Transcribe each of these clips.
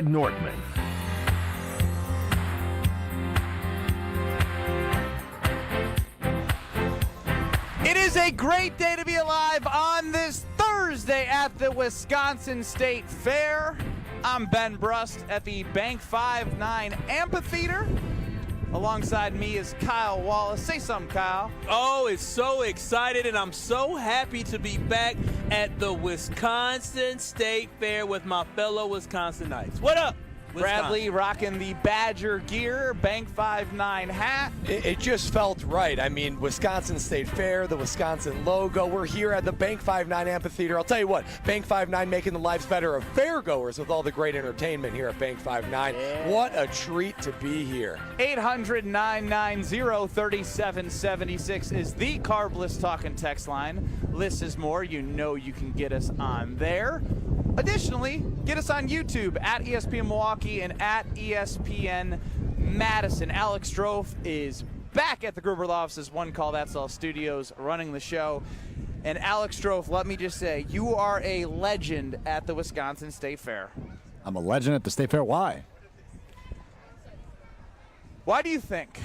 Nortman. It is a great day to be alive on this Thursday at the Wisconsin State Fair. I'm Ben Brust at the Bank 5-9 Amphitheater. Alongside me is Kyle Wallace. Say something, Kyle. Oh, it's so excited, and I'm so happy to be back at the Wisconsin State Fair with my fellow Wisconsinites. What up, Wisconsin? Bradley rocking the Badger gear, Bank 5-9 hat. It just felt right. I mean, Wisconsin State Fair, the Wisconsin logo. We're here at the Bank 5-9 Amphitheater. I'll tell you what, Bank 5-9 making the lives better of fairgoers with all the great entertainment here at Bank 5-9. Yeah. What a treat to be here. 800-990-3776 is the Carbless Talking text line. Less is more. You know you can get us on there. Additionally, get us on YouTube at ESPN Milwaukee and at ESPN Madison. Alex Stro is back at the Gruber Law Office's One Call That's All Studios running the show. And Alex Stro, let me just say, you are a legend at the Wisconsin State Fair. I'm a legend at the State Fair. Why? Why do you think?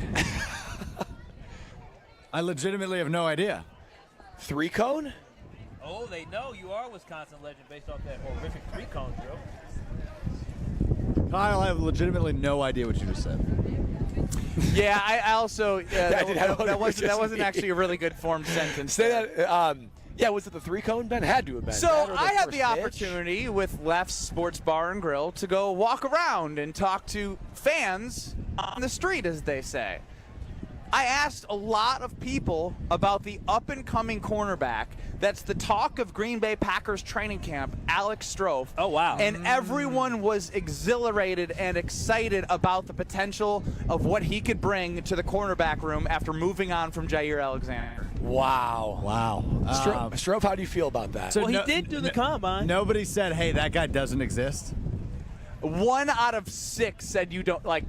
I legitimately have no idea. 3-cone? Oh, they know you are a Wisconsin legend based off that horrific three-cone drill. Kyle, I have legitimately no idea what you just said. Yeah, I also that wasn't mean. actually a really good formed sentence. Say that. Yeah, was it the 3-cone, Ben? Had to have been. So That or I had first the pitch? opportunity with Left's Sports Bar and Grill to go walk around and talk to fans on the street, as they say. I asked a lot of people about the up-and-coming cornerback that's the talk of Green Bay Packers training camp, Alex Stro. Oh, wow. And everyone was exhilarated and excited about the potential of what he could bring to the cornerback room after moving on from Jair Alexander. Wow. Wow. Stro, how do you feel about that? Well, he did do the combine. Nobody said, hey, that guy doesn't exist. 1 out of 6 said you don't, like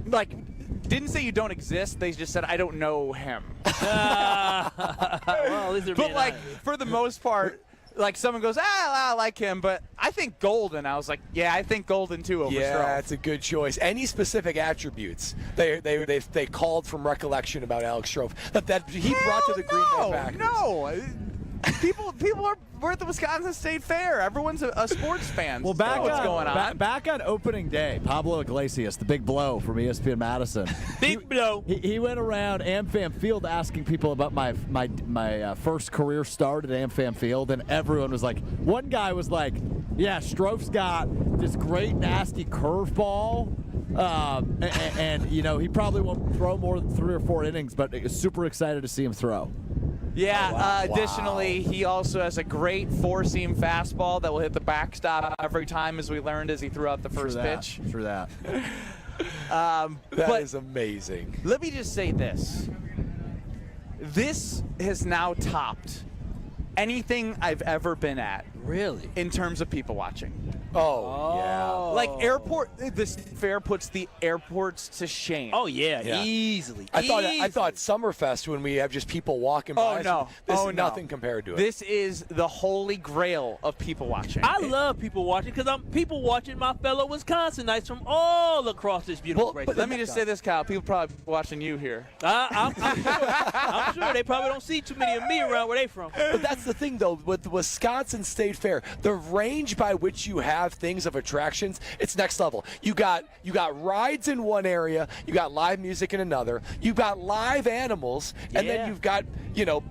didn't say you don't exist. They just said, I don't know him. Well, at least they're But, being like, honest. for the most part, like, someone goes, I like him, but I think Golden. I was like, yeah, I think Golden, too, over Yeah, Stro. that's a good choice. Any specific attributes they called from recollection about Alex Stro that he brought to the Green Bay Packers? No. We're at the Wisconsin State Fair. Everyone's a sports fan. Well, back what's going on. back on opening day, Pablo Iglesias, the big blow from ESPN Madison. Big blow. He went around AmFam Field asking people about my first career start at AmFam Field, and everyone was like, one guy was like, yeah, Stroph's got this great nasty curveball. And you know, he probably won't throw more than 3 or 4 innings, but super excited to see him throw. Yeah, additionally, he also has a great four-seam fastball that will hit the backstop every time, as we learned as he threw out the first pitch. True that. That is amazing. Let me just say this. This has now topped anything I've ever been at Really? in terms of people watching. Oh, yeah. Like, this fair puts the airports to shame. Oh, yeah, Yeah. easily. I thought Summerfest, when we have just people walking by. no. This Oh, is no. nothing compared to it. This is the holy grail of people watching. I love people watching because I'm people watching my fellow Wisconsinites from all across this beautiful Well, great but state. Let me just say this, Kyle. People probably watching you here. I'm sure they probably don't see too many of me around where they from. But that's the thing, though, with the Wisconsin State Fair, the range by which you have things of attractions, it's next level. You got rides in one area, you got live music in another, you got live animals, and then you've got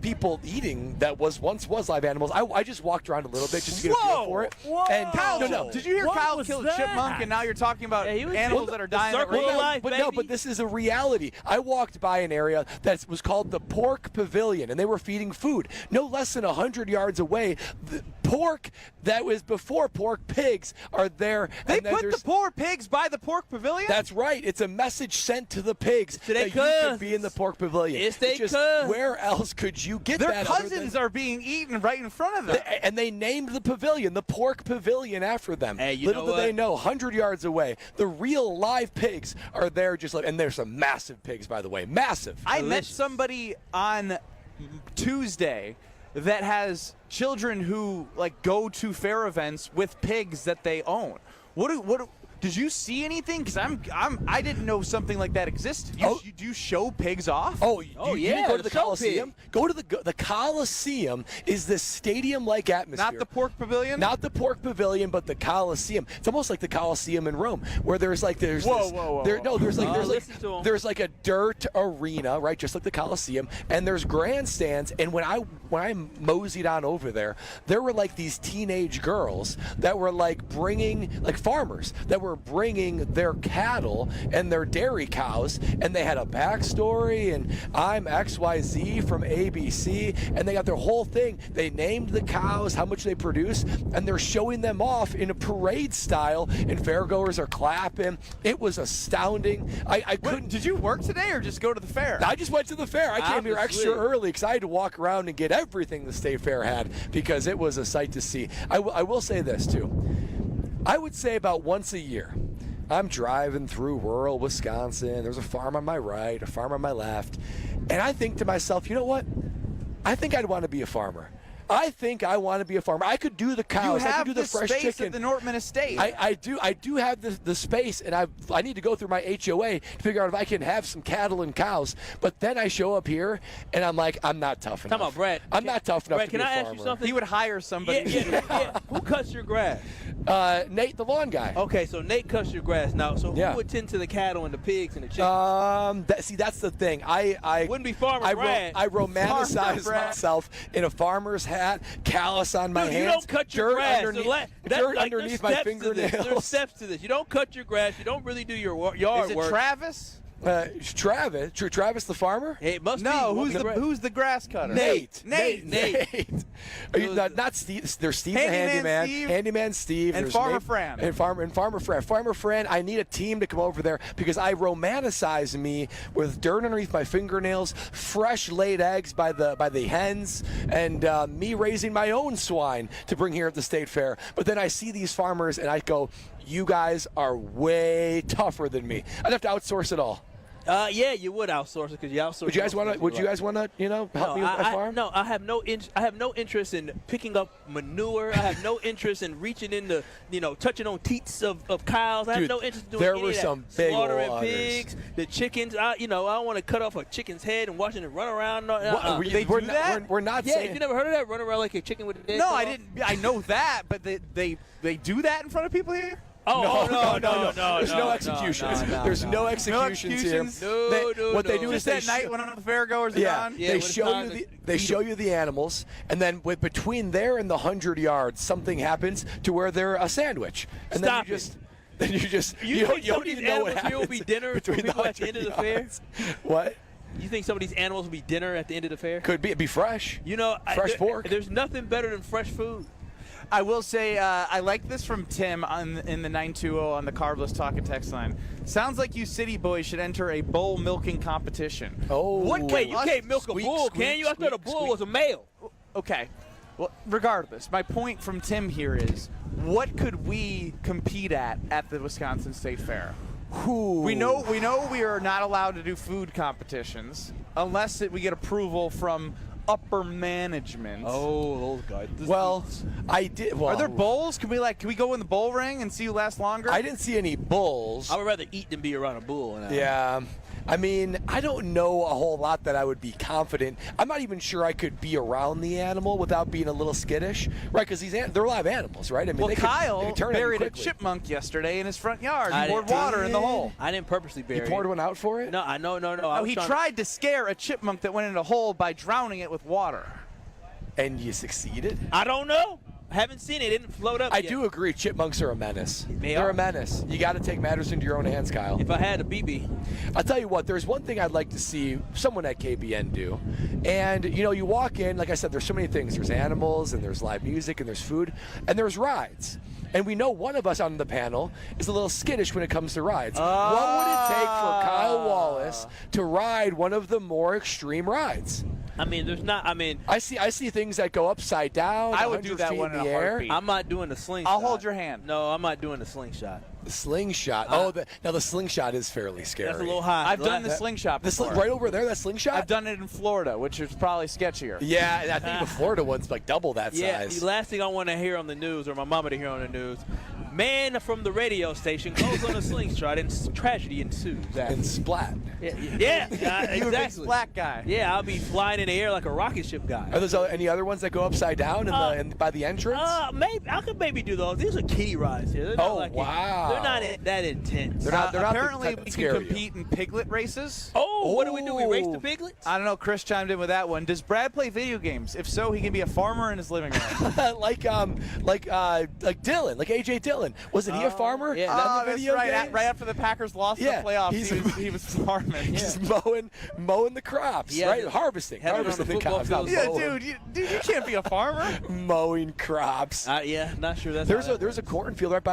people eating that once was live animals. I just walked around a little bit just to get a feel for it. Whoa! And Kyle, no. Did you hear What Kyle was killed that? chipmunk, and now you're talking about Yeah, he was- animals Well, that are the dying? circle of life. But baby. this is a reality. I walked by an area that was called the Pork Pavilion, and they were feeding food. No less than 100 yards away, the pork that was before pork pigs are there. They and then put the poor pigs by the pork pavilion? That's right. It's a message sent to the pigs To their that you could cousins. be in the pork pavilion. It's their just, cousins. where else could you get Their that? other cousins than- are being eaten right in front of them. And they named the pavilion the Pork Pavilion after them. Hey, you Little know do they what? know, 100 yards away, the real live pigs are there just like, and there's some massive pigs, by the way. Massive. I met Delicious. somebody on Tuesday that has children who like go to fair events with pigs that they own. Did you see anything? Because I didn't know something like that existed. Do you show pigs off? Oh, you didn't go to the show Coliseum? pig. Go to the Coliseum is this stadium-like atmosphere. Not the pork pavilion? Not the pork pavilion, but the Coliseum. It's almost like the Coliseum in Rome, where there's like there's a dirt arena, right, just like the Coliseum, and there's grandstands. And when I moseyed on over there were like these teenage girls that were like farmers that were bringing their cattle and their dairy cows, and they had a backstory, and I'm XYZ from ABC, and they got their whole thing. They named the cows, how much they produce, and they're showing them off in a parade style, and fairgoers are clapping. It was astounding. I couldn't. Did you work today or just go to the fair? I just went to the fair. I came here extra early because I had to walk around and get everything the state fair had because it was a sight to see. I will say this too. I would say about once a year, I'm driving through rural Wisconsin. There's a farm on my right, a farm on my left, and I think to myself, you know what? I think I'd want to be a farmer. I think I want to be a farmer. I could do the cows. I could do the fresh chicken. You have the space at the Nortman estate. I do have the space, and I need to go through my HOA to figure out if I can have some cattle and cows. But then I show up here, and I'm like, I'm not tough enough. Come on, Brad. I'm not tough enough Brad, to be a farmer. can I ask you something? He would hire somebody. Yeah. Who cuts your grass? Nate, the lawn guy. Okay, so Nate cuts your grass. Now, so who would tend to the cattle and the pigs and the chickens? That's the thing. I wouldn't be Farmer Brad. I romanticize myself in a farmer's hat, callus on my hands. You don't cut your grass. Dirt underneath my fingernails. There's steps to this. You don't cut your grass. You don't really do your yard Is it work. Travis? Travis the farmer? It must No, be. who's the grass cutter? Nate. Are you, Those- not Steve? There's Steve the Handyman handyman. Steve. Handyman Steve. And There's Farmer Nate, Fran. And Farmer Fran. Farmer Fran. I need a team to come over there because I romanticize me with dirt underneath my fingernails, fresh laid eggs by the hens, and me raising my own swine to bring here at the state fair. But then I see these farmers and I go, you guys are way tougher than me. I'd have to outsource it all. Yeah, you would outsource it because you outsource. Would you guys want to? Would you guys want to? Help me with my farm? No, I have no interest in picking up manure. I have no interest in reaching into, touching on teats of cows. I have no interest in doing there any were of that. some big Slaughtering waters. pigs, the chickens. I want to cut off a chicken's head and watching it run around. We're not Yeah, saying. you never heard of that? Run around like a chicken with a head. No, cut I off? didn't. I know that, but they do that in front of people here. No. There's no executions. There's no executions here. What they do is Just they at night when the fairgoers are gone. Yeah, they when it's time show you the animals, and then between there and the 100 yards, something happens to where they're a sandwich, and Stop then it. you think some don't of these even know what animals here will happens be dinner for between people at the end of the fair? yards. What? You think some of these animals will be dinner at the end of the fair? Could be. It'd be fresh. Fresh pork. There's nothing better than fresh food. I will say I like this from Tim in the 920 on the Carbless Talking text line. Sounds like you city boys should enter a bull milking competition. Oh. Wait, you can't milk a bull, can you? I thought a bull was a male. Okay. Well, regardless, my point from Tim here is, what could we compete at the Wisconsin State Fair? We know we are not allowed to do food competitions unless we get approval from upper management. Oh, those guys. Are there bowls? Can we go in the bowl ring and see who lasts longer? I didn't see any bulls. I would rather eat than be around a bull. Yeah. I mean, I don't know a whole lot that I would be confident. I'm not even sure I could be around the animal without being a little skittish, right? Because they're live animals, right? I mean, they Kyle could turn buried a quickly. chipmunk yesterday in his front yard. He poured water in the hole. I didn't purposely bury You poured one out for it? No. No, he tried to scare a chipmunk that went in a hole by drowning it with water. And you succeeded? I don't know. I haven't seen it. It didn't float up I yet. do agree. Chipmunks are a menace. They're a menace. You got to take matters into your own hands, Kyle. If I had a BB. I'll tell you what, there's one thing I'd like to see someone at KBN do. And, you walk in, like I said, there's so many things. There's animals, and there's live music, and there's food, and there's rides. And we know one of us on the panel is a little skittish when it comes to rides. What would it take for Kyle Wallace to ride one of the more extreme rides? I mean, there's not. I mean, I see things that go upside down. I would do 100 that feet one in in the a air. heartbeat. I'm not doing the slingshot. I'll hold your hand. No, I'm not doing the slingshot. The slingshot. Now the slingshot is fairly scary. That's a little high. I've done the slingshot before. Right over there, that slingshot? I've done it in Florida, which is probably sketchier. Yeah, I think the Florida one's like double that Yeah, size. the last thing I want to hear on the news, or my mama to hear on the news, Man from the radio station goes on a slingshot and tragedy ensues. And splat. Yeah, You were a big exactly. black guy. Yeah, I'll be flying in the air like a rocket ship guy. Are there any other ones that go upside down by the entrance? Maybe I could maybe do those. These are kiddie rides here. They're not Wow. They're not that intense. They're not Apparently, the type we that can scare you. compete in piglet races. Oh, what do we do? We race the piglets? I don't know. Chris chimed in with that one. Does Brad play video games? If so, he can be a farmer in his living room. like Dylan, like AJ Dillon. Wasn't he a farmer? yeah. In the That's video right. games? Right after the Packers lost the playoffs, he was farming. Just mowing the crops, Yeah. right? Harvesting Having on the the football crops. not field. Yeah, mowing. dude, you can't be a farmer. Mowing crops. Yeah, not sure that's. There's a cornfield right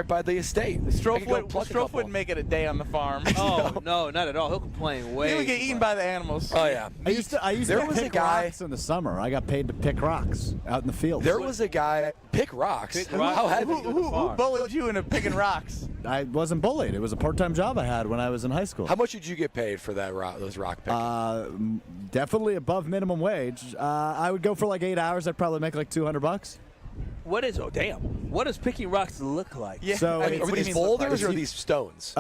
by the estate. I could go pluck a Strofe couple. wouldn't make it a day on the farm. Oh no, not at all. He'll complain way. He would get eaten by the animals. Oh yeah. I used to There get was a pick guy- rocks in the summer. I got paid to pick rocks out in the field. There was a guy pick rocks. Pick rocks. How heavy? Who bullied you into picking rocks? I wasn't bullied. It was a part-time job I had when I was in high school. How much did you get paid for those rock picking? Definitely above minimum wage. I would go for like 8 hours. I'd probably make like $200. What is? Oh damn! What does picking rocks look like? Yeah. So I mean, it's- Are what do you these mean look boulders like? or are these stones?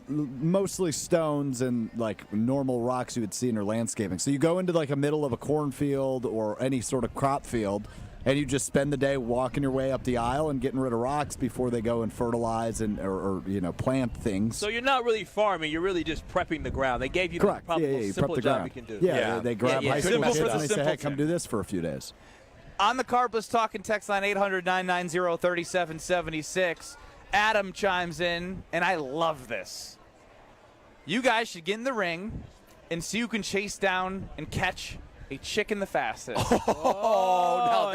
Mostly stones and like normal rocks you would see in your landscaping. So you go into like a middle of a cornfield or any sort of crop field, and you just spend the day walking your way up the aisle and getting rid of rocks before they go and fertilize and or plant things. So you're not really farming. You're really just prepping the ground. They gave you Correct. the probably Yeah, most you simple prep the job ground. you can do. Yeah, Yeah. they grab Yeah, high school simple kids for the and they say, simple "Hey, come thing." do this for a few days." On the Carbless Talking text line 800-990-3776, Adam chimes in, and I love this. You guys should get in the ring and see who can chase down and catch a chicken the fastest. Oh, now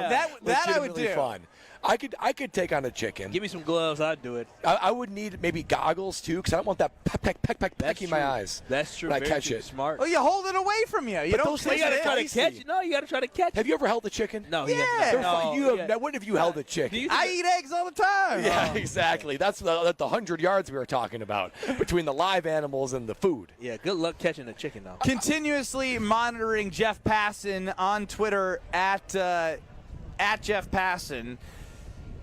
that I would legitimately do. fun. I could take on a chicken. Give me some gloves. I'd do it. I would need maybe goggles too, because I don't want that peck in my true. eyes. That's true. When I Very catch true. it. Smart. Oh, you hold it away from you. You But don't those take You gotta it try in. to catch it. No, you gotta try to catch it. Have you ever held a chicken? No, Yeah. They're no, fun. yeah. When have you held a chicken? Do you I eat eggs all the time. Yeah, exactly. That's the 100 yards we were talking about between the live animals and the food. Yeah, good luck catching a chicken though. Continuously monitoring Jeff Passan on Twitter at Jeff Passan.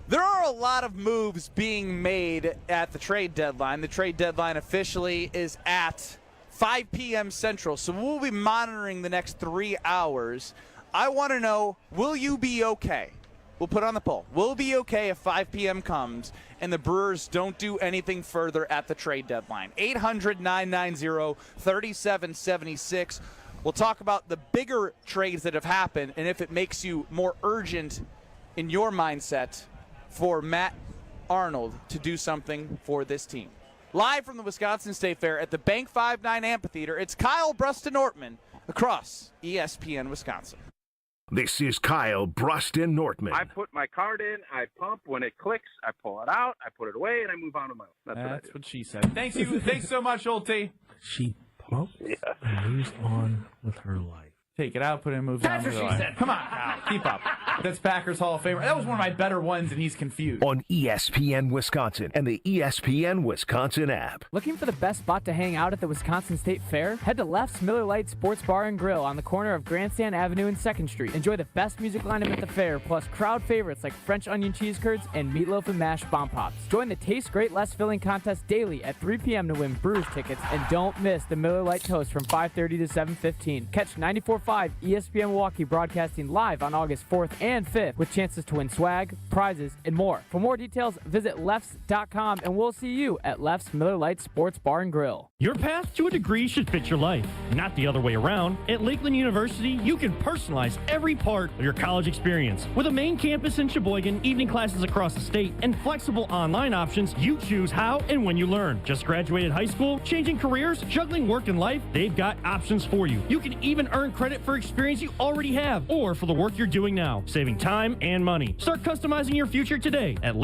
There are a lot of moves being made at the trade deadline. The trade deadline officially is at 5 p.m. Central, so we'll be monitoring the next 3 hours. I want to know, will you be okay? We'll put it on the poll. Will it be okay if 5 p.m. comes and the Brewers don't do anything further at the trade deadline? 800-990-3776. We'll talk about the bigger trades that have happened and if it makes you more urgent in your mindset for Matt Arnold to do something for this team. Live from the Wisconsin State Fair at the Bank 5-9 Amphitheater, it's Kyle, Brust, and Nortman across ESPN Wisconsin. This is Kyle, Brust, and Nortman. I put my card in, I pump. When it clicks, I pull it out, I put it away, and I move on to my own. That's what I do. What she said. Thanks so much, Old T. She pumps and moves on with her life. Take it out, put it in, moves on. Come on, Kyle. Keep up. That's Packers Hall of Famer. That was one of my better ones, and he's confused. On ESPN Wisconsin and the ESPN Wisconsin app. Looking for the best spot to hang out at the Wisconsin State Fair? Head to Left's Miller Lite Sports Bar and Grill on the corner of Grandstand Avenue and 2nd Street. Enjoy the best music lineup at the fair, plus crowd favorites like French onion cheese curds and meatloaf and mashed bomb pops. Join the Taste Great Less Filling contest daily at 3 p.m. to win Brewers tickets, and don't miss the Miller Lite Toast from 5:30 to 7:15. Catch 94.5 ESPN Milwaukee broadcasting live on August 4th and 5th with chances to win swag, prizes, and more. For more details, visit lefts.com, and we'll see you at Left's Miller Lite Sports Bar and Grill. Your path to a degree should fit your life, not the other way around. At Lakeland University, you can personalize every part of your college experience. With a main campus in Sheboygan, evening classes across the state, and flexible online options, you choose how and when you learn. Just graduated high school, changing careers, juggling work and life, they've got options for you. You can even earn credit for experience you already have, or for the work you're doing now, saving time and money. Start customizing your future today at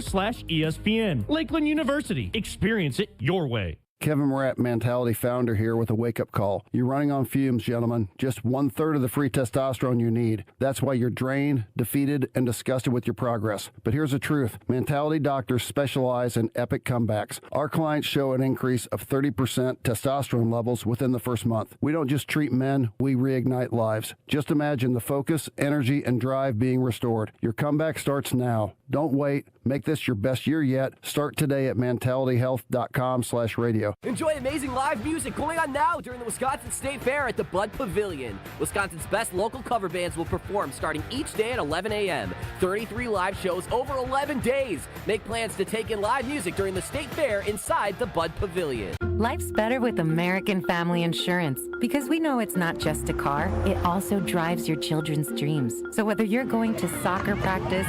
lakeland.edu/ESPN. Lakeland University. Experience it your way. Kevin Morat, Mentality founder here with a wake-up call. You're running on fumes, gentlemen. Just 1/3 of the free testosterone you need. That's why you're drained, defeated, and disgusted with your progress. But here's the truth. Mentality doctors specialize in epic comebacks. Our clients show an increase of 30% testosterone levels within the first month. We don't just treat men, we reignite lives. Just imagine the focus, energy, and drive being restored. Your comeback starts now. Don't wait. Make this your best year yet. Start today at mentalityhealth.com/radio. Enjoy amazing live music going on now during the Wisconsin State Fair at the Bud Pavilion. Wisconsin's best local cover bands will perform starting each day at 11 a.m. 33 live shows over 11 days. Make plans to take in live music during the State Fair inside the Bud Pavilion. Life's better with American Family Insurance because we know it's not just a car, it also drives your children's dreams. So whether you're going to soccer practice,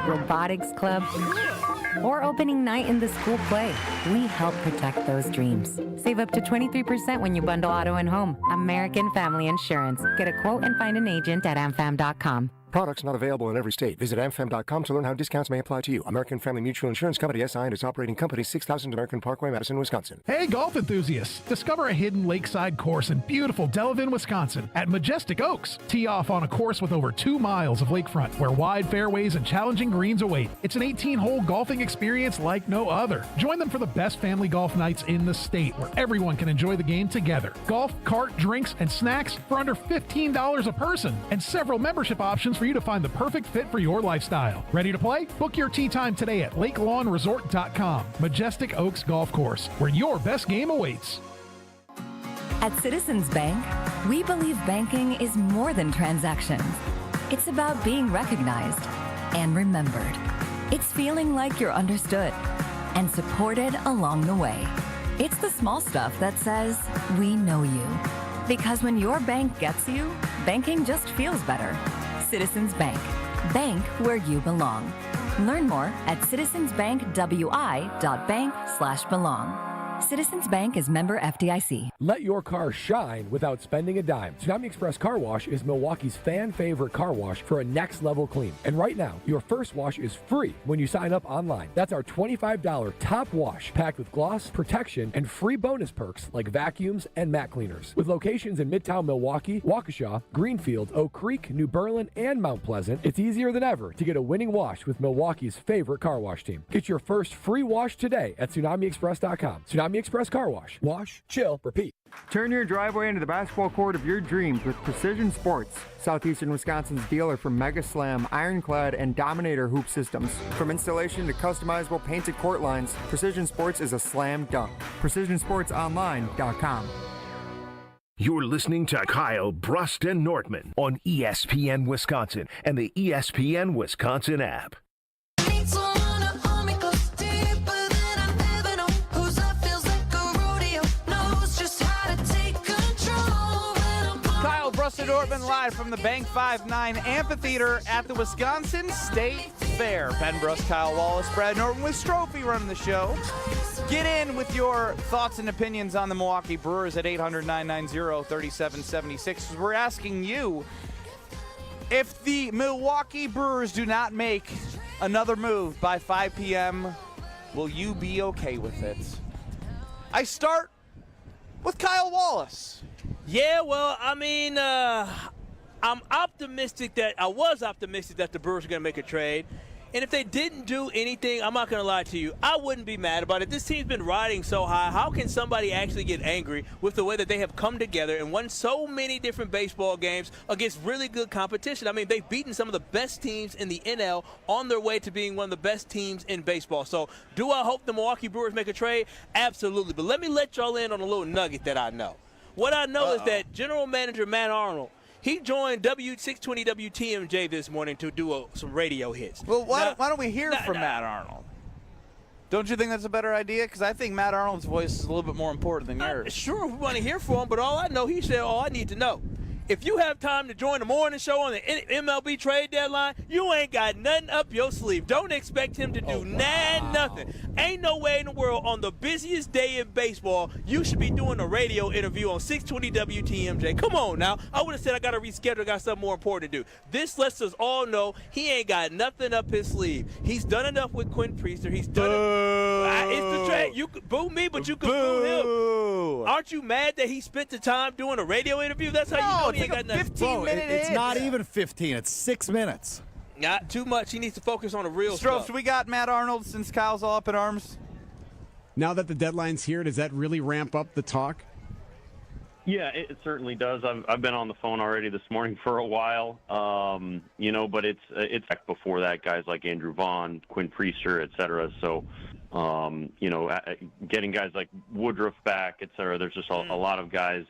robotics club, or opening night in the school play, we help protect those dreams. Save up to 23% when you bundle auto and home. American Family Insurance. Get a quote and find an agent at amfam.com. Products not available in every state. Visit amfam.com to learn how discounts may apply to you. American Family Mutual Insurance Company, SI, and its operating company, 6000 American Parkway, Madison, Wisconsin. Hey, golf enthusiasts! Discover a hidden lakeside course in beautiful Delavan, Wisconsin at Majestic Oaks. Tee off on a course with over 2 miles of lakefront where wide fairways and challenging greens await. It's an 18-hole golfing experience like no other. Join them for the best family golf nights in the state where everyone can enjoy the game together. Golf, cart, drinks, and snacks for under $15 a person, and several membership options for you to find the perfect fit for your lifestyle. Ready to play? Book your tee time today at lakelawnresort.com. Majestic Oaks Golf Course, where your best game awaits. At Citizens Bank, we believe banking is more than transactions. It's about being recognized and remembered. It's feeling like you're understood and supported along the way. It's the small stuff that says, we know you. Because when your bank gets you, banking just feels better. Citizens Bank. Bank where you belong. Learn more at citizensbankwi.bank/belong. Citizens Bank is member FDIC. Let your car shine without spending a dime. Tsunami Express Car Wash is Milwaukee's fan-favorite car wash for a next-level clean. And right now, your first wash is free when you sign up online. That's our $25 top wash, packed with gloss, protection, and free bonus perks like vacuums and mat cleaners. With locations in Midtown Milwaukee, Waukesha, Greenfield, Oak Creek, New Berlin, and Mount Pleasant, it's easier than ever to get a winning wash with Milwaukee's favorite car wash team. Get your first free wash today at TsunamiExpress.com. Tsunami Express Car Wash. Wash, chill, repeat. Turn your driveway into the basketball court of your dreams with Precision Sports, Southeastern Wisconsin's dealer for Mega Slam, Ironclad, and Dominator hoop systems. From installation to customizable painted court lines, Precision Sports is a slam dunk. PrecisionSportsOnline.com. You're listening to Kyle, Brust, and Nortman on ESPN Wisconsin and the ESPN Wisconsin app. Brust and Nortman live from the Bank 5-9 Amphitheater at the Wisconsin State Fair. Ben Brust, Kyle Wallace, Brad Norton with Strophy running the show. Get in with your thoughts and opinions on the Milwaukee Brewers at 800-990-3776. We're asking you, if the Milwaukee Brewers do not make another move by 5 p.m., will you be okay with it? I start with Kyle Wallace. Yeah, well, I mean, I was optimistic that the Brewers were going to make a trade. And if they didn't do anything, I'm not going to lie to you, I wouldn't be mad about it. This team's been riding so high. How can somebody actually get angry with the way that they have come together and won so many different baseball games against really good competition? I mean, they've beaten some of the best teams in the NL on their way to being one of the best teams in baseball. So do I hope the Milwaukee Brewers make a trade? Absolutely. But let me let y'all in on a little nugget that I know. What I know is that General Manager Matt Arnold, he joined 620 WTMJ this morning to do some radio hits. Well, why don't we hear from Matt Arnold? Don't you think that's a better idea? Because I think Matt Arnold's voice is a little bit more important than yours. Sure, we want to hear from him, but all I know, he said, all I need to know. If you have time to join the morning show on the MLB trade deadline, you ain't got nothing up your sleeve. Don't expect him to do nothing. Ain't no way in the world on the busiest day in baseball you should be doing a radio interview on 620 WTMJ. Come on now. I would have said I got to reschedule, got something more important to do. This lets us all know he ain't got nothing up his sleeve. He's done enough with Quinn Priester. He's done it. It's the trade. You could boo me, but you could boo him. Aren't you mad that he spent the time doing a radio interview? That's how you know he ain't got nothing. 15-minute It's not even 15. It's 6 minutes. Not too much. He needs to focus on the real stuff. stuff. We got Matt Arnold since Kyle's all up in arms. Now that the deadline's here, does that really ramp up the talk? Yeah, it certainly does. I've been on the phone already this morning for a while, but it's before that, guys like Andrew Vaughn, Quinn Priester, et cetera. So, getting guys like Woodruff back, et cetera, there's just a lot of guys.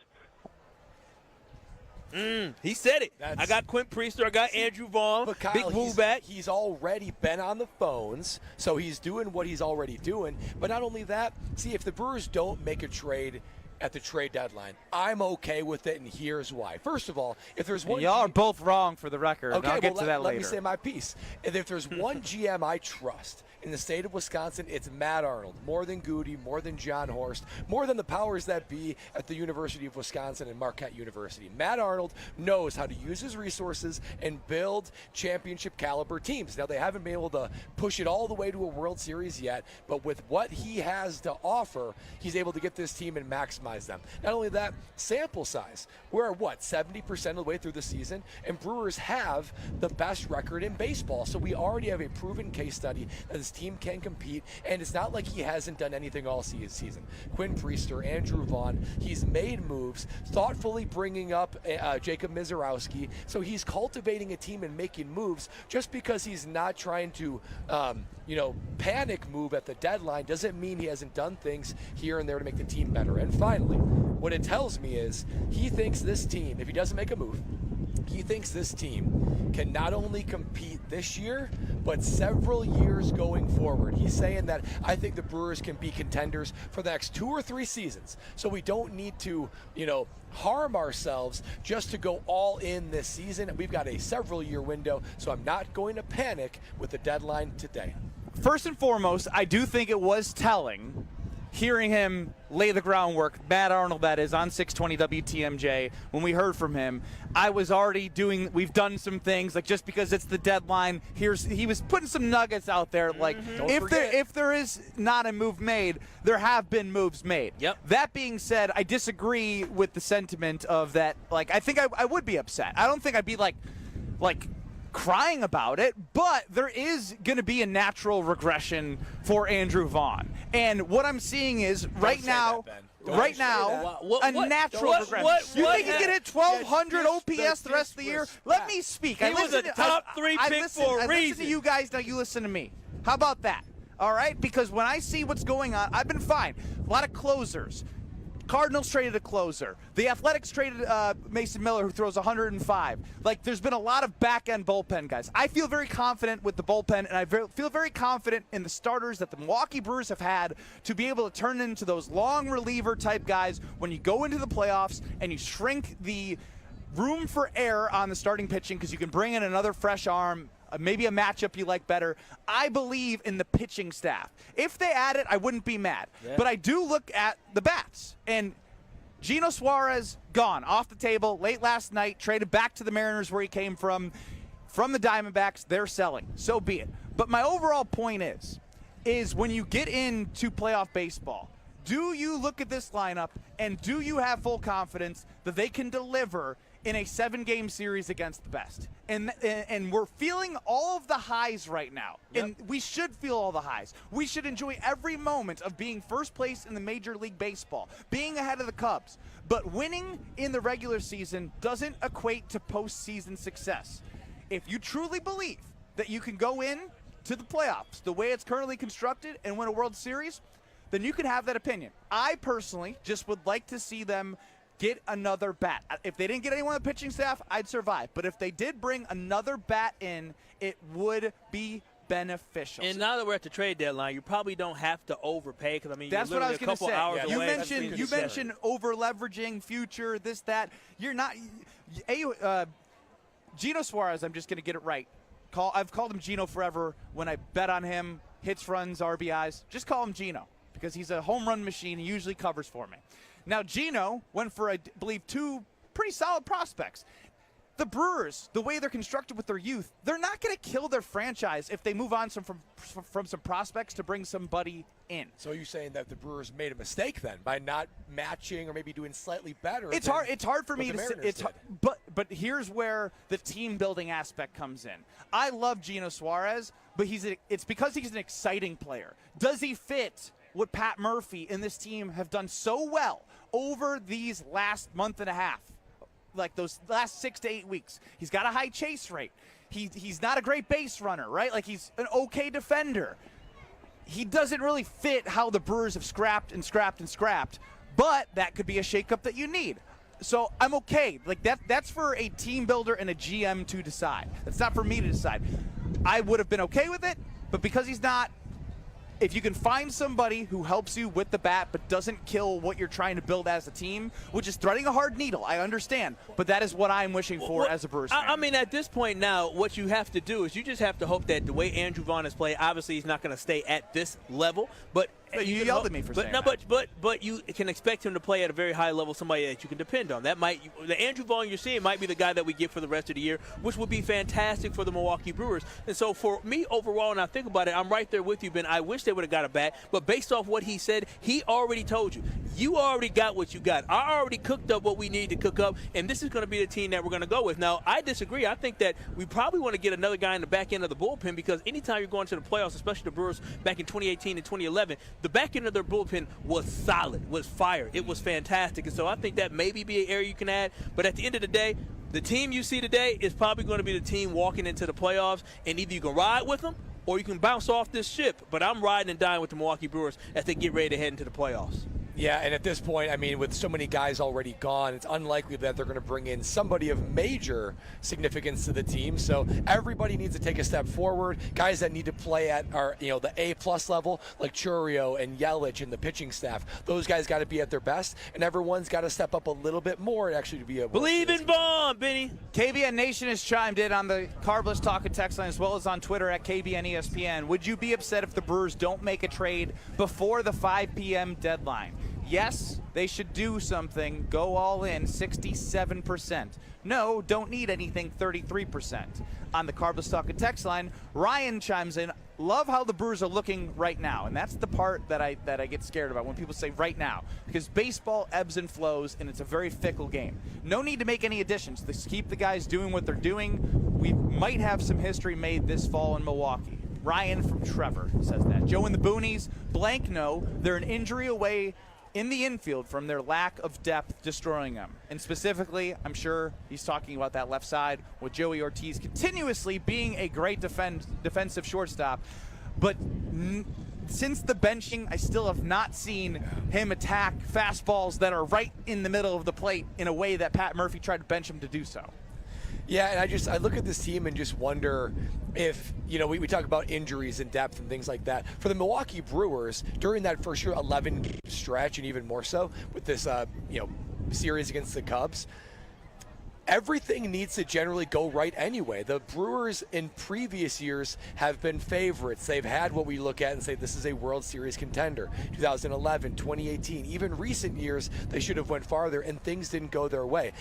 He said it. I got Quinn Priester. I got Andrew Vaughn. But Kyle, big move back. He's already been on the phones, so he's doing what he's already doing. But not only that, see, if the Brewers don't make a trade at the trade deadline, I'm okay with it, and here's why. First of all, if there's one... Y'all are both wrong for the record. Okay, I'll get to that later. Let me say my piece. And if there's one GM I trust in the state of Wisconsin, it's Matt Arnold. More than Goody, more than John Horst, more than the powers that be at the University of Wisconsin and Marquette University. Matt Arnold knows how to use his resources and build championship caliber teams. Now, they haven't been able to push it all the way to a World Series yet, but with what he has to offer, he's able to get this team and maximize them. Not only that, sample size. We're at 70% of the way through the season, and Brewers have the best record in baseball. So we already have a proven case study that this team can compete, and it's not like he hasn't done anything all season. Quinn Priester, Andrew Vaughn, he's made moves, thoughtfully bringing up Jacob Mizorowski. So he's cultivating a team and making moves. Just because he's not trying to, panic move at the deadline doesn't mean he hasn't done things here and there to make the team better. And finally, what it tells me is he thinks this team, if he doesn't make a move, he thinks this team can not only compete this year, but several years going forward. He's saying that I think the Brewers can be contenders for the next 2 or 3 seasons. So we don't need to, harm ourselves just to go all in this season. We've got a several-year window, so I'm not going to panic with the deadline today. First and foremost, I do think it was telling hearing him lay the groundwork, Matt Arnold that is, on 620 WTMJ, when we heard from him. I was already we've done some things, like just because it's the deadline, he was putting some nuggets out there, like if there is not a move made, there have been moves made. Yep. That being said, I disagree with the sentiment of that, I think I would be upset. I don't think I'd be like crying about it, but there is going to be a natural regression for Andrew Vaughn. And what I'm seeing is right now, a natural regression. You think he can hit 1,200 OPS the rest of the year? Let me speak. He was a top 3 pick for a reason. I listen to you guys, now you listen to me. How about that? All right? Because when I see what's going on, I've been fine. A lot of closers. Cardinals traded a closer. The Athletics traded Mason Miller, who throws 105. There's been a lot of back-end bullpen guys. I feel very confident with the bullpen, and I feel very confident in the starters that the Milwaukee Brewers have had to be able to turn into those long reliever-type guys when you go into the playoffs and you shrink the room for error on the starting pitching because you can bring in another fresh arm, maybe a matchup you like better. I believe in the pitching staff. If they add it, I wouldn't be mad. Yeah. But I do look at the bats. And Gino Suarez, gone, off the table, late last night, traded back to the Mariners where he came from the Diamondbacks. They're selling. So be it. But my overall point is when you get into playoff baseball, do you look at this lineup and do you have full confidence that they can deliver in a 7-game series against the best? And we're feeling all of the highs right now. Yep. And we should feel all the highs. We should enjoy every moment of being first place in the Major League Baseball, being ahead of the Cubs. But winning in the regular season doesn't equate to postseason success. If you truly believe that you can go in to the playoffs the way it's currently constructed and win a World Series, then you can have that opinion. I personally just would like to see them get another bat. If they didn't get anyone on the pitching staff, I'd survive. But if they did bring another bat in, it would be beneficial. And now that we're at the trade deadline, you probably don't have to overpay because that's you're what I was going to say. You mentioned over leveraging future, this, that. You're not. Gino Suarez, I'm just going to get it right. I've called him Gino forever when I bet on him, hits, runs, RBIs. Just call him Gino because he's a home run machine. He usually covers for me. Now, Gino went for, I believe, 2 pretty solid prospects. The Brewers, the way they're constructed with their youth, they're not going to kill their franchise if they move on from some prospects to bring somebody in. So you're saying that the Brewers made a mistake then by not matching or maybe doing slightly better? It's hard for me to say. But here's where the team building aspect comes in. I love Gino Suarez, but it's because he's an exciting player. Does he fit what Pat Murphy and this team have done so well over these last month and a half, like those last 6 to 8 weeks. He's got a high chase rate. He's not a great base runner, right? Like, he's an okay defender. He doesn't really fit how the Brewers have scrapped, but that could be a shakeup that you need. So I'm okay. Like, that's for a team builder and a GM to decide. That's not for me to decide. I would have been okay with it, but because he's not, if you can find somebody who helps you with the bat but doesn't kill what you're trying to build as a team, which is threading a hard needle, I understand, but that is what I'm wishing for as a Brewers fan. I mean, at this point now, what you have to do is you just have to hope that the way Andrew Vaughn is playing, obviously he's not going to stay at this level, but you yelled at me for saying that. But you can expect him to play at a very high level, somebody that you can depend on. That the Andrew Vaughn you're seeing might be the guy that we get for the rest of the year, which would be fantastic for the Milwaukee Brewers. And so for me overall, and I think about it, I'm right there with you, Ben. I wish they would have got a bat, but based off what he said, he already told you. You already got what you got. I already cooked up what we need to cook up, and this is going to be the team that we're going to go with. Now, I disagree. I think that we probably want to get another guy in the back end of the bullpen, because anytime you're going to the playoffs, especially the Brewers back in 2018 and 2011, the back end of their bullpen was solid, was fire. It was fantastic. And so I think that maybe be an area you can add. But at the end of the day, the team you see today is probably going to be the team walking into the playoffs, and either you can ride with them or you can bounce off this ship. But I'm riding and dying with the Milwaukee Brewers as they get ready to head into the playoffs. Yeah, and at this point, I mean, with so many guys already gone, it's unlikely that they're going to bring in somebody of major significance to the team. So everybody needs to take a step forward. Guys that need to play at the A+ level, like Churio and Yelich and the pitching staff, those guys got to be at their best, and everyone's got to step up a little bit more actually to be able. Believe in Vaughn, Benny. KBN Nation has chimed in on the Carbless Talk and Text line, as well as on Twitter at KBN ESPN. Would you be upset if the Brewers don't make a trade before the 5 p.m. deadline? Yes, they should do something. Go all in, 67%. No, don't need anything, 33%. On the Carbless Talk and Text line, Ryan chimes in. Love how the Brewers are looking right now, and that's the part that I get scared about when people say right now, because baseball ebbs and flows, and it's a very fickle game. No need to make any additions. Just keep the guys doing what they're doing. We might have some history made this fall in Milwaukee. Ryan from Trevor says that. Joe and the Boonies, blank no. They're an injury away in the infield from their lack of depth destroying them. And specifically, I'm sure he's talking about that left side with Joey Ortiz continuously being a great defensive shortstop. But since the benching, I still have not seen him attack fastballs that are right in the middle of the plate in a way that Pat Murphy tried to bench him to do so. Yeah, and I look at this team and just wonder if, we talk about injuries and depth and things like that. For the Milwaukee Brewers, during that first year 11-game stretch, and even more so with this, series against the Cubs, everything needs to generally go right anyway. The Brewers in previous years have been favorites. They've had what we look at and say this is a World Series contender. 2011, 2018, even recent years, they should have went farther, and things didn't go their way.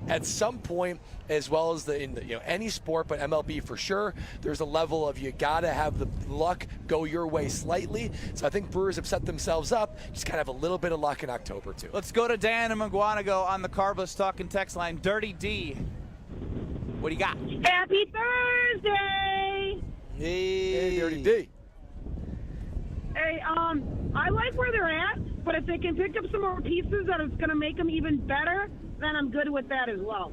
At some point, as well as in any sport, but MLB for sure, there's a level of you got to have the luck go your way slightly. So I think Brewers have set themselves up. Just kind of have a little bit of luck in October, too. Let's go to Dan and McGuanago on the Carbless Talk and Text line. Dirty D, what do you got? Happy Thursday! Hey, Dirty D. Hey, I like where they're at, but if they can pick up some more pieces that is going to make them even better, then I'm good with that as well.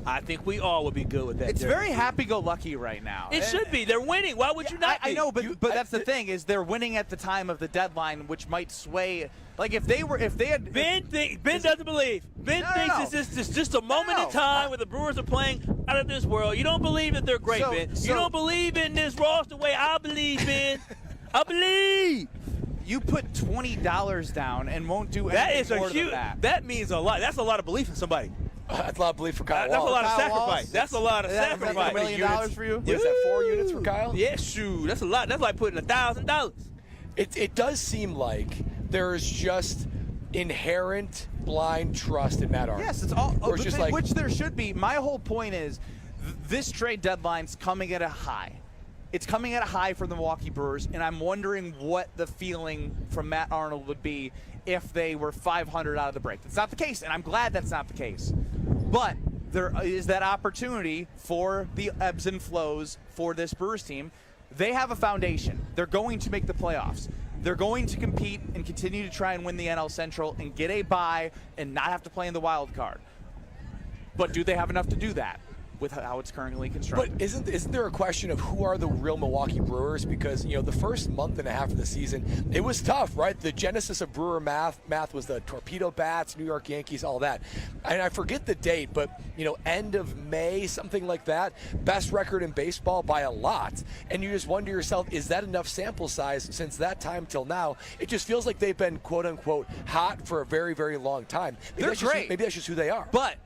I think we all would be good with that. It's very happy-go-lucky right now. It should be. They're winning. Why would you not be? I know, but that's the thing, is they're winning at the time of the deadline, which might sway. Like, if they had... Ben doesn't believe. Ben thinks it's just a moment in time where the Brewers are playing out of this world. You don't believe that they're great, Ben. You don't believe in this roster the way I believe, Ben. I believe. You put $20 down and won't do anything more than that. That means a lot. That's a lot of belief in somebody. That's a lot of belief for Kyle. That's a lot of sacrifice. That's a lot of sacrifice. $1 million for you? What is that, 4 units for Kyle? Yeah, shoot. That's a lot. That's like putting $1,000. It does seem like there is just inherent blind trust in Matt Arnold. Yes, it's all, which there should be. My whole point is this trade deadline's coming at a high. It's coming at a high for the Milwaukee Brewers, and I'm wondering what the feeling from Matt Arnold would be if they were 500 out of the break. That's not the case, and I'm glad that's not the case. But there is that opportunity for the ebbs and flows for this Brewers team. They have a foundation. They're going to make the playoffs. They're going to compete and continue to try and win the NL Central and get a bye and not have to play in the wild card. But do they have enough to do that with how it's currently constructed? But isn't there a question of who are the real Milwaukee Brewers? Because, the first month and a half of the season, it was tough, right? The genesis of Brewer math was the torpedo bats, New York Yankees, all that. And I forget the date, but, end of May, something like that. Best record in baseball by a lot. And you just wonder yourself, is that enough sample size since that time till now? It just feels like they've been, quote unquote, hot for a very, very long time. They're great. Maybe that's just who they are. But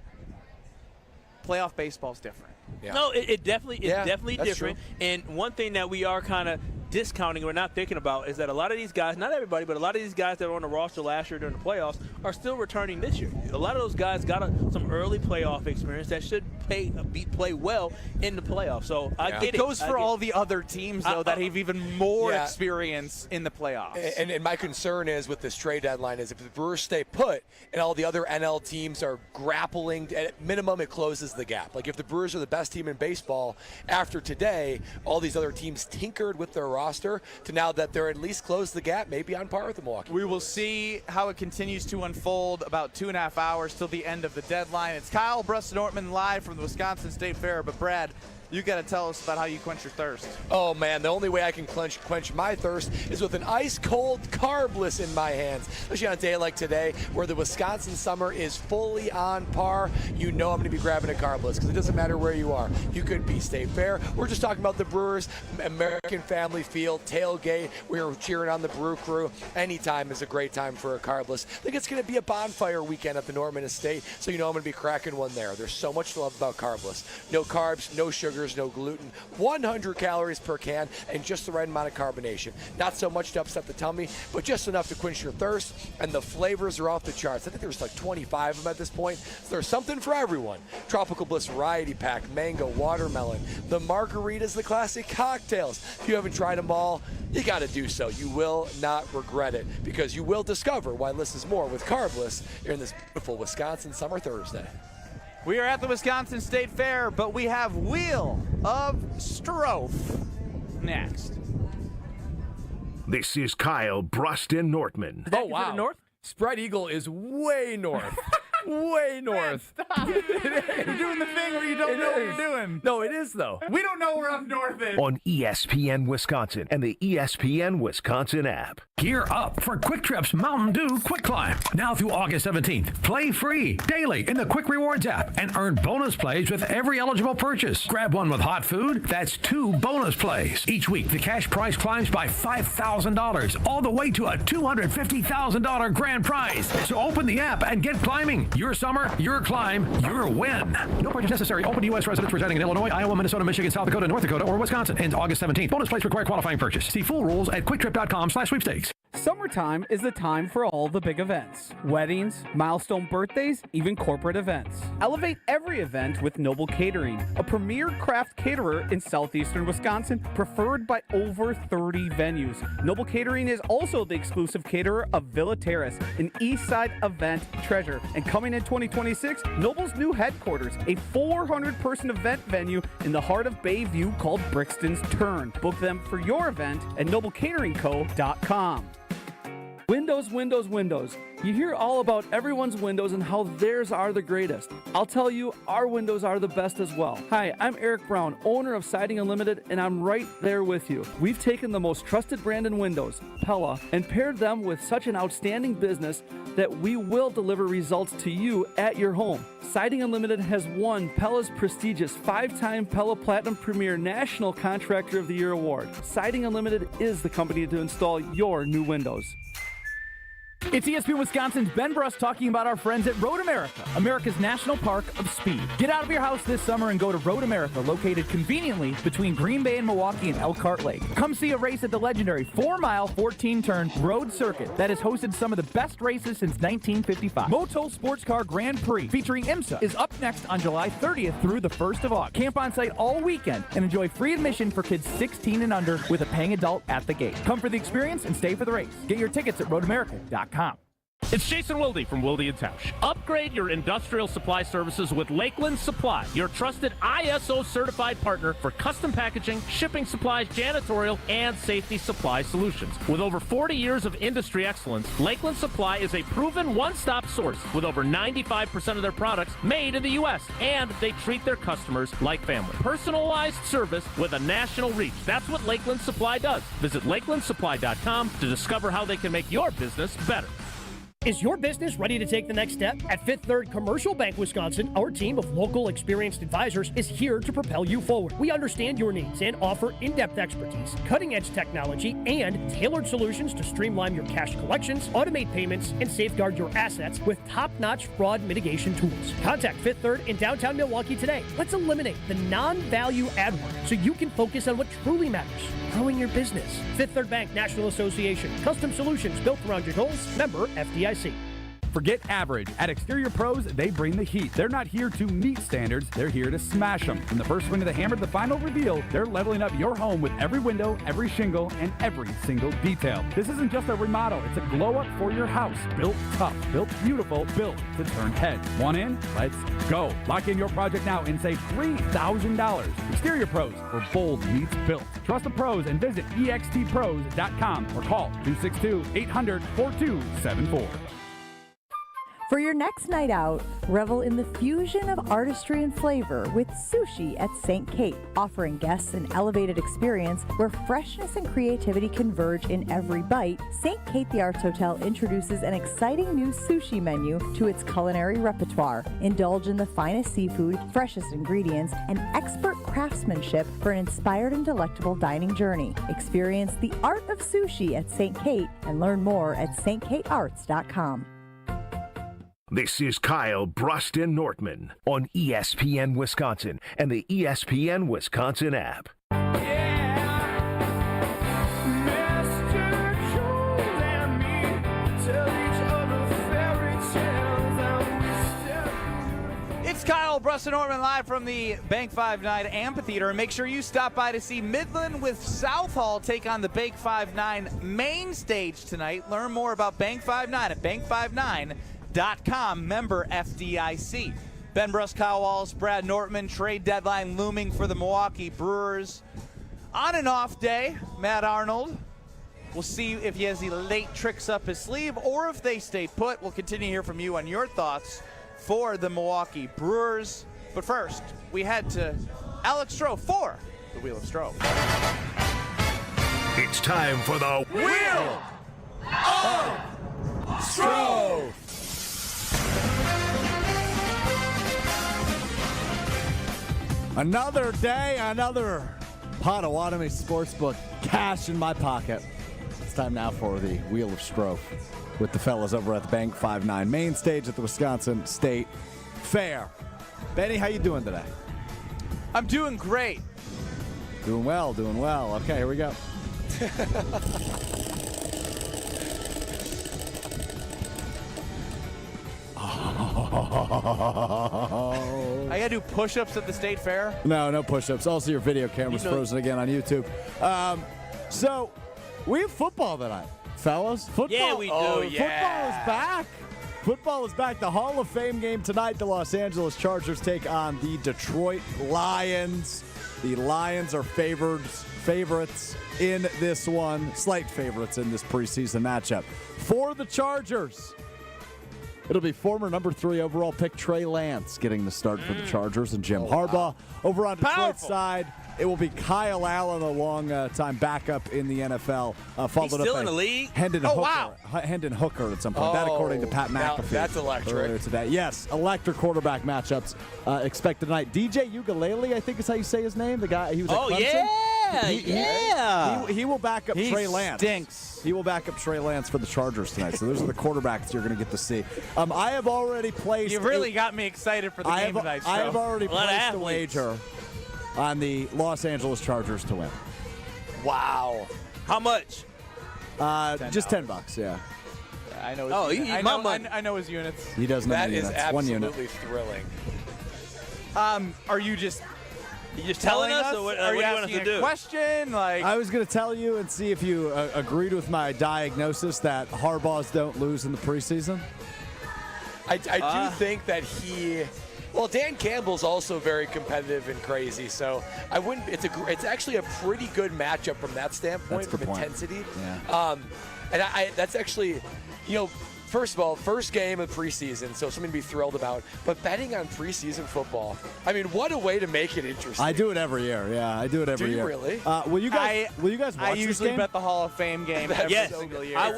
playoff baseball is different. Yeah. No, it definitely is definitely different. True. And one thing that we are kind of discounting or not thinking about is that a lot of these guys, not everybody, but a lot of these guys that were on the roster last year during the playoffs are still returning this year. A lot of those guys got some early playoff experience that should play well in the playoffs. So I get it. It goes for all the other teams, though, that have even more experience in the playoffs. And my concern is with this trade deadline is if the Brewers stay put and all the other NL teams are grappling, at minimum it closes the gap. Like if the Brewers are the best team in baseball after today, all these other teams tinkered with their roster to now that they're at least closed the gap, maybe on par with the Milwaukee. We will see how it continues to unfold. About 2.5 hours till the end of the deadline. It's Kyle, Brust, and Nortman live from the Wisconsin State Fair. But Brad, you got to tell us about how you quench your thirst. Oh, man, the only way I can quench my thirst is with an ice-cold carbless in my hands. Especially on a day like today where the Wisconsin summer is fully on par. I'm going to be grabbing a carbless because it doesn't matter where you are. You could be State Fair. We're just talking about the Brewers, American Family Field, tailgate. We're cheering on the Brew Crew. Anytime is a great time for a carbless. I think it's going to be a bonfire weekend at the Norman Estate, so I'm going to be cracking one there. There's so much to love about carbless. No carbs, no sugar, no gluten, 100 calories per can, and just the right amount of carbonation. Not so much to upset the tummy, but just enough to quench your thirst, and the flavors are off the charts. I think there's like 25 of them at this point, so there's something for everyone. Tropical Bliss Variety Pack, mango, watermelon, the margaritas, the classic cocktails. If you haven't tried them all, you got to do so. You will not regret it, because you will discover why less is more with Carbless here in this beautiful Wisconsin summer Thursday. We are at the Wisconsin State Fair, but we have Wheel of Stro next. This is Kyle, Brust, and Nortman. Oh, wow. North? Spread Eagle is way north. Way north. Stop. You're doing the thing where you don't know what you're doing. No, it is, though. We don't know where up north is. On ESPN Wisconsin and the ESPN Wisconsin app. Gear up for Quick Trip's Mountain Dew Quick Climb. Now through August 17th. Play free daily in the Quick Rewards app and earn bonus plays with every eligible purchase. Grab one with hot food. That's 2 bonus plays. Each week, the cash prize climbs by $5,000, all the way to a $250,000 grand prize. So open the app and get climbing. Your summer, your climb, your win. No purchase necessary. Open to U.S. residents residing in Illinois, Iowa, Minnesota, Michigan, South Dakota, North Dakota, or Wisconsin. Ends August 17th. Bonus plays require qualifying purchase. See full rules at quicktrip.com/sweepstakes. Summertime is the time for all the big events. Weddings, milestone birthdays, even corporate events. Elevate every event with Noble Catering, a premier craft caterer in southeastern Wisconsin, preferred by over 30 venues. Noble Catering is also the exclusive caterer of Villa Terrace, an east side event treasure. And coming in 2026, Noble's new headquarters, a 400-person event venue in the heart of Bayview called Brixton's Turn. Book them for your event at noblecateringco.com. Windows, windows, windows. You hear all about everyone's windows and how theirs are the greatest. I'll tell you, our windows are the best as well. Hi, I'm Eric Brown, owner of Siding Unlimited, and I'm right there with you. We've taken the most trusted brand in windows, Pella, and paired them with such an outstanding business that we will deliver results to you at your home. Siding Unlimited has won Pella's prestigious 5-time Pella Platinum Premier National Contractor of the Year award. Siding Unlimited is the company to install your new windows. It's ESPN Wisconsin's Ben Brust talking about our friends at Road America, America's national park of speed. Get out of your house this summer and go to Road America, located conveniently between Green Bay and Milwaukee and Elkhart Lake. Come see a race at the legendary 4-mile, 14-turn Road Circuit that has hosted some of the best races since 1955. Motul Sports Car Grand Prix featuring IMSA is up next on July 30th through the 1st of August. Camp on site all weekend and enjoy free admission for kids 16 and under with a paying adult at the gate. Come for the experience and stay for the race. Get your tickets at roadamerica.com. It's Jason Wilde from Wilde & Tausch. Upgrade your industrial supply services with Lakeland Supply, your trusted ISO-certified partner for custom packaging, shipping supplies, janitorial, and safety supply solutions. With over 40 years of industry excellence, Lakeland Supply is a proven one-stop source with over 95% of their products made in the U.S., and they treat their customers like family. Personalized service with a national reach. That's what Lakeland Supply does. Visit lakelandsupply.com to discover how they can make your business better. Is your business ready to take the next step? At Fifth Third Commercial Bank Wisconsin, our team of local experienced advisors is here to propel you forward. We understand your needs and offer in-depth expertise, cutting-edge technology, and tailored solutions to streamline your cash collections, automate payments, and safeguard your assets with top-notch fraud mitigation tools. Contact Fifth Third in downtown Milwaukee today. Let's eliminate the non-value add work so you can focus on what truly matters, growing your business. Fifth Third Bank National Association. Custom solutions built around your goals. Member FDIC. Forget average. At Exterior Pros, they bring the heat. They're not here to meet standards, they're here to smash them. From the first swing of the hammer to the final reveal, they're leveling up your home with every window, every shingle, and every single detail. This isn't just a remodel, it's a glow-up for your house. Built tough, built beautiful, built to turn heads. Want in? Let's go. Lock in your project now and save $3,000. Exterior Pros, where bold meets built. Trust the pros and visit extpros.com or call 262-800-4274. For your next night out, revel in the fusion of artistry and flavor with Sushi at St. Kate, offering guests an elevated experience where freshness and creativity converge in every bite. St. Kate the Arts Hotel introduces an exciting new sushi menu to its culinary repertoire. Indulge in the finest seafood, freshest ingredients, and expert craftsmanship for an inspired and delectable dining journey. Experience the art of sushi at St. Kate and learn more at stkatearts.com. This is Kyle, Brust, and Nortman on ESPN Wisconsin and the ESPN Wisconsin app. It's Kyle, Brust, and Nortman live from the Bank 5-9 Amphitheater. And make sure you stop by to see Midland with Southall take on the Bank 5-9 main stage tonight. Learn more about Bank 5-9 at bank59.com, member FDIC. Ben Brust, Kyle Wallace, Brad Nortman. Trade deadline looming for the Milwaukee Brewers. On and off day, Matt Arnold. We'll see if he has any late tricks up his sleeve or if they stay put. We'll continue to hear from you on your thoughts for the Milwaukee Brewers. But first, we head to Alex Stro for the Wheel of Stro. It's time for the Wheel of Stro. Another day, another Potawatomi Sportsbook cash in my pocket. It's time now for the Wheel of Stro with the fellas over at the Bank 5-9 main stage at the Wisconsin State Fair. Benny, how you doing today? I'm doing great. Doing well, doing well. Okay, here we go. I gotta do push-ups at the State Fair? No push-ups. Also, your video camera's frozen again on YouTube. So, we have football tonight, fellas. Football. Yeah, we do. Football is back. Football is back. The Hall of Fame game tonight. The Los Angeles Chargers take on the Detroit Lions. The Lions are favorites in this one. Slight favorites in this preseason matchup. For the Chargers, it'll be former number 3 overall pick Trey Lance getting the start for the Chargers and Jim Harbaugh. Over on Detroit's side, it will be Kyle Allen, a long-time backup in the NFL. He's still in the league? Hendon Hooker at some point. That according to Pat McAfee. That's electric. Earlier today. Yes, electric quarterback matchups expected tonight. DJ Ugalele, I think is how you say his name. The guy, he was at Clemson. He will back up Trey Lance. Stinks. He will back up Trey Lance for the Chargers tonight. So those are the quarterbacks you're going to get to see. I have already placed. You really got me excited for the game tonight. I have already placed a wager on the Los Angeles Chargers to win. Wow. How much? Just $10, yeah. I know. I know his units. He does know that units. That is One unit. absolutely thrilling. Are you just You just telling us, or what Are do you you want us asking to a do? question? Like, I was going to tell you and see if you agreed with my diagnosis that Harbaughs don't lose in the preseason. I do think that well, Dan Campbell's also very competitive and crazy, so I wouldn't. It's actually a pretty good matchup from that standpoint, from intensity. Yeah. And that's actually, first of all, first game of preseason, so something to be thrilled about. But betting on preseason football, I mean, what a way to make it interesting. I do it every year. Yeah, I do it every year. Do you really? Will you guys watch I this usually game? bet the Hall of Fame game every Yes. single year. I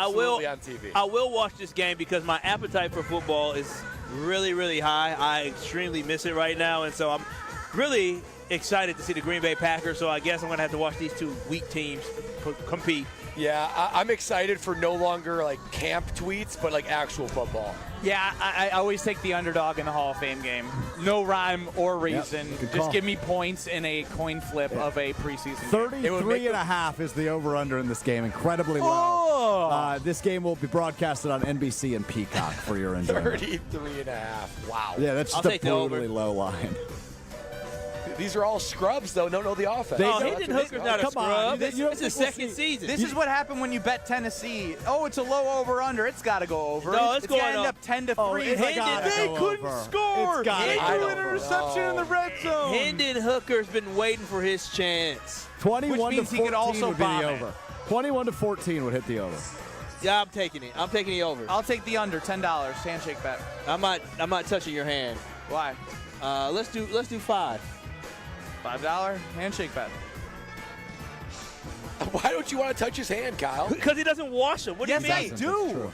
will. on TV. I will watch this game because my appetite for football is really, really high. I extremely miss it right now, and so I'm really excited to see the Green Bay Packers. So I guess I'm going to have to watch these two weak teams compete. Yeah, I'm excited for no longer like camp tweets, but like actual football. Yeah, I always take the underdog in the Hall of Fame game. No rhyme or reason. Yep, Just call. give me points in a coin flip of a preseason game. 33.5 is the over-under in this game. Incredibly low. Oh! This game will be broadcasted on NBC and Peacock for your enjoyment. 33.5. Wow. Yeah, that's just a brutally low line. These are all scrubs, though. Don't know the offense. Hendon Hooker's not a scrub. It's his second season. This is what happened when you bet Tennessee. Oh, it's a low over-under. It's got to go over. No, it's going going to end up. up 10-3. They couldn't score. They threw an interception in the red zone. Hendon Hooker's been waiting for his chance. 21 Which means to he could 14 also would be bomb the it. over. 21 to 14 would hit the over. Yeah, I'm taking it. I'm taking the over. I'll take the under. $10 handshake bet. I'm not touching your hand. Why? Let's do 5. $5 handshake bet. Why don't you want to touch his hand, Kyle? Because he doesn't wash them. What do you mean? Yes, I do.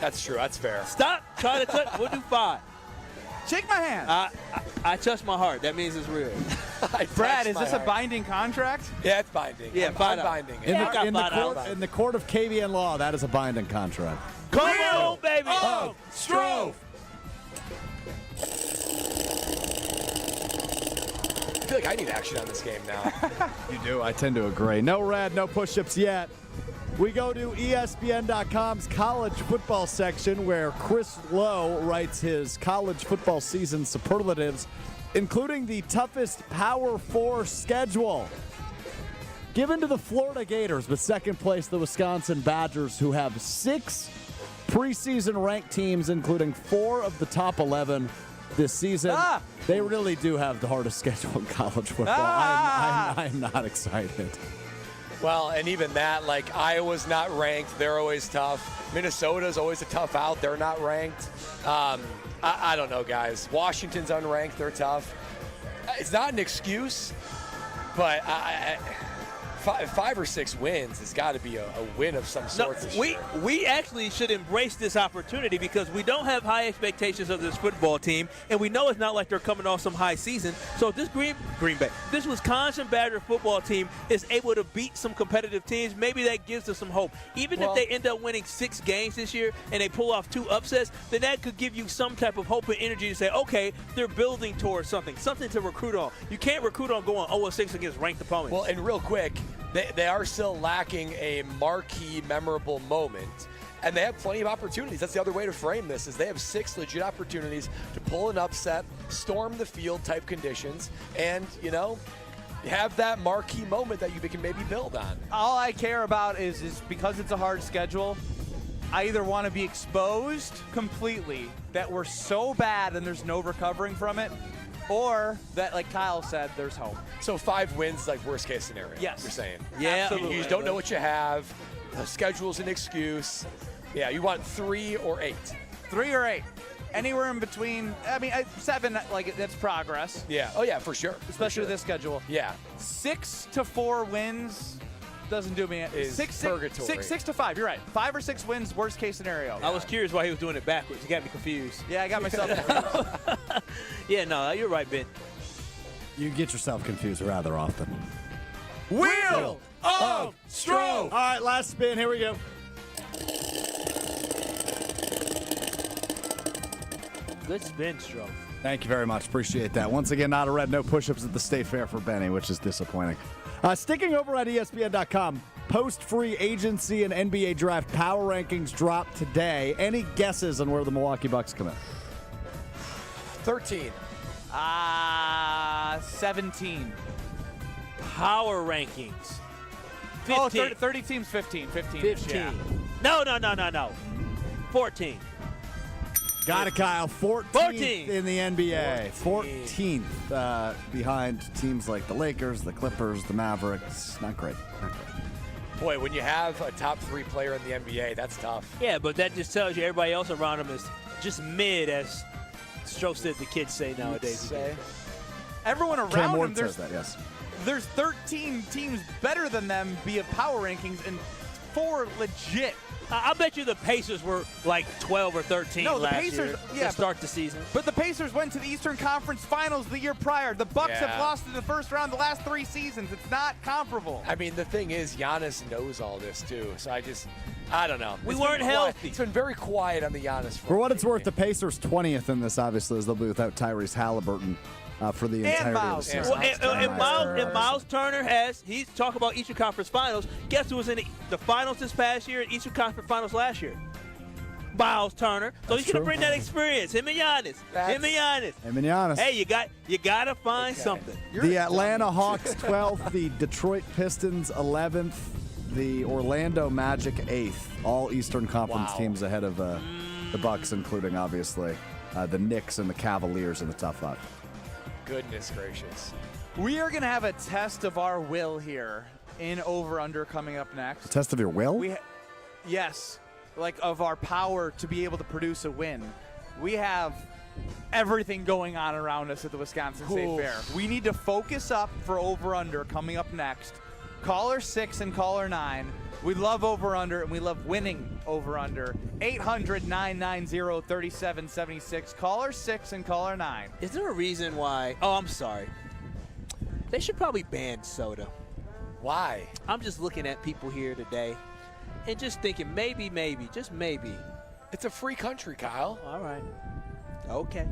That's true. That's fair. Stop trying to touch. We'll do 5. Shake my hand. I touch my heart. That means it's real. Brad, is this a binding contract? Yeah, it's binding. Yeah, I'm binding. In the court of KBN law, that is a binding contract. Come on, baby. Stro. I feel like I need action on this game now. You do. I tend to agree. No red, no push-ups yet. We go to ESPN.com's college football section where Chris Lowe writes his college football season superlatives, including the toughest Power 4 schedule. Given to the Florida Gators, but second place the Wisconsin Badgers, who have 6 preseason ranked teams, including 4 of the top 11 this season. They really do have the hardest schedule in college football. I'm not excited. Well, and even that, like, Iowa's not ranked. They're always tough. Minnesota's always a tough out. They're not ranked. I don't know, guys. Washington's unranked. They're tough. It's not an excuse, but 5 or 6 wins has got to be a win of some sort. We actually should embrace this opportunity because we don't have high expectations of this football team, and we know it's not like they're coming off some high season. So if this Green Bay, this Wisconsin Badger football team is able to beat some competitive teams, maybe that gives us some hope. Even if they end up winning 6 games this year and they pull off 2 upsets, then that could give you some type of hope and energy to say, okay, they're building towards something to recruit on. You can't recruit on going 0-6 against ranked opponents. Well, and real quick, they are still lacking a marquee, memorable moment, and they have plenty of opportunities. That's the other way to frame this, is they have 6 legit opportunities to pull an upset, storm the field type conditions, and, have that marquee moment that you can maybe build on. All I care about is because it's a hard schedule, I either want to be exposed completely that we're so bad and there's no recovering from it, or that, like Kyle said, there's hope. So 5 wins, like worst case scenario. Yes. You're saying. Yeah. Absolutely. You just don't know what you have. The schedule's an excuse. Yeah, you want 3 or 8. 3 or 8. Anywhere in between. I mean, 7, like, that's progress. Yeah. Oh, yeah, for sure. Especially with this schedule. Yeah. 6 to 4 wins doesn't do me. Is purgatory. 6 to 5. You're right. 5 or 6 wins, worst case scenario. I was curious why he was doing it backwards. He got me confused. Yeah, I got myself confused. Yeah, no, you're right, Ben. You get yourself confused rather often. Wheel of Stro. All right, last spin. Here we go. Good spin, Stro. Thank you very much. Appreciate that. Once again, not a red, no push-ups at the State Fair for Benny, which is disappointing. Sticking over at ESPN.com, post-free agency and NBA draft power rankings drop today. Any guesses on where the Milwaukee Bucks come in? 13. 17. Power rankings. 15. Oh, 30 teams, 15. 15. Yeah. No. 14. Got it, Kyle. 14th in the NBA. 14th behind teams like the Lakers, the Clippers, the Mavericks. Not great. Boy, when you have a top 3 player in the NBA, that's tough. Yeah, but that just tells you everybody else around him is just mid, as Stro said the kids say nowadays. Everyone Cam around Ward him, says that, yes. There's 13 teams better than them via power rankings and 4 legit. I bet you the Pacers were like 12 or 13 last year to start the season. But the Pacers went to the Eastern Conference Finals the year prior. The Bucks have lost in the first round the last 3 seasons. It's not comparable. I mean, the thing is, Giannis knows all this, too. So I don't know. We weren't healthy. It's been very quiet on the Giannis front. For what it's worth, the Pacers 20th in this, obviously, as they'll be without Tyrese Halliburton for the entirety of the season. And Miles Turner he's talking about Eastern Conference Finals. Guess who was in the finals this past year and Eastern Conference Finals last year? Miles Turner. So he's going to bring that experience. Him and Giannis. Hey, you got to find something. The Atlanta Hawks 12th, the Detroit Pistons 11th, the Orlando Magic 8th. All Eastern Conference teams ahead of the Bucks, including, obviously, the Knicks and the Cavaliers in the top 5. Goodness gracious. We are going to have a test of our will here in over-under coming up next. A test of your will? Yes, like of our power to be able to produce a win. We have everything going on around us at the Wisconsin State Fair. We need to focus up for over-under coming up next. Caller 6 and caller 9. We love over-under, and we love winning over-under. 800-990-3776. Caller 6 and caller 9. Is there a reason why? Oh, I'm sorry. They should probably ban soda. Why? I'm just looking at people here today and just thinking maybe, just maybe. It's a free country, Kyle. All right. Okay.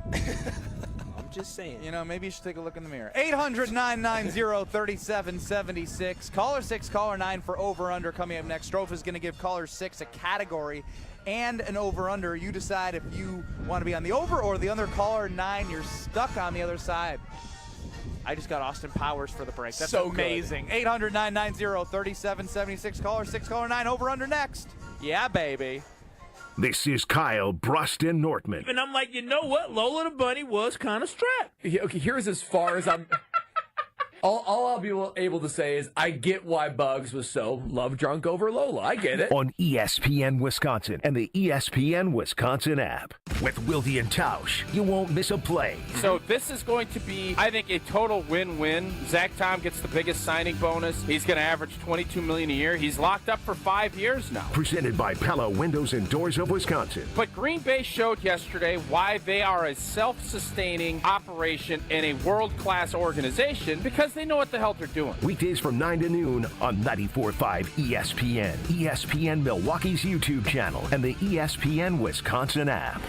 I'm just saying. You know, maybe you should take a look in the mirror. 800-990-3776. Caller 6, caller 9 for over-under coming up next. Strofe is going to give caller 6 a category and an over-under. You decide if you want to be on the over or the under. Caller 9, you're stuck on the other side. I just got Austin Powers for the break. That's so amazing. 800-990-3776. Caller 6, caller 9, over-under next. Yeah, baby. This is Kyle, Brust, and Nortman. And I'm like, you know what? Lola the Bunny was kind of strapped. Okay, here's as far as I'm... All I'll be able to say is I get why Bugs was so love-drunk over Lola. I get it. On ESPN Wisconsin and the ESPN Wisconsin app. With Wilde and Tausch, you won't miss a play. So this is going to be, I think, a total win-win. Zach Tom gets the biggest signing bonus. He's going to average $22 million a year. He's locked up for 5 years now. Presented by Pella Windows and Doors of Wisconsin. But Green Bay showed yesterday why they are a self-sustaining operation and a world-class organization, because they know what the hell they're doing. Weekdays from 9 to noon on 94.5 ESPN, ESPN Milwaukee's YouTube channel, and the ESPN Wisconsin app.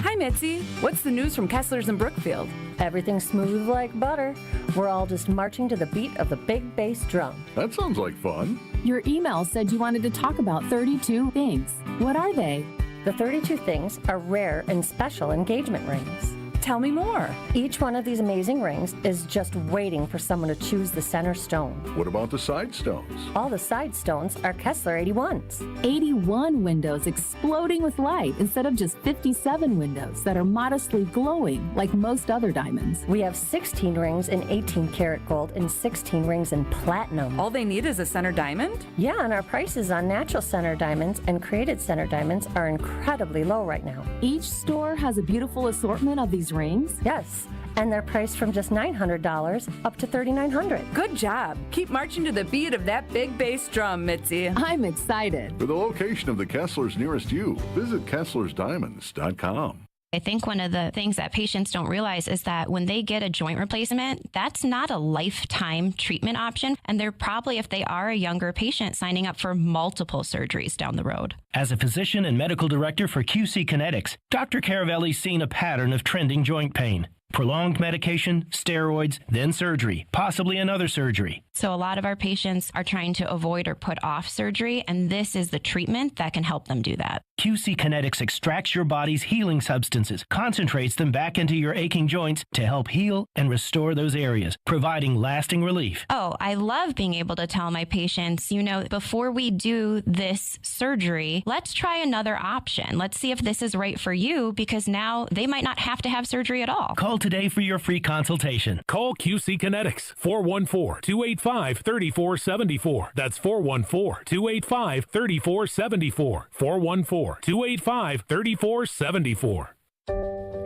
Hi, Mitzi. What's the news from Kessler's in Brookfield? Everything's smooth like butter. We're all just marching to the beat of the big bass drum. That sounds like fun. Your email said you wanted to talk about 32 things. What are they? The 32 things are rare and special engagement rings. Tell me more. Each one of these amazing rings is just waiting for someone to choose the center stone. What about the side stones? All the side stones are Kessler 81s. 81 windows exploding with light instead of just 57 windows that are modestly glowing like most other diamonds. We have 16 rings in 18 karat gold and 16 rings in platinum. All they need is a center diamond? Yeah, and our prices on natural center diamonds and created center diamonds are incredibly low right now. Each store has a beautiful assortment of these rings? Yes, and they're priced from just $900 up to $3,900. Good job. Keep marching to the beat of that big bass drum, Mitzi. I'm excited. For the location of the Kesslers nearest you, visit KesslersDiamonds.com. I think one of the things that patients don't realize is that when they get a joint replacement, that's not a lifetime treatment option. And they're probably, if they are a younger patient, signing up for multiple surgeries down the road. As a physician and medical director for QC Kinetics, Dr. Caravelli's seen a pattern of trending joint pain. Prolonged medication, steroids, then surgery, possibly another surgery. So a lot of our patients are trying to avoid or put off surgery, and this is the treatment that can help them do that. QC Kinetics extracts your body's healing substances, concentrates them back into your aching joints to help heal and restore those areas, providing lasting relief. Oh, I love being able to tell my patients, before we do this surgery, let's try another option. Let's see if this is right for you, because now they might not have to have surgery at all. Call today for your free consultation. Call QC Kinetics, 414-285-3474. That's 414-285-3474. 414-285-3474.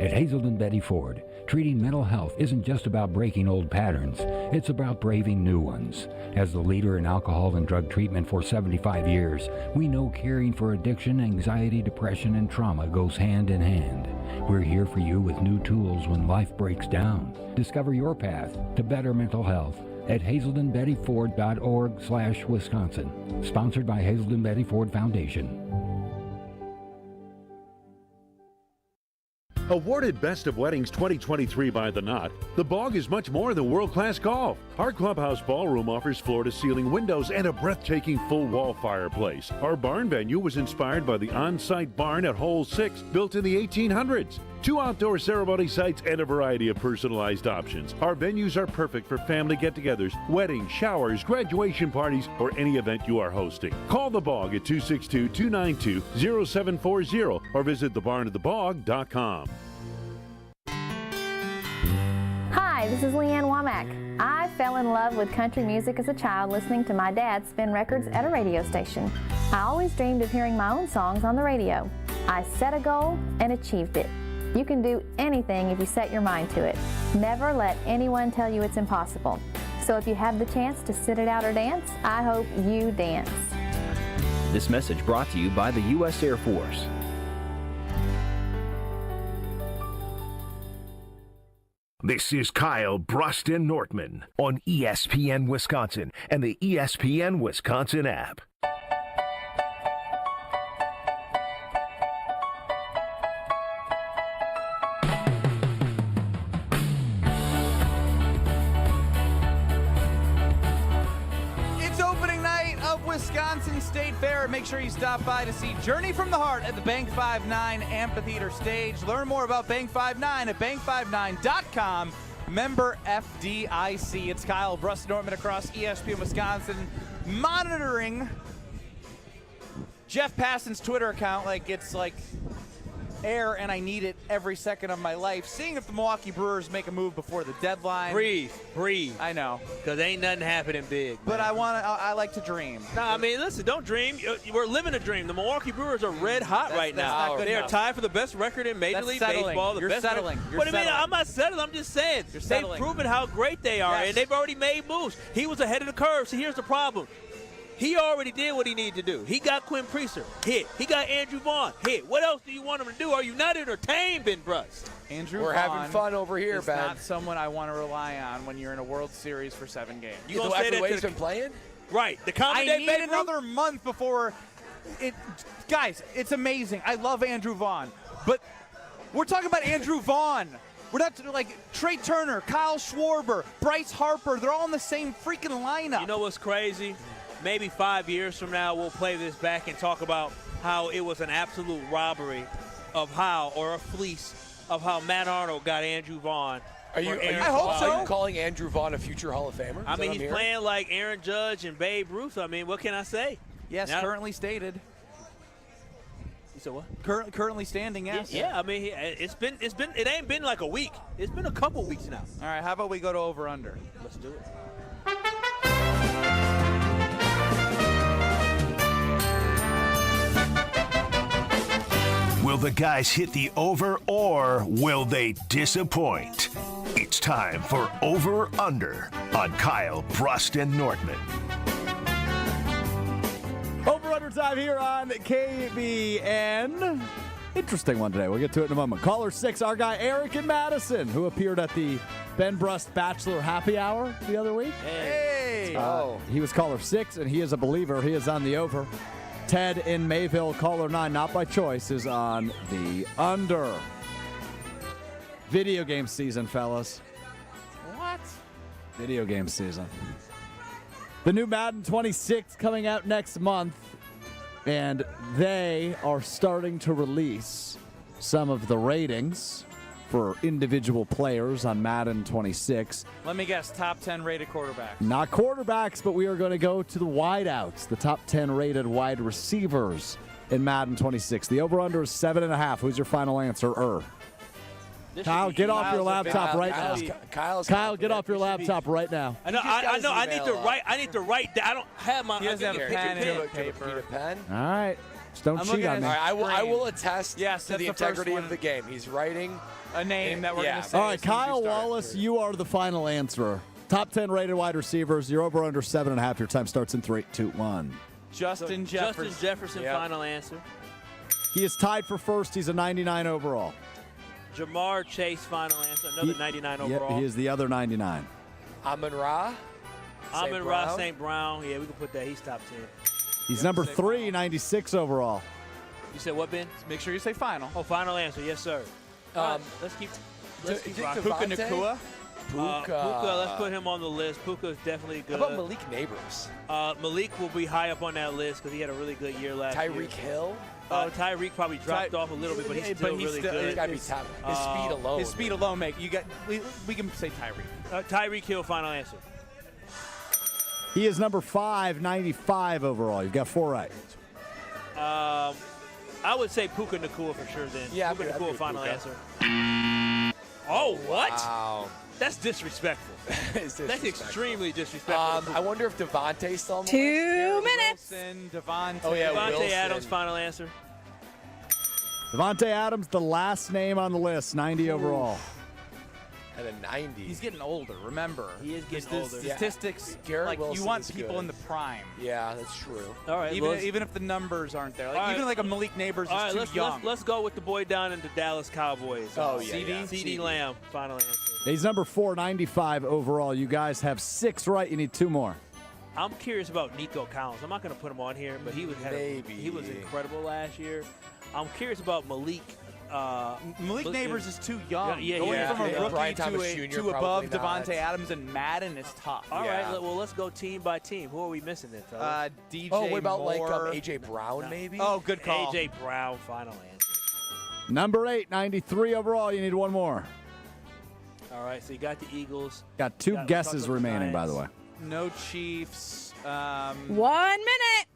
At Hazelden Betty Ford, treating mental health isn't just about breaking old patterns, it's about braving new ones. As the leader in alcohol and drug treatment for 75 years, we know caring for addiction, anxiety, depression, and trauma goes hand in hand. We're here for you with new tools when life breaks down. Discover your path to better mental health at hazeldenbettyford.org/Wisconsin. Sponsored by Hazelden Betty Ford Foundation. Awarded Best of Weddings 2023 by The Knot, The Bog is much more than world-class golf. Our clubhouse ballroom offers floor-to-ceiling windows and a breathtaking full-wall fireplace. Our barn venue was inspired by the on-site barn at Hole 6, built in the 1800s. 2 outdoor ceremony sites and a variety of personalized options. Our venues are perfect for family get-togethers, weddings, showers, graduation parties, or any event you are hosting. Call The Bog at 262-292-0740 or visit thebarnofthebog.com. Hi, this is Leanne Womack. I fell in love with country music as a child listening to my dad spin records at a radio station. I always dreamed of hearing my own songs on the radio. I set a goal and achieved it. You can do anything if you set your mind to it. Never let anyone tell you it's impossible. So if you have the chance to sit it out or dance, I hope you dance. This message brought to you by the U.S. Air Force. This is Kyle, Brust, and Nortman on ESPN Wisconsin and the ESPN Wisconsin app. Wisconsin State Fair. Make sure you stop by to see Journey from the Heart at the Bank 5-9 Amphitheater stage. Learn more about Bank 5-9 at bank59.com. Member FDIC. It's Kyle, Brust, Nortman across ESPN Wisconsin, monitoring Jeff Passan's Twitter account like it's like air and I need it every second of my life. Seeing if the Milwaukee Brewers make a move before the deadline. Breathe. I know. Because ain't nothing happening big. But I like to dream. No, I mean, listen, don't dream. We're living a dream. The Milwaukee Brewers are red hot right now. They are tied for the best record in Major League Baseball. You're settling. What do you mean? I'm not settling. I'm just saying. They've proven how great they are, and they've already made moves. He was ahead of the curve. So here's the problem. He already did what he needed to do. He got Quinn Priester, hit. He got Andrew Vaughn, hit. What else do you want him to do? Are you not entertained, Ben Brust? We're having fun over here, is Ben. Not someone I want to rely on when you're in a World Series for 7 games. You know the way he's been playing? Right. The common I need another month before it. Guys, it's amazing. I love Andrew Vaughn, but we're talking about Andrew Vaughn. We're not like Trey Turner, Kyle Schwarber, Bryce Harper. They're all in the same freaking lineup. You know what's crazy? Maybe 5 years from now, we'll play this back and talk about how it was an absolute robbery of or a fleece of how Matt Arnold got Andrew Vaughn. I hope so. Are you calling Andrew Vaughn a future Hall of Famer? I mean, he's playing like Aaron Judge and Babe Ruth. I mean, what can I say? Yes, currently stated. You said what? Currently standing, yes. Yeah, I mean, it ain't been like a week. It's been a couple weeks now. All right, how about we go to over-under? Let's do it. Will the guys hit the over or will they disappoint? It's time for Over Under on Kyle, Brust, and Nortman. Over Under time here on KBN. Interesting one today. We'll get to it in a moment. Caller 6, our guy Eric in Madison, who appeared at the Ben Brust Bachelor Happy Hour the other week. Hey! He was caller 6, and he is a believer. He is on the over. Ted in Mayville, caller 9, not by choice, is on the under. Video game season, fellas. What? Video game season. The new Madden 26 coming out next month, and they are starting to release some of the ratings for individual players on Madden 26. Let me guess, top 10 rated quarterbacks. Not quarterbacks, but we are going to go to the wideouts, the top 10 rated wide receivers in Madden 26. The over-under is 7.5. Who's your final answer? Kyle, get off your laptop right now. Kyle, get off your laptop right now. I know. I need to write. I need to write. I don't have my. He doesn't have a pen and paper. All right. Just don't cheat on me. All right, I will attest to the integrity one. of the game. He's writing a name that we're going to say. All right, Kyle Wallace, you are the final answerer. Top 10 rated wide receivers. You're over under 7.5. Your time starts in 3, 2, 1. Justin Jefferson, final answer. He is tied for first. He's a 99 overall. Jamar Chase, final answer. Another 99 overall. Yep, he is the other 99. Amon-Ra. Amon-Ra St. Brown. Yeah, we can put that. He's top 10. He's number 3, 96 overall. You said what, Ben? Make sure you say final. Oh, final answer. Yes, sir. Let's keep rocking. Puka Nacua. Puka, let's put him on the list. Puka is definitely good. How about Malik Neighbors? Malik will be high up on that list because he had a really good year last year. Tyreek Hill? Tyreek probably dropped off a little bit, but he's still really good. He's got to be top. His speed alone. His speed alone, we can say Tyreek. Tyreek Hill, final answer. He is number 5, 95 overall. You've got 4 right. I would say Puka Nacua for sure then. Yeah, Puka Nacua, final answer. Oh, what? Wow. That's disrespectful. That's extremely disrespectful. I wonder if Devontae's still on the 2 minutes. Wilson, Devontae. Oh, yeah, Devontae Adams, final answer. Devontae Adams, the last name on the list, 90 overall. At a 90. He's getting older, remember. He is getting older. Statistics, Garrett you Wilson want is people good. in the prime. Yeah, that's true. All right. Even if the numbers aren't there. Even like a Malik Neighbors is too young. Let's go with the boy down in the Dallas Cowboys. CD Lamb, final answer. He's number 4, 95 overall. You guys have 6 right. You need 2 more. I'm curious about Nico Collins. I'm not going to put him on here, but he was incredible last year. I'm curious about Malik. Malik Neighbors is too young. Going from a rookie Jr. to above Devontae Adams and Madden is tough. All right, well, let's go team by team. Who are we missing then, fellas? DJ what about Moore. A.J. Brown, maybe? Oh, good call. A.J. Brown, final answer. Number 8, 93 overall. You need 1 more. All right, so you got the Eagles. Got 2 guesses remaining, by the way. No Chiefs. 1 minute.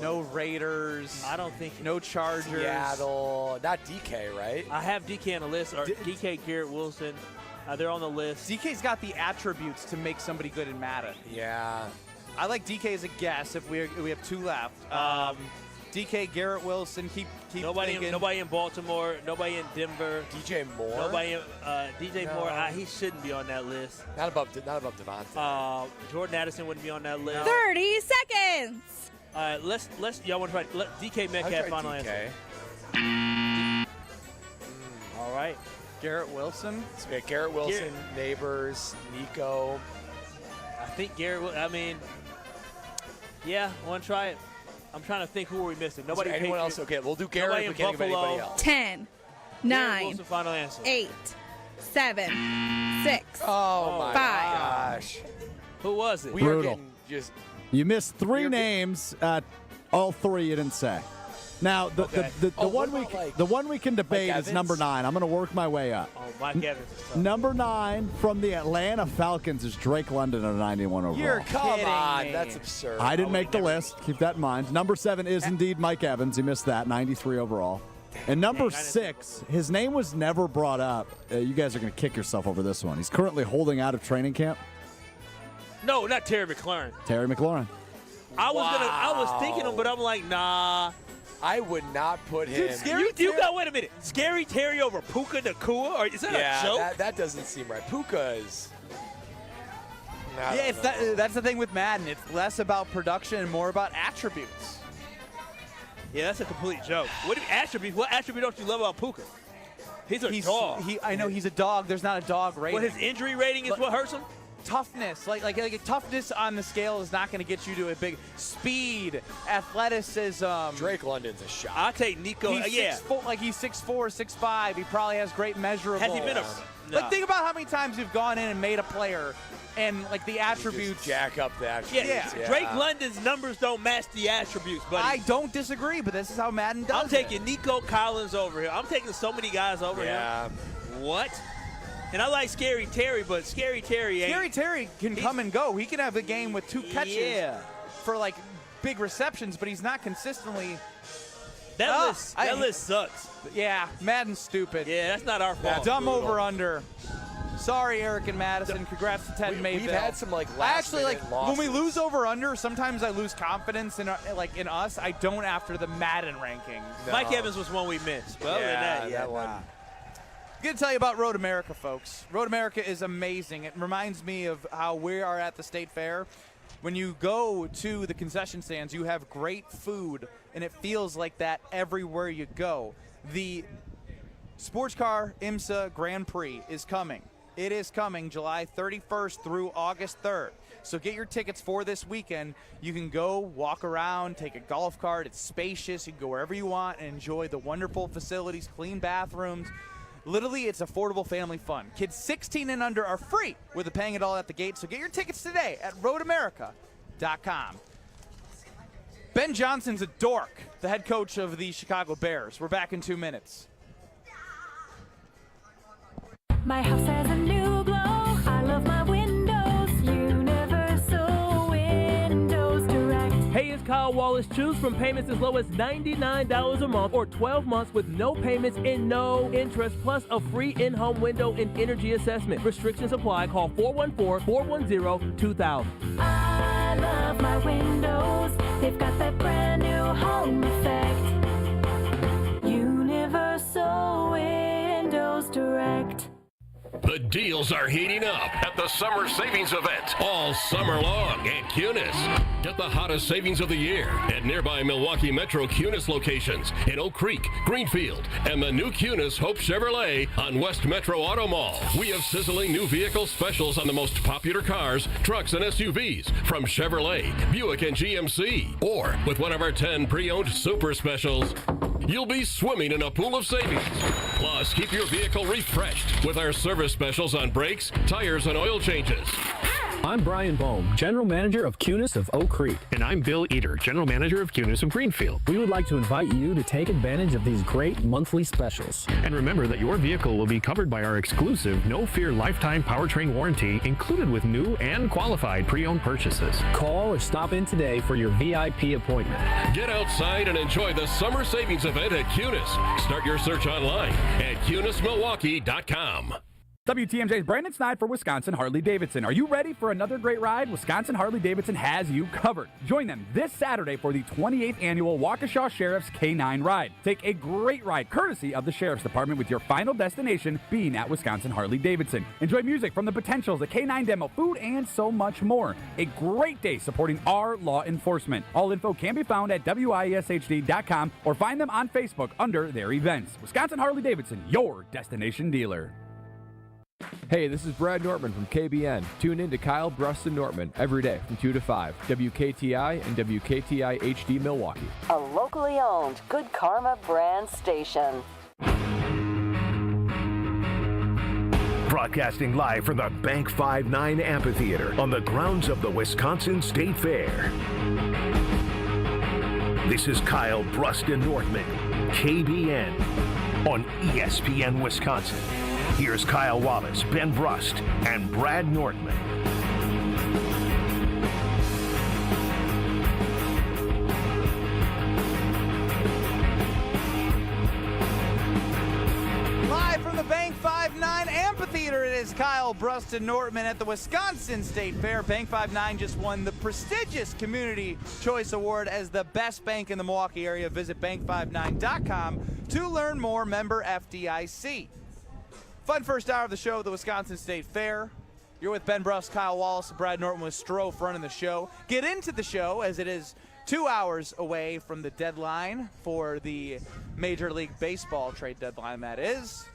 No Raiders. I don't think. No Chargers. Seattle. Not DK, right? I have DK on the list. Or DK, Garrett Wilson. They're on the list. DK's got the attributes to make somebody good in Madden. Yeah. I like DK as a guess if we have 2 left. DK, Garrett Wilson, keep nobody in Baltimore, nobody in Denver. DJ Moore. Nobody in DJ Moore. He shouldn't be on that list. Not above Devontae. Jordan Addison wouldn't be on that list. 30 seconds. All right, let's y'all want to try let DK Metcalf final answer. All right. Garrett Wilson. Garrett Wilson, Neighbors, Nico. I think Garrett. Yeah, I want to try it. I'm trying to think who are we missing. Nobody. Anyone else? Okay, we'll do Garrett. We can't think of anybody else. 10, 9, Wilson, final answer. 8, 7, 6. Oh my 5. gosh. Who was it? We Brutal. are getting just. You missed 3 names. All 3 you didn't say. Now the one we can debate is number 9. I'm going to work my way up. Oh, Mike Evans is tough. Number 9 from the Atlanta Falcons is Drake London at a 91 overall. Come on, that's absurd. I didn't make the list. Keep that in mind. Number 7 is indeed Mike Evans. You missed that. 93 overall. And number 6, his name was never brought up. You guys are going to kick yourself over this one. He's currently holding out of training camp. No, not Terry McLaurin. Terry McLaurin. I was thinking him, but I'm like, nah. I would not put him. Dude, you got wait a minute. Scary Terry over Puka Nacua? Or is that a joke? That doesn't seem right. Puka is. That's the thing with Madden. It's less about production and more about attributes. Yeah, that's a complete joke. What attribute don't you love about Puka? He's a dog. I know he's a dog. There's not a dog rating. His injury rating is what hurts him? toughness. Like toughness on the scale is not going to get you to a big speed, athleticism. Drake London's a shot. I'll take Nico. He's 6'4", 6'5". He probably has great measurables. Has he been a... No. Like, think about how many times you've gone in and made a player and, like, the attributes. Jack up the attributes. Yeah. Drake London's numbers don't match the attributes, buddy. I don't disagree, but this is how Madden does I'm taking Nico Collins over here. I'm taking so many guys over here. What? And I like Scary Terry, but Scary Terry ain't. Scary Terry can come and go. He can have a game with 2 catches for, like, big receptions, but he's not consistently. That list sucks. Yeah, Madden's stupid. Yeah, that's not our fault. Dumb over-under. Sorry, Eric and Madison. Congrats to Ted Mayfield. We've had some losses. When we lose over-under, sometimes I lose confidence in us. I don't after the Madden rankings. No. Mike Evans was one we missed. But other than that one. I'm going to tell you about Road America, folks. Road America is amazing. It reminds me of how we are at the State Fair. When you go to the concession stands, you have great food, and it feels like that everywhere you go. The Sports Car IMSA Grand Prix is coming. It is coming July 31st through August 3rd. So get your tickets for this weekend. You can go walk around, take a golf cart. It's spacious. You can go wherever you want and enjoy the wonderful facilities, clean bathrooms. Literally, it's affordable family fun. Kids 16 and under are free with paying it all at the gate. So get your tickets today at roadamerica.com. Ben Johnson's a dork, the head coach of the Chicago Bears. We're back in 2 minutes. My house has a new glow. I love my windows. Universal Windows Direct. Hey, it's Kyle Wallace. Choose from payments as low as $99 a month or 12 months with no payments and no interest, plus a free in-home window and energy assessment. Restrictions apply. Call 414-410-2000. I love my windows. They've got that brand new home effect. Universal Windows Direct. The deals are heating up at the Summer Savings Event all summer long at Cunis. Get the hottest savings of the year at nearby Milwaukee Metro Cunis locations in Oak Creek, Greenfield, and the new Cunis Hope Chevrolet on West Metro Auto Mall. We have sizzling new vehicle specials on the most popular cars, trucks, and SUVs from Chevrolet, Buick, and GMC. Or with one of our 10 pre-owned super specials, you'll be swimming in a pool of savings. Plus, keep your vehicle refreshed with our service specials on brakes, tires, and oil changes. I'm Brian Bohm, General Manager of Cunis of Oak Creek. And I'm Bill Eater, General Manager of Cunis of Greenfield. We would like to invite you to take advantage of these great monthly specials. And remember that your vehicle will be covered by our exclusive No Fear Lifetime Powertrain Warranty, included with new and qualified pre-owned purchases. Call or stop in today for your VIP appointment. Get outside and enjoy the Summer Savings Event at Cunis. Start your search online at CunisMilwaukee.com. WTMJ's Brandon Snide for Wisconsin Harley-Davidson. Are you ready for another great ride? Wisconsin Harley-Davidson has you covered. Join them this Saturday for the 28th annual Waukesha Sheriff's K9 Ride. Take a great ride courtesy of the Sheriff's Department with your final destination being at Wisconsin Harley-Davidson. Enjoy music from the Potentials, a K9 demo, food, and so much more. A great day supporting our law enforcement. All info can be found at WISHD.com or find them on Facebook under their events. Wisconsin Harley-Davidson, your destination dealer. Hey, this is Brad Nortman from KBN. Tune in to Kyle, Brust, and Nortman every day from 2 to 5. WKTI and WKTI HD Milwaukee. A locally owned Good Karma brand station. Broadcasting live from the Bank 5-9 Amphitheater on the grounds of the Wisconsin State Fair. This is Kyle, Brust, and Nortman, KBN, on ESPN Wisconsin. Here's Kyle Wallace, Ben Brust, and Brad Nortman. Live from the Bank 5-9 Amphitheater, it is Kyle, Brust, and Nortman at the Wisconsin State Fair. Bank 5-9 just won the prestigious Community Choice Award as the best bank in the Milwaukee area. Visit bank59.com to learn more. Member FDIC. Fun first hour of the show, the Wisconsin State Fair. You're with Ben Brust, Kyle Wallace, and Brad Nortman with Stro running the show. Get into the show as it is 2 hours away from the deadline for the Major League Baseball trade deadline, that is.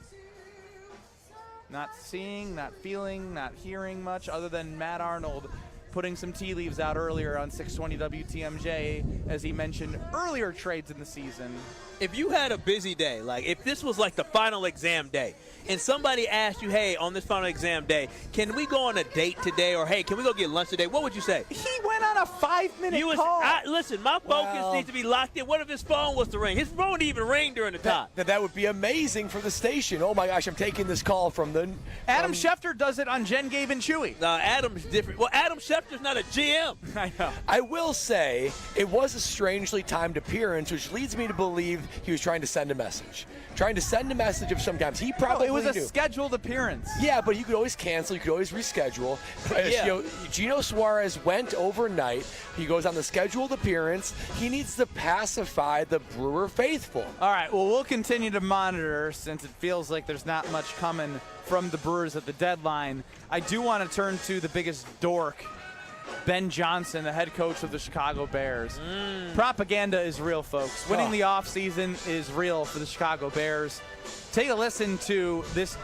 Not seeing, not feeling, not hearing much other than Matt Arnold putting some tea leaves out earlier on 620 WTMJ as he mentioned earlier trades in the season. If you had a busy day, like if this was like the final exam day, and somebody asked you, hey, on this final exam day, can we go on a date today, or hey, can we go get lunch today, what would you say? He went on a 5-minute call. Listen, my focus needs to be locked in. What if his phone was to ring? His phone didn't even ring during the time. That would be amazing for the station. Oh my gosh, I'm taking this call from the... Adam Schefter does it on Jen, Gabe, and Chewy. No, Adam's different. Well, Adam Schefter's not a GM. I know. I will say it was a strangely timed appearance, which leads me to believe he was trying to send a message. Trying to send a message of sometimes. He probably it was a knew. Scheduled appearance. Yeah, but you could always cancel. You could always reschedule. Yeah. You know, Gino Suarez went overnight. He goes on the scheduled appearance. He needs to pacify the Brewer faithful. All right, well, we'll continue to monitor since it feels like there's not much coming from the Brewers at the deadline. I do want to turn to the biggest dork, Ben Johnson, the head coach of the Chicago Bears. Propaganda is real, folks. Winning the offseason is real for the Chicago Bears. Take a listen to this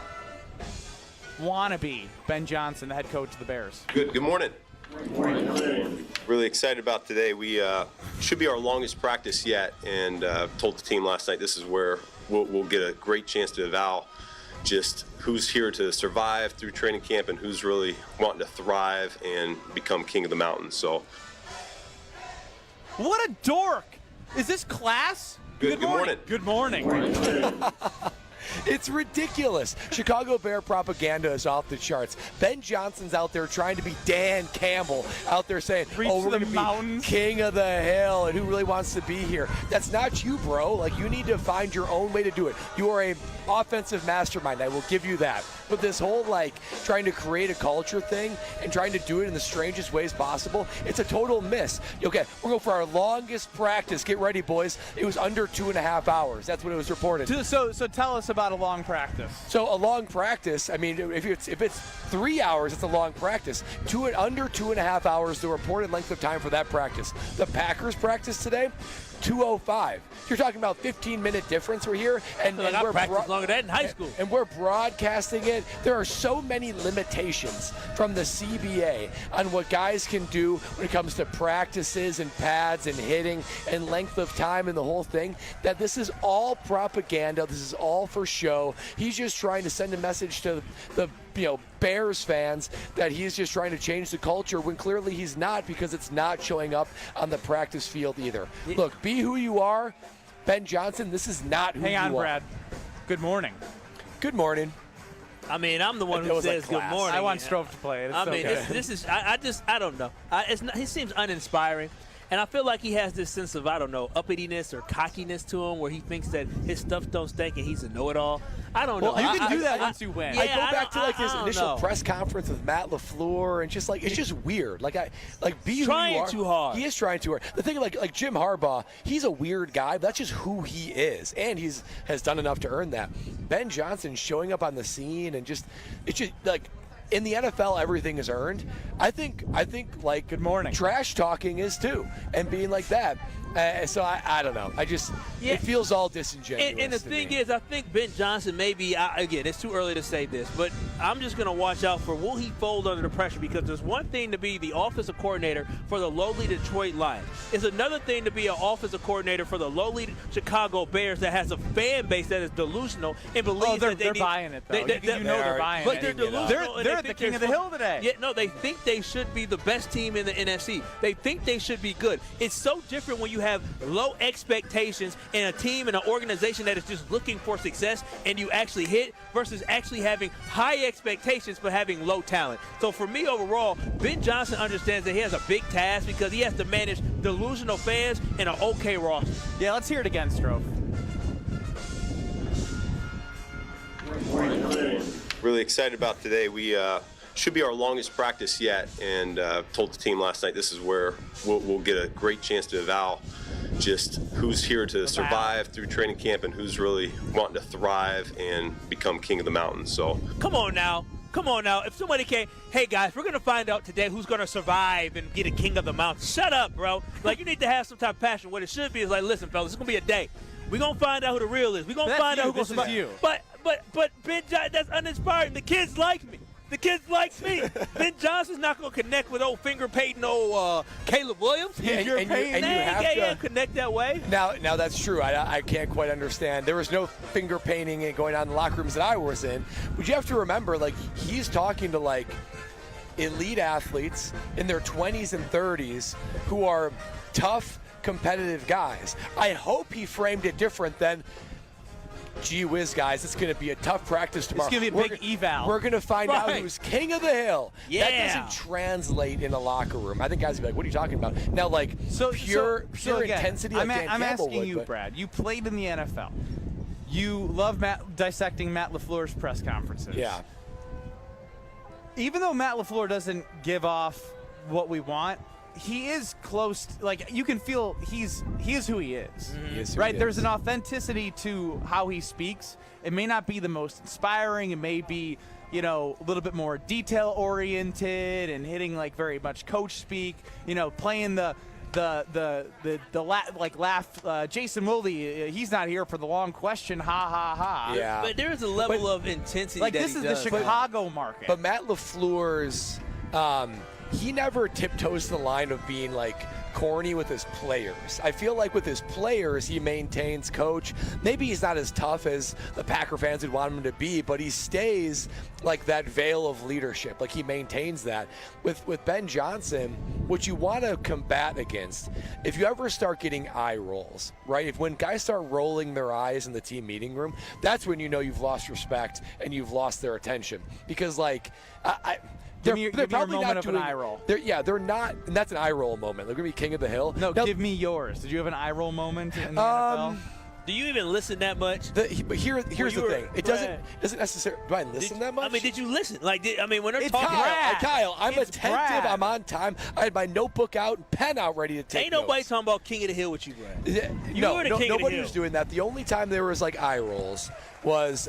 wannabe Ben Johnson, the head coach of the Bears. Good morning. Really excited about today. We should be our longest practice yet, and told the team last night this is where we'll get a great chance to evaluate just who's here to survive through training camp and who's really wanting to thrive and become king of the mountain. So, what a dork! Is this class? Good morning. Good morning. It's ridiculous. Chicago Bear propaganda is off the charts. Ben Johnson's out there trying to be Dan Campbell, out there saying, we're going to be king of the hill, and who really wants to be here? That's not you, bro. Like, you need to find your own way to do it. You are a offensive mastermind. I will give you that. But this whole, like, trying to create a culture thing and trying to do it in the strangest ways possible, it's a total miss. Okay, we're going for our longest practice. Get ready, boys. It was under 2.5 hours. That's what it was reported. So tell us about a long practice. So a long practice, I mean, if it's 3 hours, it's a long practice. Under 2.5 hours, the reported length of time for that practice. The Packers practice today, 2:05. You're talking about 15-minute difference. We're here, and we're practiced longer than that in high school. And we're broadcasting it. There are so many limitations from the CBA on what guys can do when it comes to practices and pads and hitting and length of time and the whole thing, that this is all propaganda. This is all for show. He's just trying to send a message to the Bears fans that he's just trying to change the culture when clearly he's not, because it's not showing up on the practice field either. Look, be who you are. Ben Johnson, this is not who you are. Hang on, Brad. Good morning. Good morning. I mean, I'm the one who says good morning. I want Stro to play it. I mean, this is, I don't know. He seems uninspiring. And I feel like he has this sense of, I don't know, uppityness or cockiness to him, where he thinks that his stuff don't stink and he's a know-it-all. I don't know. Well, you can do that once you win. Yeah, I go back to like his initial press conference with Matt LaFleur, and just like it's just weird. Like be who you are. Trying too hard. He is trying too hard. The thing like Jim Harbaugh, he's a weird guy, but that's just who he is, and has done enough to earn that. Ben Johnson showing up on the scene and it's just like. In the NFL, everything is earned. I think like good morning. Trash talking is too, and being like that. So I don't know. It feels all disingenuous. And the thing is, I think Ben Johnson maybe, again, it's too early to say this, but I'm just going to watch out for will he fold under the pressure, because there's one thing to be the offensive coordinator for the lowly Detroit Lions. It's another thing to be an offensive coordinator for the lowly Chicago Bears that has a fan base that is delusional and believes that they're buying it, though. They're buying it. But they're delusional. They're the king of the hill today. Yeah, no, they think they should be the best team in the NFC. They think they should be good. It's so different when you have low expectations and a team and an organization that is just looking for success and you actually hit, versus actually having high expectations but having low talent. So for me overall, Ben Johnson understands that he has a big task because he has to manage delusional fans and an okay roster. Yeah, let's hear it again, Stro. really excited about today. We should be our longest practice yet, and told the team last night this is where we'll get a great chance to evaluate just who's here to survive through training camp and who's really wanting to thrive and become king of the mountain. So come on now. If somebody came, hey guys, we're gonna find out today who's gonna survive and get a king of the mountain. Shut up, bro. Like, you need to have some type of passion. What it should be is like, listen, fellas, it's gonna be a day. We're gonna find out who the real is. We're gonna find out who's gonna survive. You. But but Ben Johnson, that's uninspiring. The kids like me. The kids like me. Ben Johnson's not going to connect with old finger painting old Caleb Williams. And you have to connect that way. Now that's true. I can't quite understand. There was no finger painting going on in the locker rooms that I was in. But you have to remember, like, he's talking to, like, elite athletes in their 20s and 30s who are tough, competitive guys. I hope he framed it different than, gee whiz, guys, it's going to be a tough practice tomorrow. It's going to be a big eval. We're going to find out who's king of the hill. Yeah. That doesn't translate in a locker room. I think guys would be like, what are you talking about? Now, like, pure again, intensity like Dan I'm Campbell asking would, you, but Brad. You played in the NFL. You love dissecting Matt LaFleur's press conferences. Yeah. Even though Matt LaFleur doesn't give off what we want, he is close. Like, you can feel he is who he is. He is who right? he There's is. an authenticity to how he speaks. It may not be the most inspiring. It may be, a little bit more detail oriented and hitting like very much coach speak. Playing the laugh. Jason Wilde, he's not here for the long question. Ha ha ha. Yeah. But there is a level of intensity. Like, that this he is does. the Chicago market. But Matt LaFleur's, he never tiptoes the line of being like corny with his players. I feel like with his players, he maintains coach. Maybe he's not as tough as the Packer fans would want him to be, but he stays like that veil of leadership. Like, he maintains that. With Ben Johnson, what you want to combat against, if you ever start getting eye rolls, right? When guys start rolling their eyes in the team meeting room, that's when you know you've lost respect and you've lost their attention. Because, like, they're probably not doing an eye roll. They're not, and that's an eye roll moment. They're gonna be king of the hill. No, give me yours. Did you have an eye roll moment in the NFL? Do you even listen that much? But here's the thing. It doesn't necessarily. Do I listen that much? I mean, did you listen? Like, when they're it's talking, Kyle, I'm It's attentive. Brad. I'm on time. I had my notebook out and pen out ready to take ain't nobody notes. talking about king of the hill with you, Brad. You No, were the king of the nobody hill. was doing that. The only time there was like eye rolls was.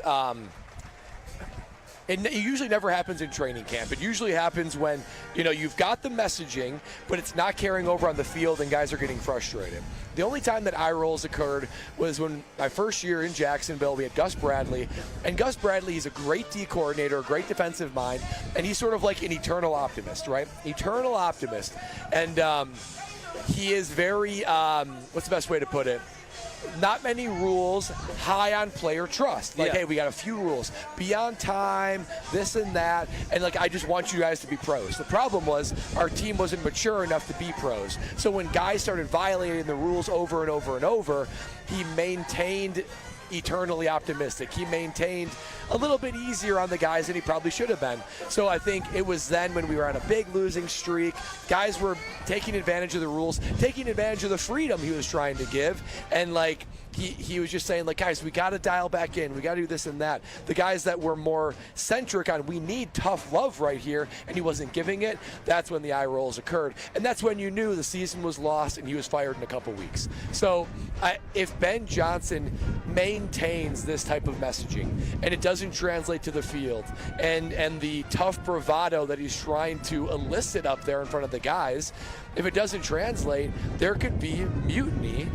It usually never happens in training camp. It usually happens when, you've got the messaging, but it's not carrying over on the field and guys are getting frustrated. The only time that eye rolls occurred was when my first year in Jacksonville, we had Gus Bradley. And Gus Bradley, he's a great D coordinator, a great defensive mind, and he's sort of like an eternal optimist, right? Eternal optimist. And he is very, what's the best way to put it? Not many rules, high on player trust. Like, hey, we got a few rules. Be on time, this and that. And, like, I just want you guys to be pros. The problem was our team wasn't mature enough to be pros. So when guys started violating the rules over and over and over, he maintained eternally optimistic. He maintained a little bit easier on the guys than he probably should have been. So I think it was then when we were on a big losing streak, guys were taking advantage of the rules, taking advantage of the freedom he was trying to give, and like he was just saying, like, guys, we got to dial back in. We got to do this and that. The guys that were more centric on we need tough love right here, and he wasn't giving it, that's when the eye rolls occurred. And that's when you knew the season was lost and he was fired in a couple weeks. So if Ben Johnson maintains this type of messaging and it doesn't translate to the field and the tough bravado that he's trying to elicit up there in front of the guys, if it doesn't translate, there could be mutiny.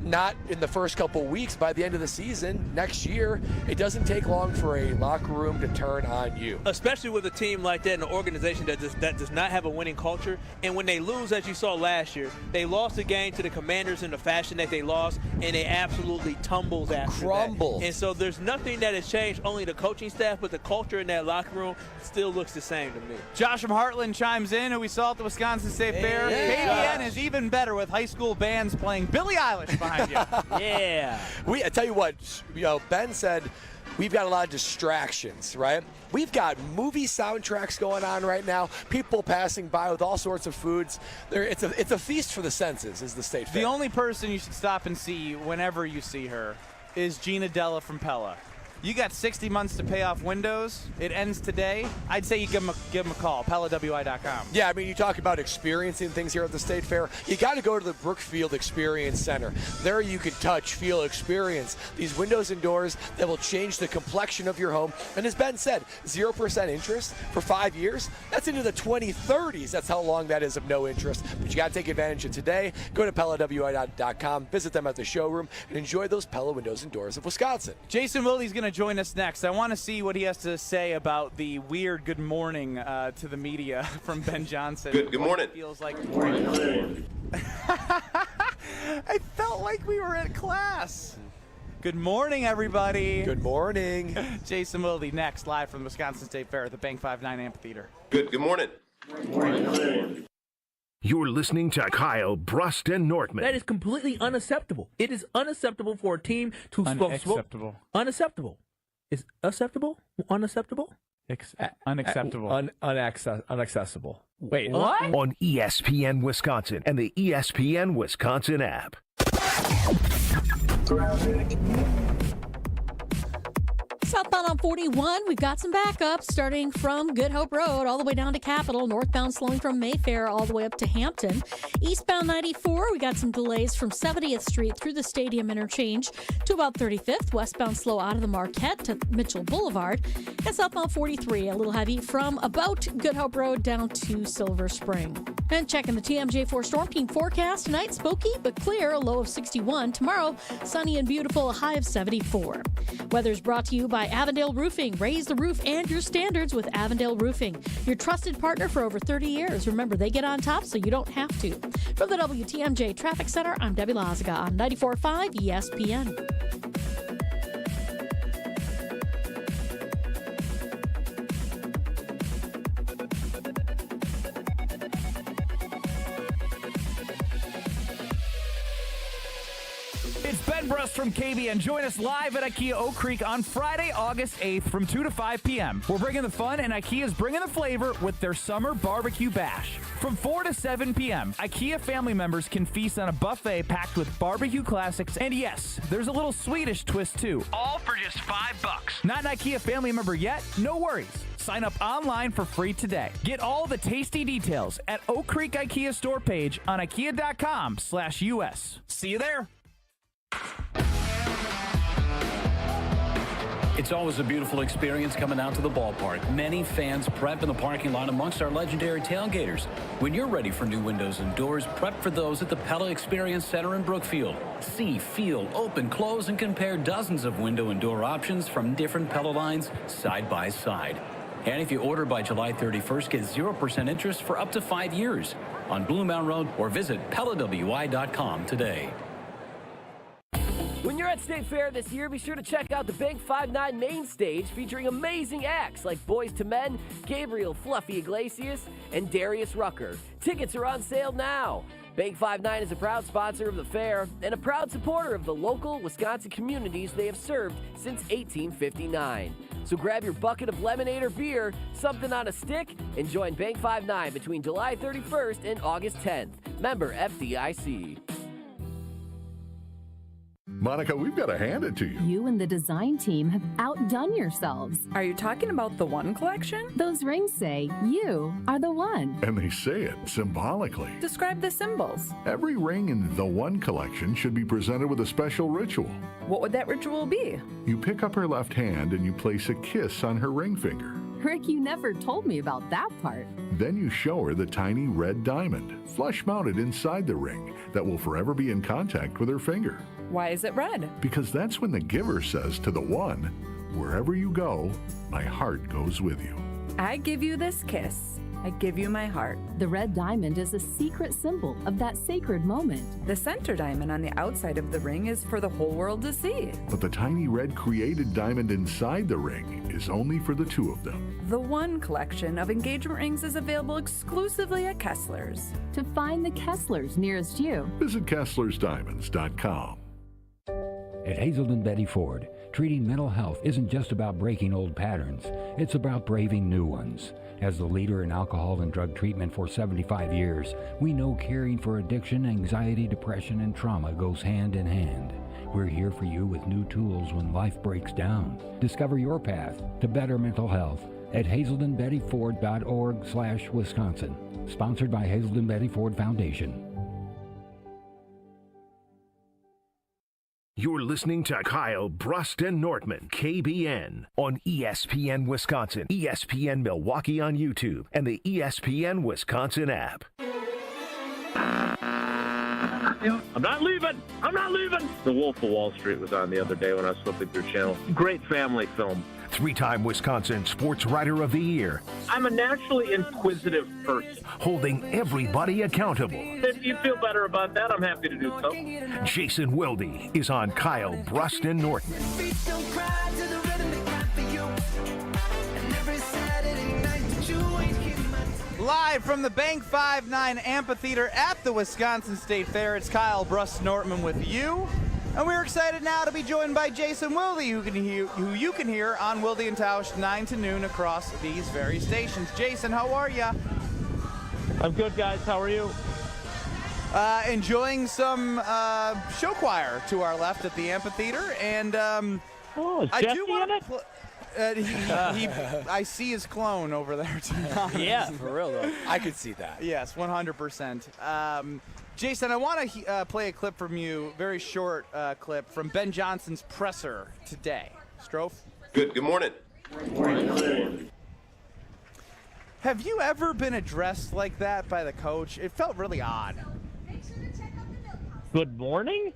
Not in the first couple weeks, by the end of the season, next year, it doesn't take long for a locker room to turn on you. Especially with a team like that, an organization that does not have a winning culture. And when they lose, as you saw last year, they lost the game to the Commanders in the fashion that they lost, and they absolutely tumbled after crumbled. that. And so there's nothing that has changed, only the coaching staff, but the culture in that locker room still looks the same to me. Josh from Heartland chimes in, who we saw at the Wisconsin State Fair. KBN is even better with high school bands playing Billie Eilish behind you. Yeah. I tell you what, Ben said we've got a lot of distractions, right? We've got movie soundtracks going on right now, people passing by with all sorts of foods. It's a feast for the senses, is the State Fair. The only person you should stop and see whenever you see her is Gina Della from Pella. You got 60 months to pay off windows. It ends today. I'd say you give them a call, PellaWI.com. Yeah, I mean, you talk about experiencing things here at the State Fair. You got to go to the Brookfield Experience Center. There you can touch, feel, experience these windows and doors that will change the complexion of your home. And as Ben said, 0% interest for 5 years. That's into the 2030s. That's how long that is of no interest. But you got to take advantage of today. Go to PellaWI.com, visit them at the showroom, and enjoy those Pella windows and doors of Wisconsin. Jason Wilde is going to to join us next. I want to see what he has to say about the weird good morning to the media from Ben Johnson. Good morning. It feels like. I felt like we were at class. Good morning, everybody. Good morning. Jason Wilde next, live from the Wisconsin State Fair at the Bank 59 Amphitheater. Good morning. You're listening to Kyle, Brust, and Nortman. That is completely unacceptable. It is unacceptable for a team to Unacceptable. Unacceptable. Is acceptable? Unacceptable? Unacceptable. Unaccessible. Wait, what? On ESPN Wisconsin and the ESPN Wisconsin app. Southbound on 41, we've got some backups starting from Good Hope Road all the way down to Capitol. Northbound slowing from Mayfair all the way up to Hampton. Eastbound 94, we got some delays from 70th Street through the Stadium Interchange to about 35th. Westbound slow out of the Marquette to Mitchell Boulevard. And southbound 43, a little heavy from about Good Hope Road down to Silver Spring. And checking the TMJ4 Storm Team forecast tonight, spooky but clear, a low of 61. Tomorrow, sunny and beautiful, a high of 74. Weather's brought to you by Avondale Roofing. Raise the roof and your standards with Avondale Roofing, your trusted partner for over 30 years. Remember, they get on top so you don't have to. From the WTMJ Traffic Center, I'm Debbie Lazaga on 94.5 ESPN. It's Ben Brust from KBN. Join us live at IKEA Oak Creek on Friday, August 8th from 2 to 5 p.m. We're bringing the fun, and IKEA's bringing the flavor with their Summer Barbecue Bash. From 4 to 7 p.m., IKEA family members can feast on a buffet packed with barbecue classics. And yes, there's a little Swedish twist, too. All for just $5. Not an IKEA family member yet? No worries. Sign up online for free today. Get all the tasty details at Oak Creek IKEA store page on IKEA.com/US. See you there. It's always a beautiful experience coming out to the ballpark. Many fans prep in the parking lot amongst our legendary tailgaters. When you're ready for new windows and doors, prep for those at the Pella Experience Center in Brookfield. See, feel, open, close, and compare dozens of window and door options from different Pella lines side by side. And if you order by July 31st, get 0% interest for up to 5 years on Blue Mountain Road, or visit PellaWI.com today. When you're at State Fair this year, be sure to check out the Bank 59 main stage featuring amazing acts like Boys to Men, Gabriel Fluffy Iglesias, and Darius Rucker. Tickets are on sale now. Bank 59 is a proud sponsor of the fair and a proud supporter of the local Wisconsin communities they have served since 1859. So grab your bucket of lemonade or beer, something on a stick, and join Bank 59 between July 31st and August 10th. Member FDIC. Monica, we've got to hand it to you. You and the design team have outdone yourselves. Are you talking about the One collection? Those rings say you are the one. And they say it symbolically. Describe the symbols. Every ring in the One collection should be presented with a special ritual. What would that ritual be? You pick up her left hand and you place a kiss on her ring finger. Rick, you never told me about that part. Then you show her the tiny red diamond, flush mounted inside the ring, that will forever be in contact with her finger. Why is it red? Because that's when the giver says to the one, wherever you go, my heart goes with you. I give you this kiss. I give you my heart. The red diamond is a secret symbol of that sacred moment. The center diamond on the outside of the ring is for the whole world to see. But the tiny red created diamond inside the ring is only for the two of them. The One collection of engagement rings is available exclusively at Kessler's. To find the Kesslers nearest you, visit KesslersDiamonds.com. At Hazelden Betty Ford, treating mental health isn't just about breaking old patterns, it's about braving new ones. As the leader in alcohol and drug treatment for 75 years, we know caring for addiction, anxiety, depression, and trauma goes hand in hand. We're here for you with new tools when life breaks down. Discover your path to better mental health at hazeldenbettyford.org/Wisconsin. Sponsored by Hazelden Betty Ford Foundation. You're listening to Kyle, Brust, and Nortman, KBN, on ESPN Wisconsin, ESPN Milwaukee on YouTube, and the ESPN Wisconsin app. I'm not leaving. I'm not leaving. The Wolf of Wall Street was on the other day when I was flipping through channels. Great family film. Three-time Wisconsin Sports Writer of the Year. I'm a naturally inquisitive person. Holding everybody accountable. If you feel better about that, I'm happy to do so. Jason Wilde is on Kyle, Brust, and Nortman. Live from the Bank 5-9 Amphitheater at the Wisconsin State Fair, it's Kyle, Brust, Nortman with you. And we're excited now to be joined by Jason Wilde, who you can hear on Wilde and Tausch 9 to noon across these very stations. Jason, how are you? I'm good, guys. How are you? Enjoying some show choir to our left at the amphitheater, and is I Jesse do want in it? I see his clone over there tonight. Yeah, for real though. I could see that. Yes, 100%. Jason, I want to play a clip from you, very short clip from Ben Johnson's presser today. Stro? Good morning. Have you ever been addressed like that by the coach? It felt really odd. Good morning?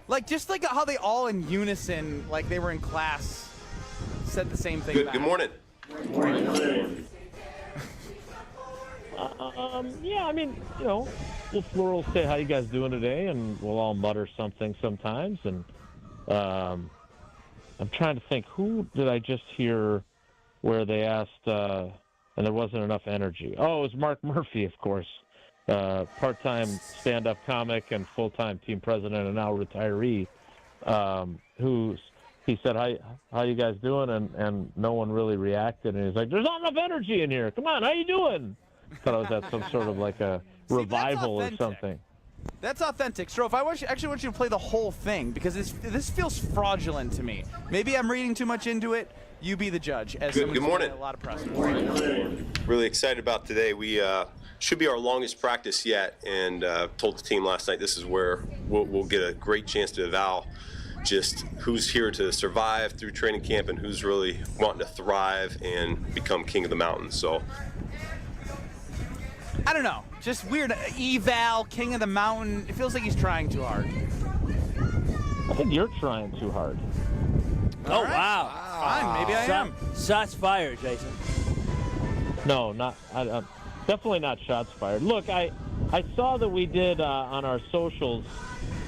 Like, just like how they all in unison, like they were in class, said the same thing back. Good morning. Yeah, I mean, we'll say, how you guys doing today? And we'll all mutter something sometimes. And I'm trying to think, who did I just hear where they asked, and there wasn't enough energy? Oh, it was Mark Murphy, of course. Part-time stand-up comic and full-time team president and now retiree, he said, how you guys doing? And no one really reacted. And he's like, there's not enough energy in here. Come on, how you doing? Thought I was at some sort of like a revival or something. That's authentic. Stro, I actually want you to play the whole thing because this feels fraudulent to me. Maybe I'm reading too much into it. You be the judge. Good morning. A lot of press. Really excited about today. We should be our longest practice yet, and told the team last night this is where we'll get a great chance to eval just who's here to survive through training camp and who's really wanting to thrive and become king of the mountain. So I don't know. Just weird. Eval, king of the mountain. It feels like he's trying too hard. I think you're trying too hard. Oh, wow. Fine, maybe I am. Shots fired, Jason. No, not definitely not shots fired. Look, I saw that we did on our socials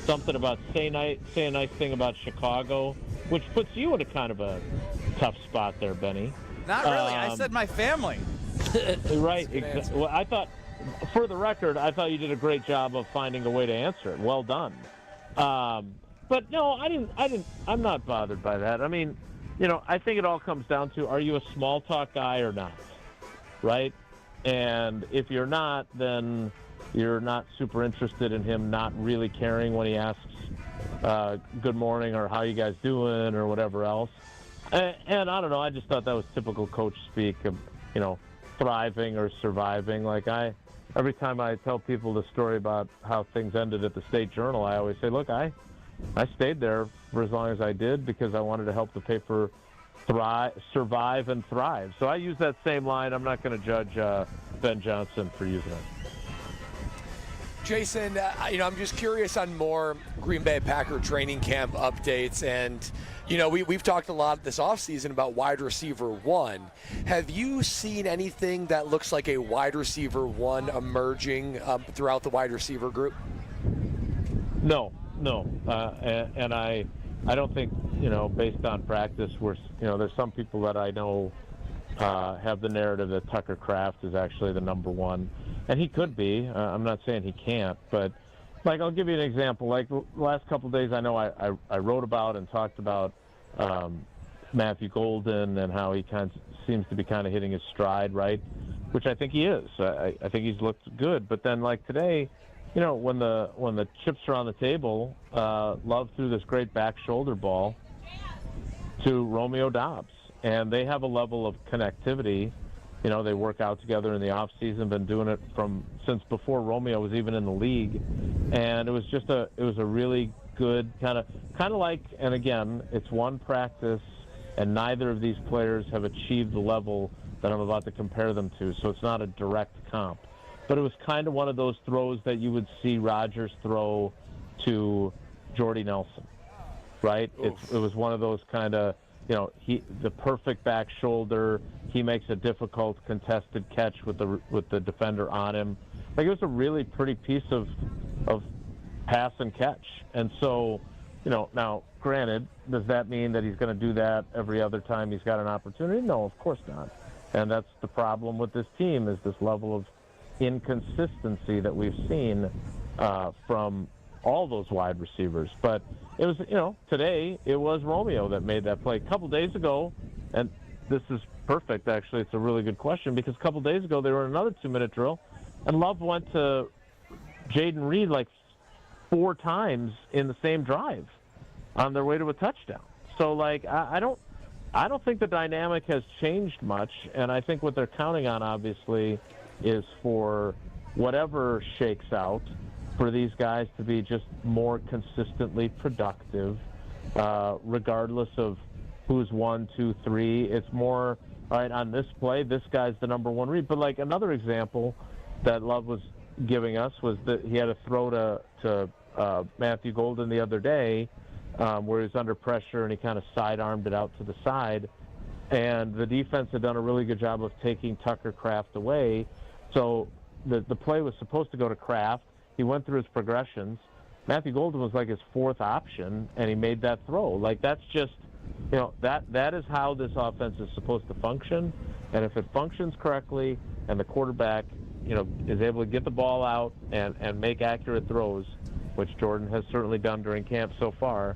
something about say a nice thing about Chicago, which puts you in a kind of a tough spot there, Benny. Not really. I said my family. Right. Well, I thought, for the record, I thought you did a great job of finding a way to answer it. Well done. But no, I didn't. I'm not bothered by that. I mean, I think it all comes down to, are you a small talk guy or not? Right? And if you're not, then you're not super interested in him not really caring when he asks good morning or how you guys doing or whatever else. And I don't know, I just thought that was typical coach speak of, thriving or surviving. Like every time I tell people the story about how things ended at the State Journal, I always say, look, I stayed there for as long as I did because I wanted to help the paper survive and thrive. So I use that same line. I'm not going to judge Ben Johnson for using it. Jason, I'm just curious on more Green Bay Packer training camp updates. And, we've talked a lot this offseason about wide receiver one. Have you seen anything that looks like a wide receiver one emerging throughout the wide receiver group? No. And I don't think, based on practice, there's some people that I know have the narrative that Tucker Kraft is actually the number one. And he could be. I'm not saying he can't. But, I'll give you an example. The last couple of days, I know I wrote about and talked about Matthew Golden and how he seems to be kind of hitting his stride, right? Which I think he is. I think he's looked good. But then, today, when the chips are on the table, Love threw this great back shoulder ball to Romeo Doubs. And they have a level of connectivity. They work out together in the offseason, been doing it since before Romeo was even in the league. And it was a really good kind of like, and again, it's one practice, and neither of these players have achieved the level that I'm about to compare them to. So it's not a direct comp. but it was kind of one of those throws that you would see Rogers throw to Jordy Nelson, right? It was one of those kind of, the perfect back shoulder. He makes a difficult contested catch with the defender on him. Like, it was a really pretty piece of pass and catch. And so, now granted, does that mean that he's going to do that every other time he's got an opportunity? No, of course not. And that's the problem with this team, is this level of inconsistency that we've seen from all those wide receivers. But it was, today it was Romeo that made that play. A couple days ago, and this is perfect, actually, it's a really good question, because a couple days ago they were in another 2-minute drill, and Love went to Jaden Reed like 4 times in the same drive on their way to a touchdown. So, like, I don't think the dynamic has changed much, and I think what they're counting on, obviously, is for whatever shakes out, for these guys to be just more consistently productive, regardless of who's 1, 2, 3. It's more, all right, on this play, this guy's the number 1 read. But, like, another example that Love was giving us was that he had a throw to Matthew Golden the other day, where he was under pressure and he kind of sidearmed it out to the side. And the defense had done a really good job of taking Tucker Kraft away. So the play was supposed to go to Kraft. He went through his progressions. Matthew Golden was like his 4th option, and he made that throw. Like, that's just, that is how this offense is supposed to function. And if it functions correctly and the quarterback, is able to get the ball out and make accurate throws, which Jordan has certainly done during camp so far,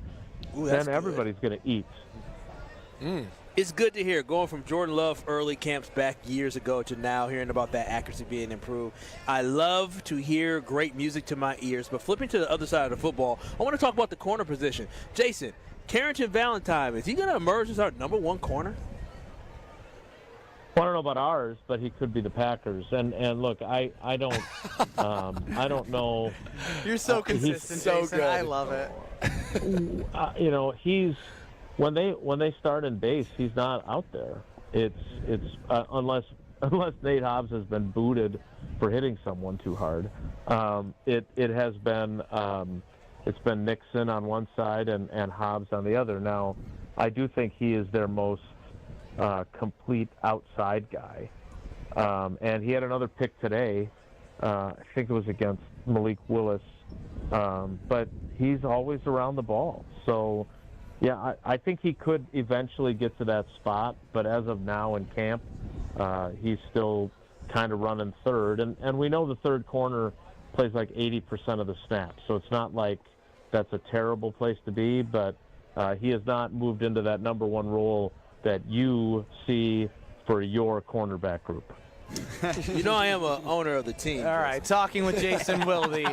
then everybody's going to eat. It's good to hear, going from Jordan Love early camps back years ago to now hearing about that accuracy being improved. I love to hear great music to my ears, but flipping to the other side of the football, I want to talk about the corner position. Jason, Carrington Valentine, is he going to emerge as our number 1 corner? Well, I don't know about ours, but he could be the Packers. And look, I don't I don't know. You're so consistent, so Jason. good. I love it. He's when they start in base, he's not out there. It's unless Nate Hobbs has been booted for hitting someone too hard. It has been it's been Nixon on one side and Hobbs on the other. Now, I do think he is their most complete outside guy. And he had another pick today. I think it was against Malik Willis. But he's always around the ball. So, yeah, I think he could eventually get to that spot. But as of now in camp, he's still kind of running third. And we know the third corner plays like 80% of the snaps. So it's not like that's a terrible place to be. But he has not moved into that number 1 role that you see for your cornerback group. I am an owner of the team. All right, talking with Jason Wilde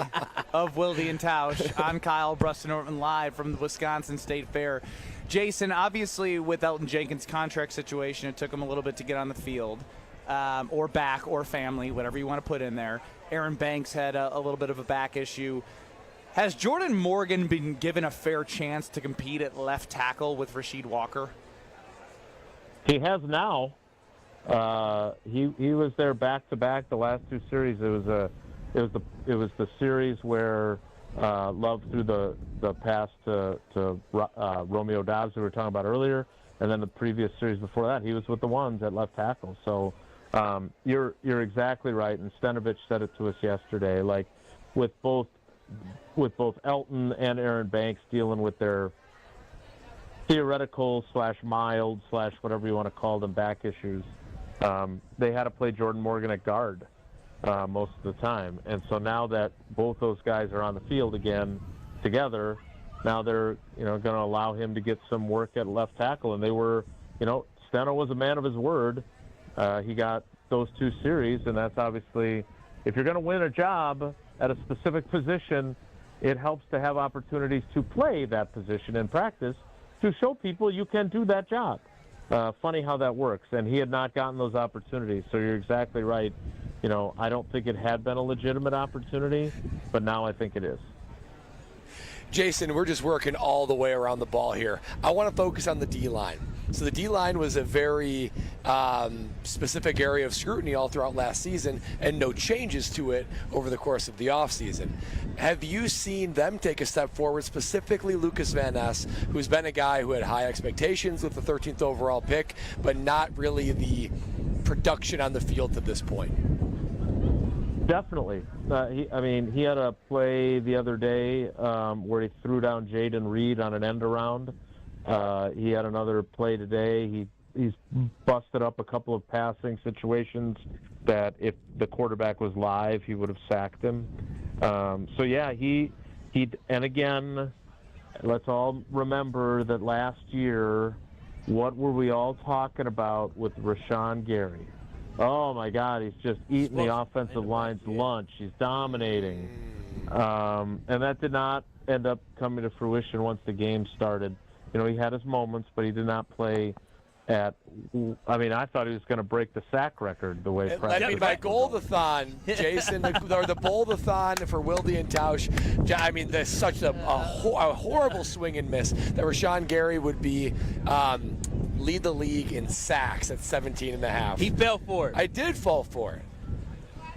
of Wilde and Tausch on Kyle, Brust, and Nortman live from the Wisconsin State Fair. Jason, obviously with Elton Jenkins' contract situation, it took him a little bit to get on the field, or back, or family, whatever you want to put in there. Aaron Banks had a little bit of a back issue. Has Jordan Morgan been given a fair chance to compete at left tackle with Rasheed Walker? He has now. He was there back to back the last 2 series. It was the series where Love threw the pass to Romeo Doubs, who we were talking about earlier, and then the previous series before that, he was with the ones at left tackle. So you're exactly right, and Stenovich said it to us yesterday. Like with both Elton and Aaron Banks dealing with their theoretical / mild / whatever you want to call them back issues, they had to play Jordan Morgan at guard most of the time. And so now that both those guys are on the field again together, now they're going to allow him to get some work at left tackle. And they were, Steno was a man of his word. He got those 2 series, and that's obviously, if you're going to win a job at a specific position, it helps to have opportunities to play that position in practice to show people you can do that job. Funny how that works. And he had not gotten those opportunities. So you're exactly right. I don't think it had been a legitimate opportunity, but now I think it is. Jason, we're just working all the way around the ball here. I want to focus on the D-line. So the D-line was a very specific area of scrutiny all throughout last season, and no changes to it over the course of the offseason. Have you seen them take a step forward, specifically Lucas Van Ness, who's been a guy who had high expectations with the 13th overall pick, but not really the production on the field to this point? Definitely. He had a play the other day where he threw down Jaden Reed on an end around. He had another play today. He's busted up a couple of passing situations that if the quarterback was live, he would have sacked him. And again, let's all remember that last year, what were we all talking about with Rashawn Gary? Oh, my God, he's just eating the offensive line's lunch. He's dominating. And that did not end up coming to fruition once the game started. You know, he had his moments, but he did not play at – I thought he was going to break the sack record the way practice. By Goldathon, Jason, or the Boldathon for Wilde and Tausch, there's such a horrible swing and miss that Rashawn Gary would be lead the league in sacks at 17.5. He fell for it. I did fall for it.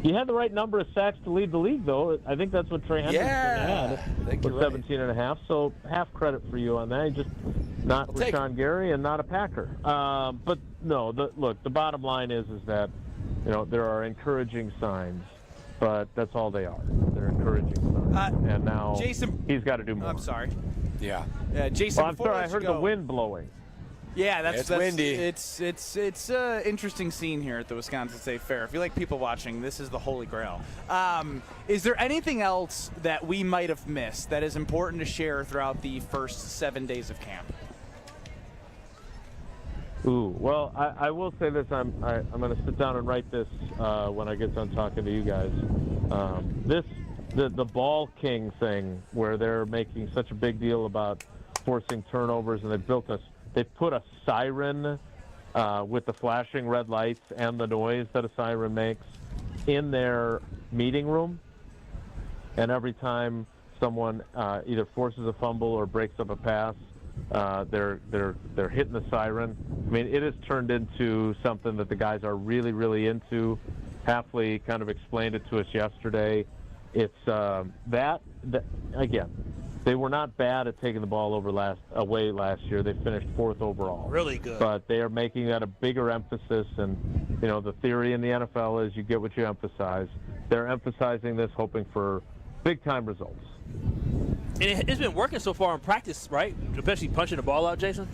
He had the right number of sacks to lead the league, though. I think that's what Trey Hendrickson had with 17.5. So half credit for you on that. He just not Rashawn Gary and not a Packer. But no, the bottom line is that there are encouraging signs, but that's all they are. They're encouraging signs. And now Jason, he's got to do more. I'm sorry. Yeah. Jason. I'm sorry. I heard the wind blowing. Yeah, that's windy. It's an interesting scene here at the Wisconsin State Fair. If you like people watching, this is the holy grail. Is there anything else that we might have missed that is important to share throughout the first 7 days of camp? Ooh, well, I will say this. I'm going to sit down and write this when I get done talking to you guys. The ball king thing, where they're making such a big deal about forcing turnovers, and they put a siren with the flashing red lights and the noise that a siren makes in their meeting room. And every time someone either forces a fumble or breaks up a pass, they're hitting the siren. It has turned into something that the guys are really, really into. Hafley kind of explained it to us yesterday. It's that again. They were not bad at taking the ball away last year. They finished 4th overall. Really good. But they are making that a bigger emphasis. And, the theory in the NFL is you get what you emphasize. They're emphasizing this, hoping for big-time results. And it's been working so far in practice, right? Especially punching the ball out, Jason?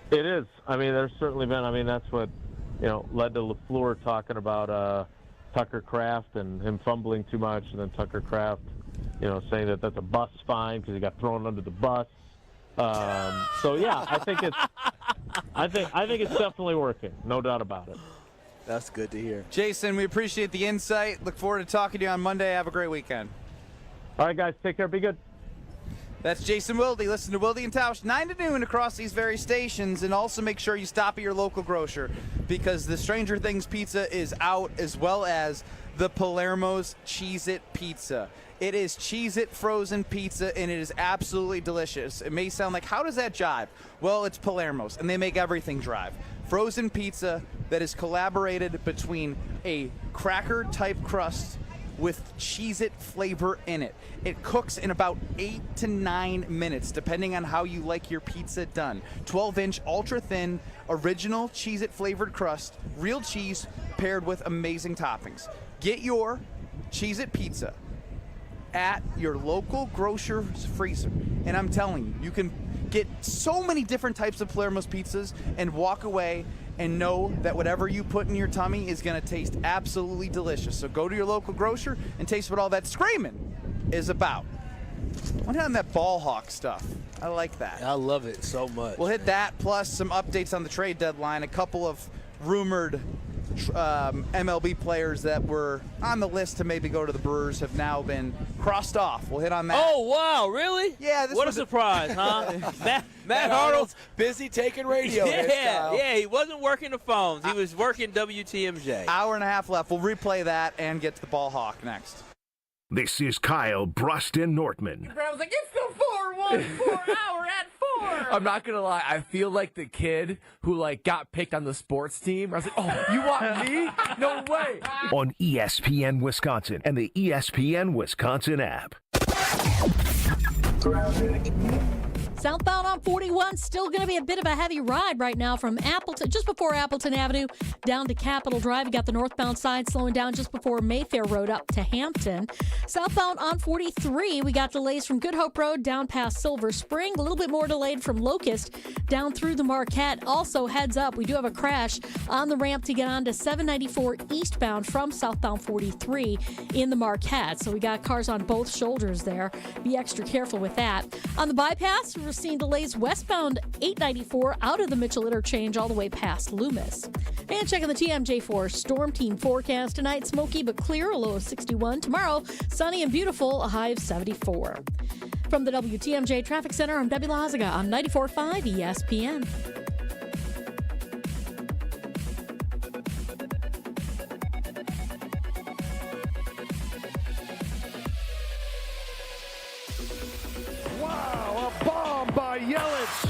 It is. There's certainly been. That's what, led to LaFleur talking about Tucker Kraft and him fumbling too much, and then Tucker Kraft saying that that's a bus fine because he got thrown under the bus. I think it's definitely working, no doubt about it. That's good to hear. Jason, we appreciate the insight. Look forward to talking to you on Monday. Have a great weekend. All right, guys, take care. Be good. That's Jason Wilde. Listen to Wilde and Tausch 9 to noon across these various stations, and also make sure you stop at your local grocer because the Stranger Things pizza is out, as well as the Palermo's Cheez-It Pizza. It is Cheez-It frozen pizza, and it is absolutely delicious. It may sound like, how does that jive? Well, it's Palermo's, and they make everything jive. Frozen pizza that is collaborated between a cracker-type crust with Cheez-It flavor in it. It cooks in about 8 to 9 minutes, depending on how you like your pizza done. 12-inch, ultra-thin, original Cheez-It flavored crust, real cheese paired with amazing toppings. Get your Cheez-It pizza at your local grocer's freezer. And I'm telling you, you can get so many different types of Palermo's pizzas and walk away and know that whatever you put in your tummy is going to taste absolutely delicious. So go to your local grocer and taste what all that screaming is about. What on that ball hawk stuff? I like that. I love it so much. We'll hit that, plus some updates on the trade deadline, a couple of rumored MLB players that were on the list to maybe go to the Brewers have now been crossed off. We'll hit on that. Oh, wow, really? Yeah. What a surprise, huh? Matt Arnold's busy taking radio. Yeah, he wasn't working the phones. He was working WTMJ. Hour and a half left. We'll replay that and get to the ball hawk next. This is Kyle, Brust, and Nortman. I was like, it's the 4-1-4 hour at 4. I'm not going to lie. I feel like the kid who, got picked on the sports team. I was like, oh, you want me? No way. On ESPN Wisconsin and the ESPN Wisconsin app. Southbound on 41, still going to be a bit of a heavy ride right now from Appleton, just before Appleton Avenue, down to Capitol Drive. You got the northbound side slowing down just before Mayfair Road up to Hampton. Southbound on 43, we got delays from Good Hope Road down past Silver Spring. A little bit more delayed from Locust down through the Marquette. Also, heads up, we do have a crash on the ramp to get on to 794 eastbound from southbound 43 in the Marquette. So we got cars on both shoulders there. Be extra careful with that. On the bypass, we're seeing delays westbound 894 out of the Mitchell interchange all the way past Loomis. And checking the TMJ4 Storm Team forecast tonight, smoky but clear, a low of 61. Tomorrow, sunny and beautiful, a high of 74. From the WTMJ Traffic Center, I'm Debbie Lazaga on 94.5 ESPN.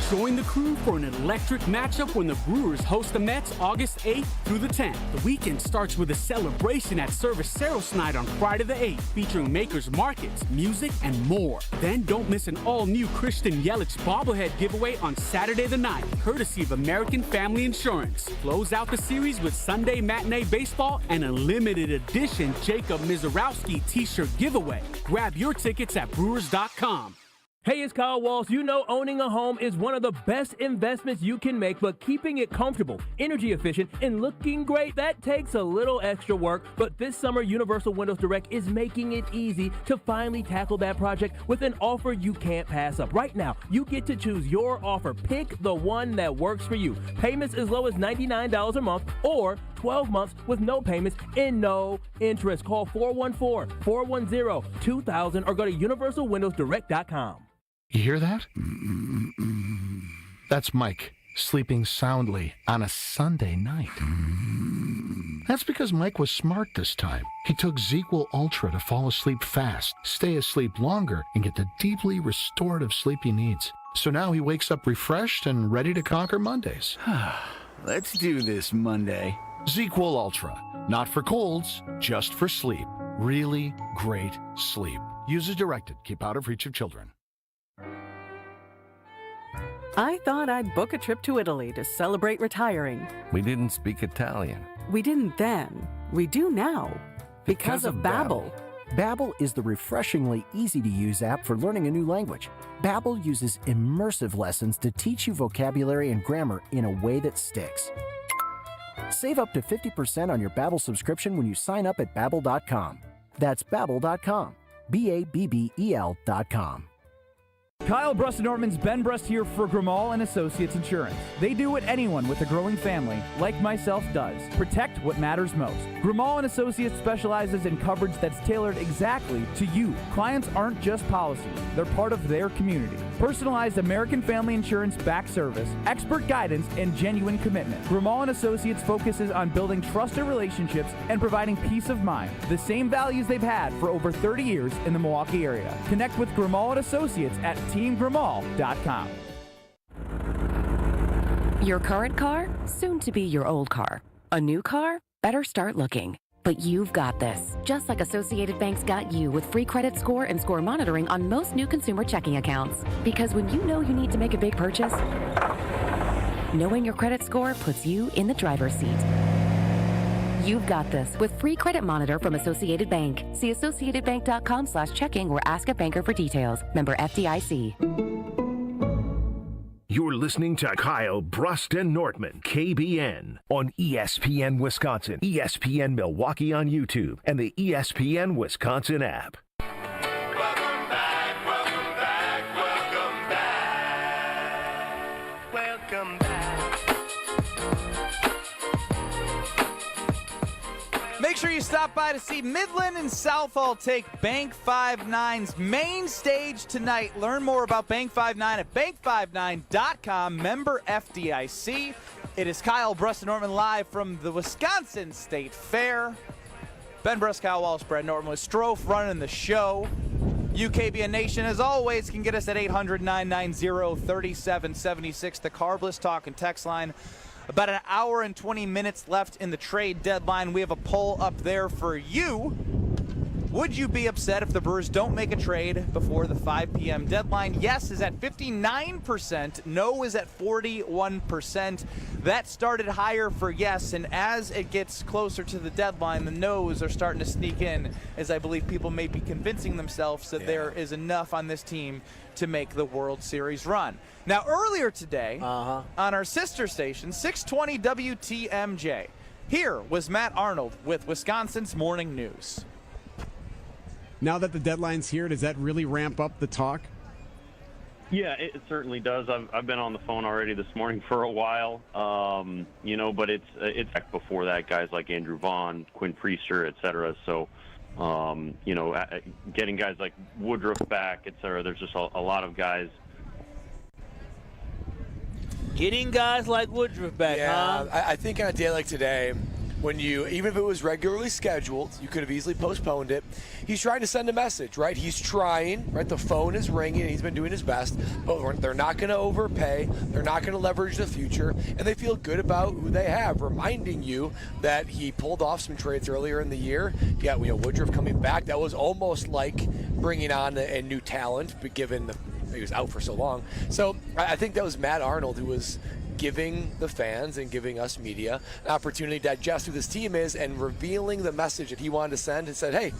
Join the crew for an electric matchup when the Brewers host the Mets August 8th through the 10th. The weekend starts with a celebration at Cerveceros Night on Friday the 8th, featuring makers markets, music, and more. Then don't miss an all-new Christian Yelich bobblehead giveaway on Saturday the 9th, courtesy of American Family Insurance. Close out the series with Sunday matinee baseball and a limited edition Jacob Mizorowski t-shirt giveaway. Grab your tickets at Brewers.com. Hey, it's Kyle Walsh. You know owning a home is one of the best investments you can make, but keeping it comfortable, energy efficient, and looking great, that takes a little extra work. But this summer, Universal Windows Direct is making it easy to finally tackle that project with an offer you can't pass up. Right now, you get to choose your offer. Pick the one that works for you. Payments as low as $99 a month or 12 months with no payments and no interest. Call 414-410-2000 or go to universalwindowsdirect.com. You hear that? That's Mike sleeping soundly on a Sunday night. That's because Mike was smart this time. He took ZQL Ultra to fall asleep fast, stay asleep longer, and get the deeply restorative sleep he needs. So now he wakes up refreshed and ready to conquer Mondays. Let's do this Monday. ZQL Ultra. Not for colds, just for sleep. Really great sleep. Use as directed. Keep out of reach of children. I thought I'd book a trip to Italy to celebrate retiring. We didn't speak Italian. We didn't then. We do now. Because of Babbel. Babbel is the refreshingly easy-to-use app for learning a new language. Babbel uses immersive lessons to teach you vocabulary and grammar in a way that sticks. Save up to 50% on your Babbel subscription when you sign up at Babbel.com. That's Babbel.com. Babbel.com. Kyle Brust and Nortman's Ben Brust here for Grimal & Associates Insurance. They do what anyone with a growing family, like myself, does. Protect what matters most. Grimal & Associates specializes in coverage that's tailored exactly to you. Clients aren't just policies, they're part of their community. Personalized American Family Insurance back service, expert guidance, and genuine commitment. Grimal & Associates focuses on building trusted relationships and providing peace of mind. The same values they've had for over 30 years in the Milwaukee area. Connect with Grimal & Associates at teamgrimal.com. Your current car? Soon to be your old car. A new car? Better start looking. But you've got this. Just like Associated Bank's got you with free credit score and score monitoring on most new consumer checking accounts. Because when you know you need to make a big purchase, knowing your credit score puts you in the driver's seat. You've got this with free credit monitor from Associated Bank. See associatedbank.com/checking or ask a banker for details. Member FDIC. You're listening to Kyle, Brust, and Nortman, KBN, on ESPN Wisconsin, ESPN Milwaukee on YouTube, and the ESPN Wisconsin app. Welcome back. Make sure you stop by to see Midland and Southall take Bank 5-9's main stage tonight. Learn more about Bank 5-9 at bank59.com. Member FDIC. It is Kyle, Brust, and Nortman live from the Wisconsin State Fair. Ben Brust, Kyle Wallace, Brad Nortman with Stro running the show. You, KBN Nation, as always, can get us at 800-990-3776. The Carbless Talk and Text line. About an hour and 20 minutes left in the trade deadline. We have a poll up there for you. Would you be upset if the Brewers don't make a trade before the 5 p.m. deadline? Yes is at 59%. No is at 41%. That started higher for yes, and as it gets closer to the deadline, the no's are starting to sneak in, as I believe people may be convincing themselves that there is enough on this team to make the World Series run. Now, earlier today, on our sister station, 620 WTMJ, here was Matt Arnold with Wisconsin's Morning News. Now that the deadline's here, does that really ramp up the talk? Yeah, it certainly does. I've been on the phone already this morning for a while, but it's back before that, guys like Andrew Vaughn, Quinn Priester, et cetera. So, getting guys like Woodruff back, et cetera, there's just a lot of guys. Getting guys like Woodruff back, huh? I think on a day like today, even if it was regularly scheduled, you could have easily postponed it. He's trying to send a message, right? He's trying, right? The phone is ringing, and he's been doing his best, but they're not going to overpay. They're not going to leverage the future, and they feel good about who they have, reminding you that he pulled off some trades earlier in the year. You got Woodruff coming back. That was almost like bringing on a new talent, but given he was out for so long. So I think that was Matt Arnold who was giving the fans and giving us media an opportunity to digest who this team is and revealing the message that he wanted to send and said, hey,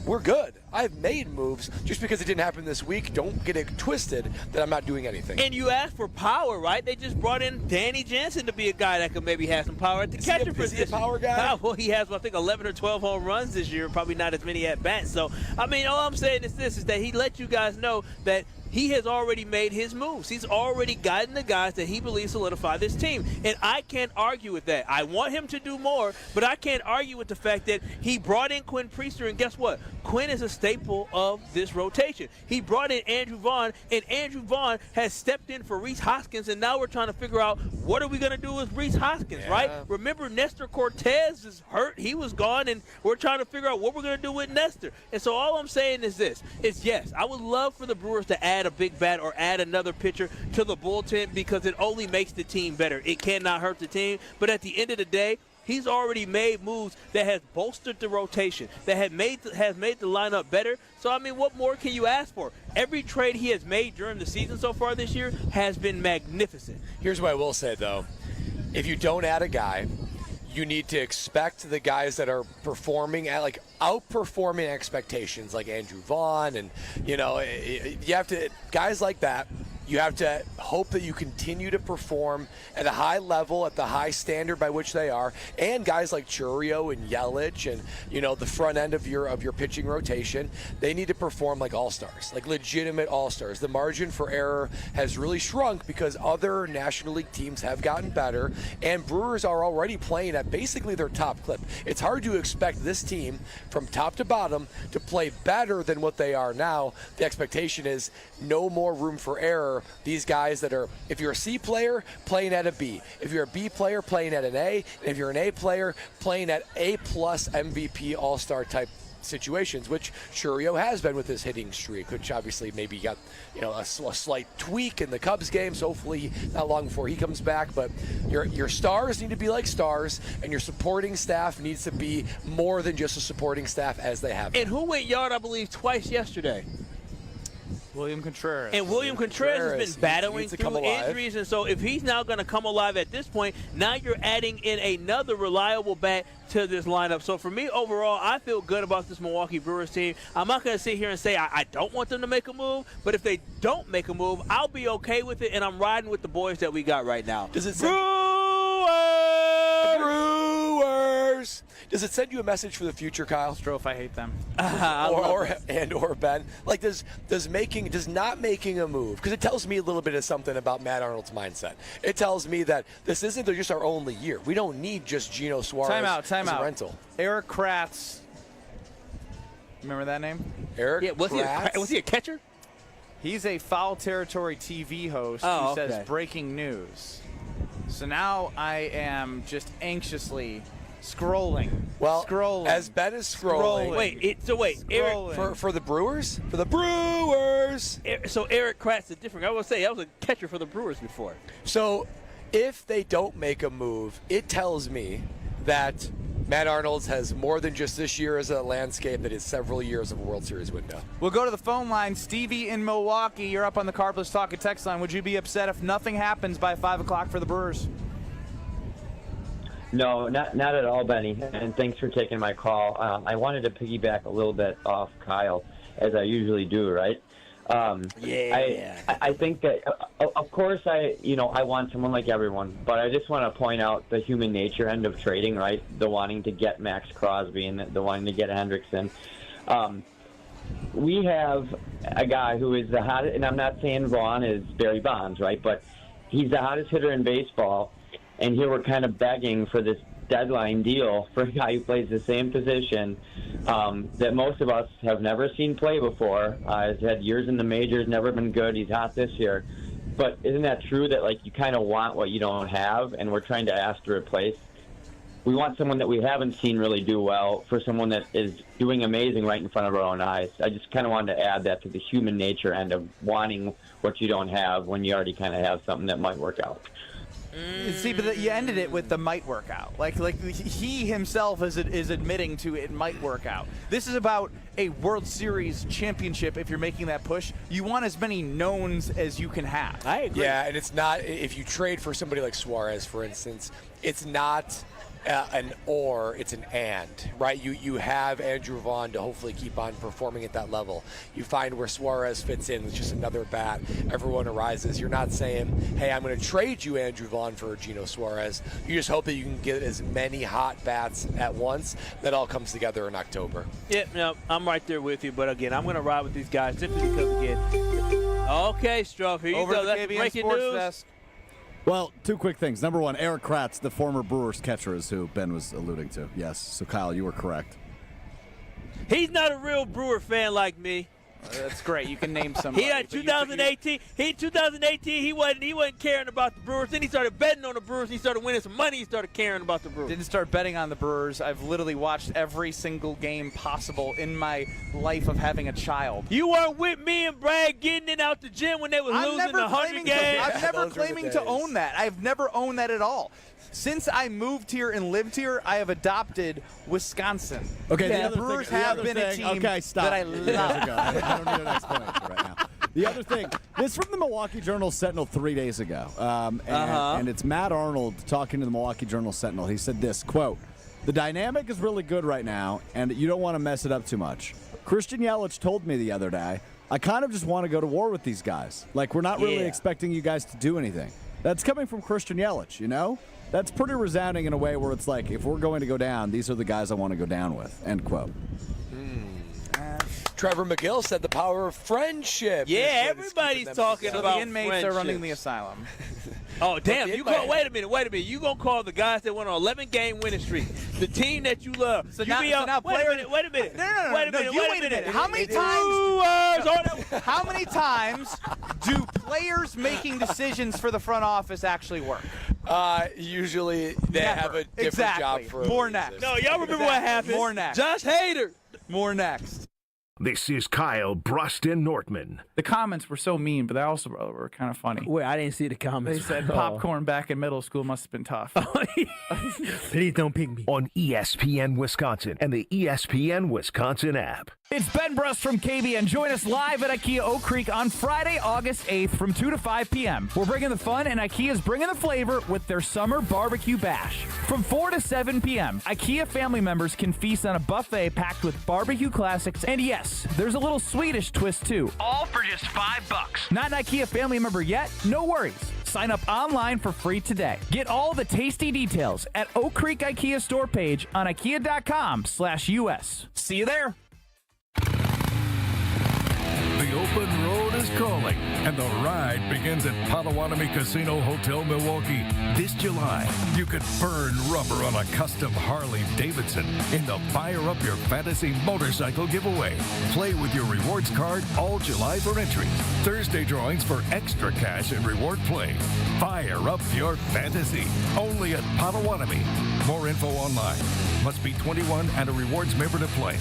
we're good. I've made moves. Just because it didn't happen this week, don't get it twisted that I'm not doing anything. And you asked for power, right? They just brought in Danny Jansen to be a guy that could maybe have some power at the catcher position. Is he a power guy? Well, he has, I think, 11 or 12 home runs this year, probably not as many at bats. So, all I'm saying is this, is that he let you guys know that he has already made his moves. He's already gotten the guys that he believes solidify this team. And I can't argue with that. I want him to do more, but I can't argue with the fact that he brought in Quinn Priester, and guess what? Quinn is a staple of this rotation. He brought in Andrew Vaughn, and Andrew Vaughn has stepped in for Rhys Hoskins, and now we're trying to figure out what are we going to do with Rhys Hoskins, right? Remember, Nestor Cortez is hurt. He was gone, and we're trying to figure out what we're going to do with Nestor. And so all I'm saying is this, is yes, I would love for the Brewers to add a big bat or add another pitcher to the bullpen because it only makes the team better. It cannot hurt the team. But at the end of the day, he's already made moves that has bolstered the rotation, that has made the lineup better. So, what more can you ask for? Every trade he has made during the season so far this year has been magnificent. Here's what I will say, though. If you don't add a guy, you need to expect the guys that are performing at outperforming expectations, like Andrew Vaughn, and you have to guys like that. You have to hope that you continue to perform at a high level, at the high standard by which they are, and guys like Chourio and Yelich and the front end of your pitching rotation, they need to perform like all-stars, like legitimate all-stars. The margin for error has really shrunk because other National League teams have gotten better, and Brewers are already playing at basically their top clip. It's hard to expect this team from top to bottom to play better than what they are now. The expectation is no more room for error. These guys that are, if you're a C player, playing at a B. If you're a B player, playing at an A. And if you're an A player, playing at A+ MVP All-Star type situations, which Chourio has been with his hitting streak, which obviously maybe got a slight tweak in the Cubs game, so hopefully not long before he comes back. But your stars need to be like stars, and your supporting staff needs to be more than just a supporting staff as they have been. And who went yard, I believe, twice yesterday? William Contreras. And William Contreras has been battling through injuries, and so if he's now going to come alive at this point, now you're adding in another reliable bat to this lineup. So for me, overall, I feel good about this Milwaukee Brewers team. I'm not going to sit here and say I don't want them to make a move, but if they don't make a move, I'll be okay with it, and I'm riding with the boys that we got right now. Does it say Brewers? Does it send you a message for the future, Kyle? Strofe, I hate them. or Ben. Like, does not making a move, because it tells me a little bit of something about Matt Arnold's mindset. It tells me that this isn't just our only year. We don't need just Gino Suarez Time out. as a rental. Eric Kratz. Remember that name? Eric Kratz? Was he a catcher? He's a Foul Territory TV host who says breaking news. So now I am just anxiously Scrolling. Well, scrolling. as Ben is scrolling. Eric, for the Brewers? For the Brewers! So Eric Kratz is different. I will say, I was a catcher for the Brewers before. So if they don't make a move, it tells me that Matt Arnold has more than just this year as a landscape, that is several years of a World Series window. We'll go to the phone line. Stevie in Milwaukee, you're up on the Carbless Talk and Text line. Would you be upset if nothing happens by 5 o'clock for the Brewers? No, not at all, Benny, and thanks for taking my call. I wanted to piggyback a little bit off Kyle, as I usually do, right? I think that, of course, I want someone like everyone, but I just want to point out the human nature end of trading, right? The wanting to get Max Crosby and the wanting to get Hendrickson. We have a guy who is the hottest, and I'm not saying Vaughn is Barry Bonds, right? But he's the hottest hitter in baseball, and here we're kind of begging for this deadline deal for a guy who plays the same position that most of us have never seen play before. He's had years in the majors, never been good. He's hot this year. But isn't that true that, like, you kind of want what you don't have, and we're trying to ask to replace? We want someone that we haven't seen really do well for someone that is doing amazing right in front of our own eyes. I just kind of wanted to add that to the human nature end of wanting what you don't have when you already kind of have something that might work out. See, but you ended it with the might work out. Like he himself is admitting to it might work out. This is about a World Series championship. If you're making that push, you want as many knowns as you can have. I agree. Yeah, and it's not, if you trade for somebody like Suarez, for instance, it's not an or, it's an and, right? You have Andrew Vaughn to hopefully keep on performing at that level. You find where Suarez fits in with just another bat. Everyone arises. You're not saying, hey, I'm going to trade you Andrew Vaughn for Gino Suarez. You just hope that you can get as many hot bats at once. That all comes together in October. Yeah, no, I'm right there with you. But again, I'm going to ride with these guys simply because, again, okay, Stro, here you Over go. the That's KBN breaking Sports news. Desk. Well, two quick things. Number one, Eric Kratz, the former Brewers catcher, is who Ben was alluding to. Yes. So, Kyle, you were correct. He's not a real Brewer fan like me. That's great. You can name somebody. He had 2018. He wasn't caring about the Brewers. Then he started betting on the Brewers. He started winning some money. He started caring about the Brewers. Didn't start betting on the Brewers. I've literally watched every single game possible in my life of having a child. You weren't with me and Brad getting it out the gym when they were losing 100 games. I'm never claiming to own that. I've never owned that at all. Since I moved here and lived here, I have adopted Wisconsin. Okay, the Brewers have been a team that I love. I don't need an explanation right now. The other thing, this is from the Milwaukee Journal-Sentinel 3 days ago. And it's Matt Arnold talking to the Milwaukee Journal-Sentinel. He said this, quote, "The dynamic is really good right now, and you don't want to mess it up too much. Christian Yelich told me the other day, I kind of just want to go to war with these guys. Like, we're not really expecting you guys to do anything." That's coming from Christian Yelich, you know? That's pretty resounding in a way where it's like, if we're going to go down, these are the guys I want to go down with, end quote. Trevor McGill said the power of friendship. Yeah, everybody's talking about the inmates friendships. are running the asylum. Oh, damn. Wait a minute. You going to call the guys that went on 11-game winning streak, the team that you love. So now wait a minute. No. Wait a minute. How many times do players making decisions for the front office actually work? Usually they have a different job for More a next. reason. No, y'all remember what happened? More next. Josh Hader. More next. This is Kyle, Brust, and Nortman. The comments were so mean, but they also were kind of funny. Wait, I didn't see the comments. They said popcorn back in middle school must have been tough. Please don't pick me. On ESPN Wisconsin and the ESPN Wisconsin app. It's Ben Brust from KBN. Join us live at IKEA Oak Creek on Friday, August 8th from 2 to 5 p.m. We're bringing the fun, and IKEA's bringing the flavor with their summer barbecue bash. From 4 to 7 p.m., IKEA family members can feast on a buffet packed with barbecue classics, and yes, there's a little Swedish twist too. All for just $5. Not an IKEA family member yet? No worries. Sign up online for free today. Get all the tasty details at Oak Creek IKEA store page on IKEA.com/US. See you there. The open road is calling, and the ride begins at Potawatomi Casino Hotel, Milwaukee. This July, you could burn rubber on a custom Harley-Davidson in the Fire Up Your Fantasy motorcycle giveaway. Play with your rewards card all July for entries. Thursday drawings for extra cash and reward play. Fire up your fantasy. Only at Potawatomi. More info online. Must be 21 and a rewards member to play.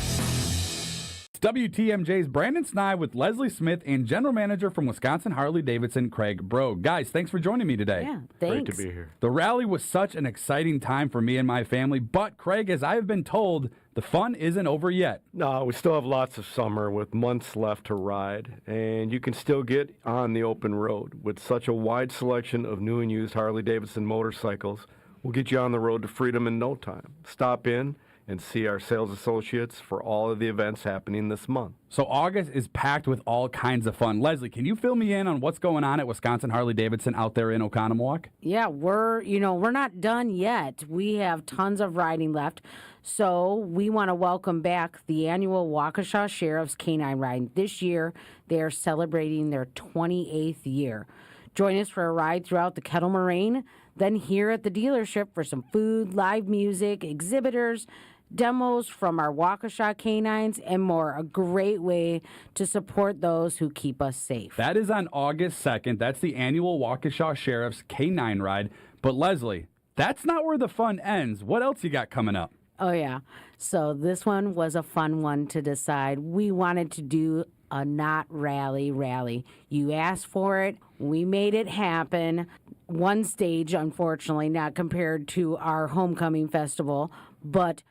WTMJ's Brandon Snide with Leslie Smith and General Manager from Wisconsin Harley-Davidson, Craig Brogue. Guys, thanks for joining me today. Yeah, thanks. Great to be here. The rally was such an exciting time for me and my family, but Craig, as I have been told, the fun isn't over yet. No, we still have lots of summer with months left to ride, and you can still get on the open road with such a wide selection of new and used Harley-Davidson motorcycles. We'll get you on the road to freedom in no time. Stop in and see our sales associates for all of the events happening this month. So August is packed with all kinds of fun. Leslie, can you fill me in on what's going on at Wisconsin Harley-Davidson out there in Oconomowoc? Yeah, we're not done yet. We have tons of riding left. So we want to welcome back the annual Waukesha Sheriff's Canine Ride. This year, they are celebrating their 28th year. Join us for a ride throughout the Kettle Moraine, then here at the dealership for some food, live music, exhibitors, demos from our Waukesha canines, and more. A great way to support those who keep us safe. That is on August 2nd. That's the annual Waukesha Sheriff's Canine Ride. But Leslie, that's not where the fun ends. What else you got coming up? Oh, yeah. So this one was a fun one to decide. We wanted to do a not rally. You asked for it. We made it happen. One stage, unfortunately, not compared to our homecoming festival, but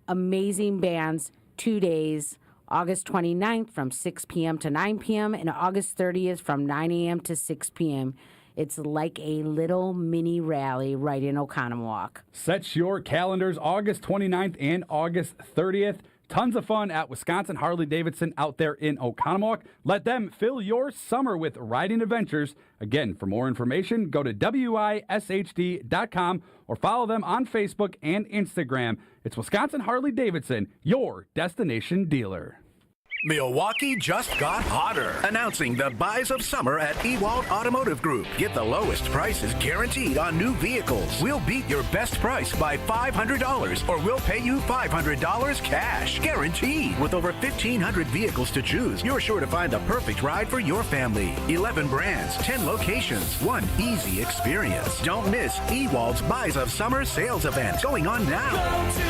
amazing bands, 2 days, August 29th from 6 p.m. to 9 p.m. and August 30th from 9 a.m. to 6 p.m. It's like a little mini rally right in Oconomowoc. Set your calendars August 29th and August 30th. Tons of fun at Wisconsin Harley-Davidson out there in Oconomowoc. Let them fill your summer with riding adventures. Again, for more information, go to WISHD.com or follow them on Facebook and Instagram. It's Wisconsin Harley-Davidson, your destination dealer. Milwaukee just got hotter. Announcing the buys of summer at Ewald Automotive Group. Get the lowest prices guaranteed on new vehicles. We'll beat your best price by $500 or we'll pay you $500 cash. Guaranteed. With over 1,500 vehicles to choose, you're sure to find the perfect ride for your family. 11 brands, 10 locations, one easy experience. Don't miss Ewald's Buys of Summer sales event going on now. Go to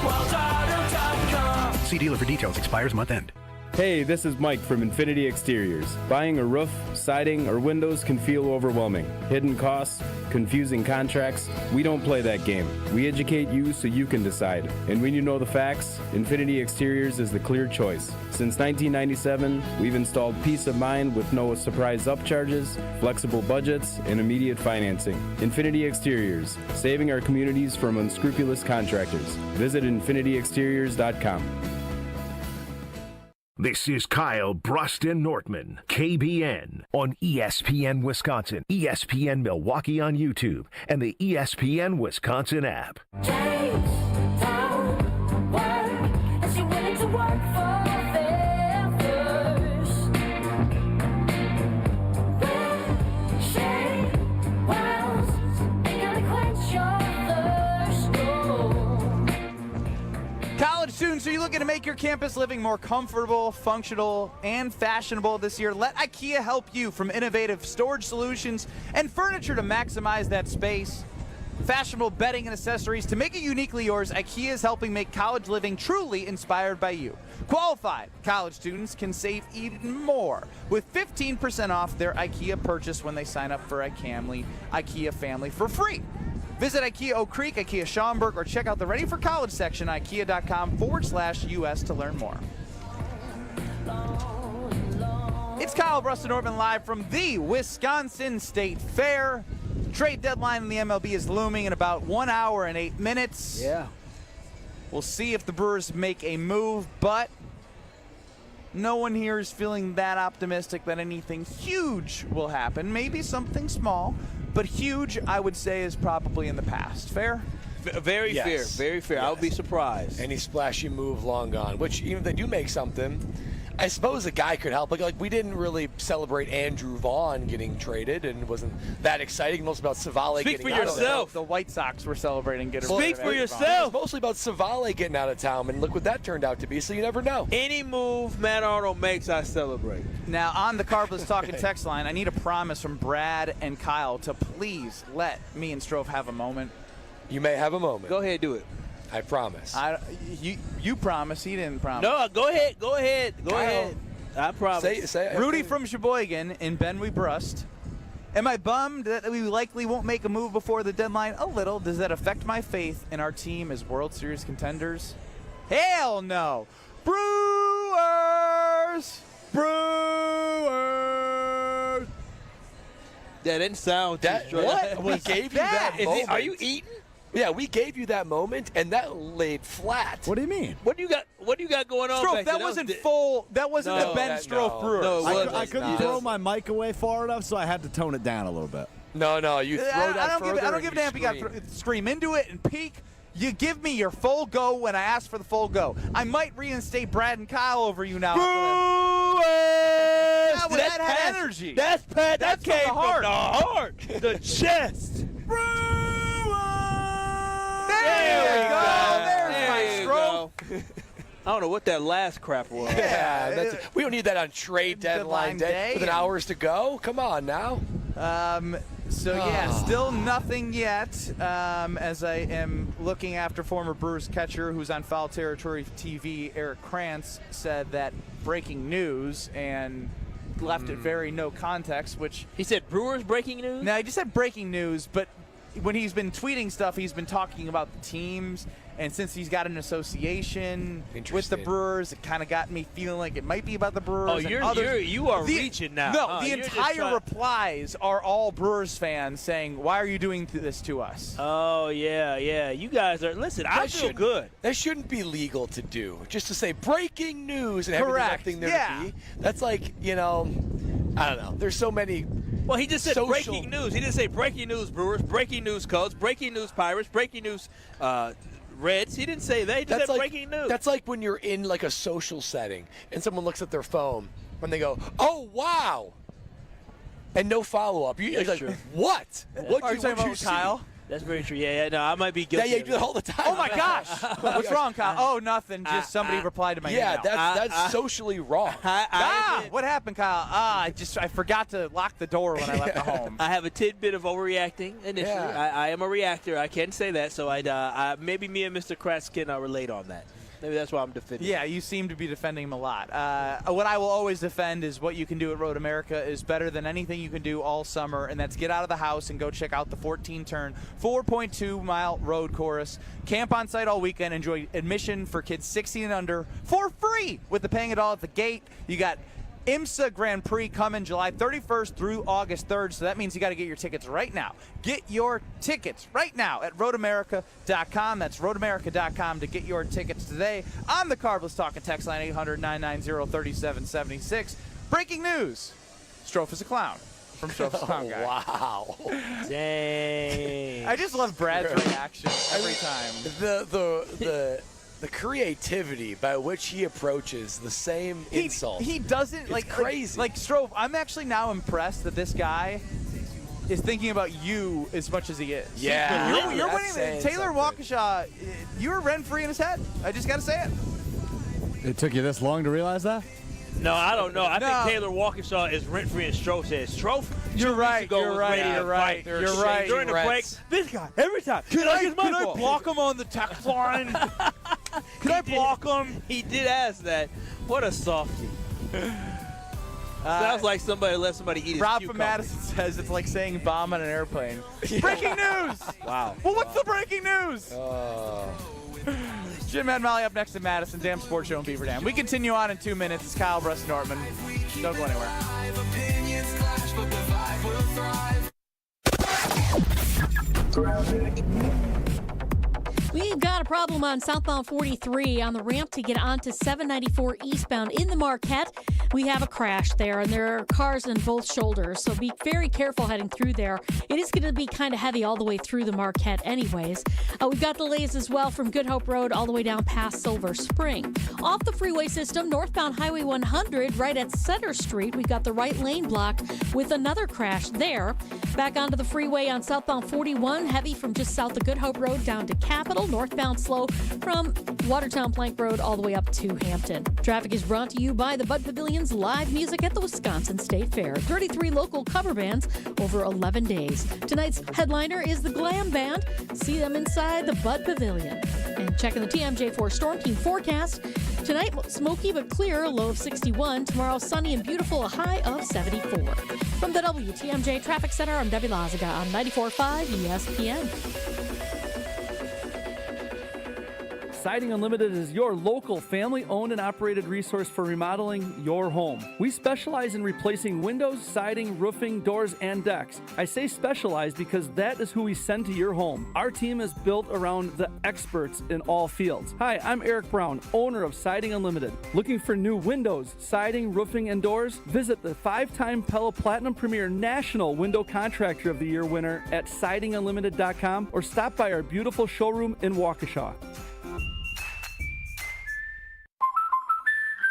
EwaldAuto.com. See dealer for details. Expires month end. Hey, this is Mike from Infinity Exteriors. Buying a roof, siding, or windows can feel overwhelming. Hidden costs, confusing contracts. We don't play that game. We educate you so you can decide. And when you know the facts, Infinity Exteriors is the clear choice. Since 1997, we've installed peace of mind with no surprise upcharges, flexible budgets, and immediate financing. Infinity Exteriors, saving our communities from unscrupulous contractors. Visit infinityexteriors.com. This is Kyle, Brust, and Nortman, KBN, on ESPN Wisconsin, ESPN Milwaukee on YouTube, and the ESPN Wisconsin app. Students, are you looking to make your campus living more comfortable, functional, and fashionable this year? Let IKEA help you. From innovative storage solutions and furniture to maximize that space, fashionable bedding and accessories to make it uniquely yours, IKEA is helping make college living truly inspired by you. Qualified college students can save even more with 15% off their IKEA purchase when they sign up for IKEA Family for free. Visit IKEA Oak Creek, IKEA Schaumburg, or check out the Ready for College section at IKEA.com/US to learn more. It's Kyle, Brust, and Nortman live from the Wisconsin State Fair. Trade deadline in the MLB is looming in about 1 hour and 8 minutes. Yeah. We'll see if the Brewers make a move, but no one here is feeling that optimistic that anything huge will happen. Maybe something small. But huge, I would say, is probably in the past. Fair? Very fair. Very fair. Yes. I would be surprised. Any splashy move long gone, which even if they do make something, I suppose a guy could help. Like we didn't really celebrate Andrew Vaughn getting traded, and it wasn't that exciting. Mostly about Savale getting out of there. The White Sox were celebrating getting Speak for yourself. It was mostly about Savale getting out of town, and look what that turned out to be. So you never know. Any move Matt Arnold makes, I celebrate. Now, on the Carbless Talking text line, I need a promise from Brad and Kyle to please let me and Stro have a moment. You may have a moment. Go ahead, do it. I promise. You promise. He didn't promise. No, go ahead. Go ahead. I promise. Say Rudy from Sheboygan in Benway Brust. Am I bummed that we likely won't make a move before the deadline? A little. Does that affect my faith in our team as World Series contenders? Hell no. Brewers! That didn't sound too strong. What? We gave you that moment. Are you eating? Yeah, we gave you that moment, and that laid flat. What do you mean? What do you got going on? Strofe, that wasn't full. That wasn't the Ben Strofe Brewers. No, I couldn't throw my mic away far enough, so I had to tone it down a little bit. No, you throw that further. I don't give a damn if you got to scream into it and peak. You give me your full go when I ask for the full go. I might reinstate Brad and Kyle over you now. That had energy. That's Pat. That came from the heart. The chest. There we go. There's my Stro. I don't know what that last crap was. Yeah, we don't need that on trade deadline day with hours to go. Come on now. Still nothing yet. As I am looking after former Brewers catcher who's on Foul Territory TV, Eric Krantz, said that breaking news and left it very no context, which... He said Brewers breaking news? No, he just said breaking news, but when he's been tweeting stuff, he's been talking about the teams, and since he's got an association with the Brewers, it kind of got me feeling like it might be about the Brewers. Oh, you are reaching now. No, the entire replies are all Brewers fans saying, "Why are you doing this to us?" Oh yeah. You guys are. Listen, I feel good. That shouldn't be legal to do. Just to say breaking news and everything there to be. That's like, I don't know. There's so many. Well, he just said breaking news. He didn't say breaking news Brewers, breaking news Cubs, breaking news Pirates, breaking news Reds. He didn't say that. He just said breaking news. That's like when you're in like a social setting and someone looks at their phone and they go, "Oh, wow," and no follow-up. You're like, what? What are you talking about, Kyle? That's very true. Yeah, no, I might be guilty. Yeah, you do that all the time. Oh my gosh! What's wrong, Kyle? Oh, nothing. Just somebody replied to my email. Yeah, that's socially wrong. What happened, Kyle? I forgot to lock the door when I left the home. I have a tidbit of overreacting initially. Yeah. I am a reactor. I can say that. So maybe me and Mr. Kratz can relate on that. Maybe that's why I'm defending. Yeah, you seem to be defending him a lot. What I will always defend is what you can do at Road America is better than anything you can do all summer, and that's get out of the house and go check out the 14-turn, 4.2-mile road course. Camp on site all weekend. Enjoy admission for kids 16 and under for free with the paying it all at the gate. You got IMSA Grand Prix coming July 31st through August 3rd, so that means you got to get your tickets right now. Get your tickets right now at roadamerica.com. That's roadamerica.com to get your tickets today on the Carbless Talking text line 800-990-3776. Breaking news: Strofe is a clown from Strofe's Clown Guy. Wow. Dang. I just love Brad's reaction every time. The creativity by which he approaches the same insult. He doesn't it's like crazy. Like Strofe, I'm actually now impressed that this guy is thinking about you as much as he is. Yeah. You're winning. Taylor Waukesha, you're rent-free in his head. I just got to say it. It took you this long to realize that? No, I don't know. I think Taylor Waukesha is rent-free, and Stro says Stro. You're right. You're right. During the break, this guy every time. Can I block him on the text line? Can I block him? He did ask that. What a softie. Sounds like somebody let somebody eat his Rob cucumber. from Madison says it's like saying bomb on an airplane. Breaking news! Wow. Well, what's the breaking news? Jim and Molly up next to Madison, Dam Sports Show in Beaver Dam. We continue on in 2 minutes. It's Kyle, Brust, Nortman. Don't go anywhere. We've got a problem on southbound 43 on the ramp to get onto 794 eastbound in the Marquette. we have a crash there, and there are cars on both shoulders, so be very careful heading through there. It is going to be kind of heavy all the way through the Marquette anyways. We've got delays as well from Good Hope Road all the way down past Silver Spring. Off the freeway system, northbound Highway 100, right at Center Street, we've got the right lane blocked with another crash there. Back onto the freeway on southbound 41, heavy from just south of Good Hope Road down to Capitol, northbound slow from Watertown Plank Road all the way up to Hampton. Traffic is brought to you by the Bud Pavilion's live music at the Wisconsin State Fair. 33 local cover bands over 11 days. Tonight's headliner is the Glam Band. See them inside the Bud Pavilion. And checking the TMJ4 Storm Team forecast. Tonight, smoky but clear, a low of 61. Tomorrow, sunny and beautiful, a high of 74. From the WTMJ Traffic Center, I'm Debbie Lazaga on 94.5 ESPN. Siding Unlimited is your local family-owned and operated resource for remodeling your home. We specialize in replacing windows, siding, roofing, doors, and decks. I say specialized because that is who we send to your home. Our team is built around the experts in all fields. Hi, I'm Eric Brown, owner of Siding Unlimited. Looking for new windows, siding, roofing, and doors? Visit the 5-time Pella Platinum Premier National Window Contractor of the Year winner at sidingunlimited.com or stop by our beautiful showroom in Waukesha.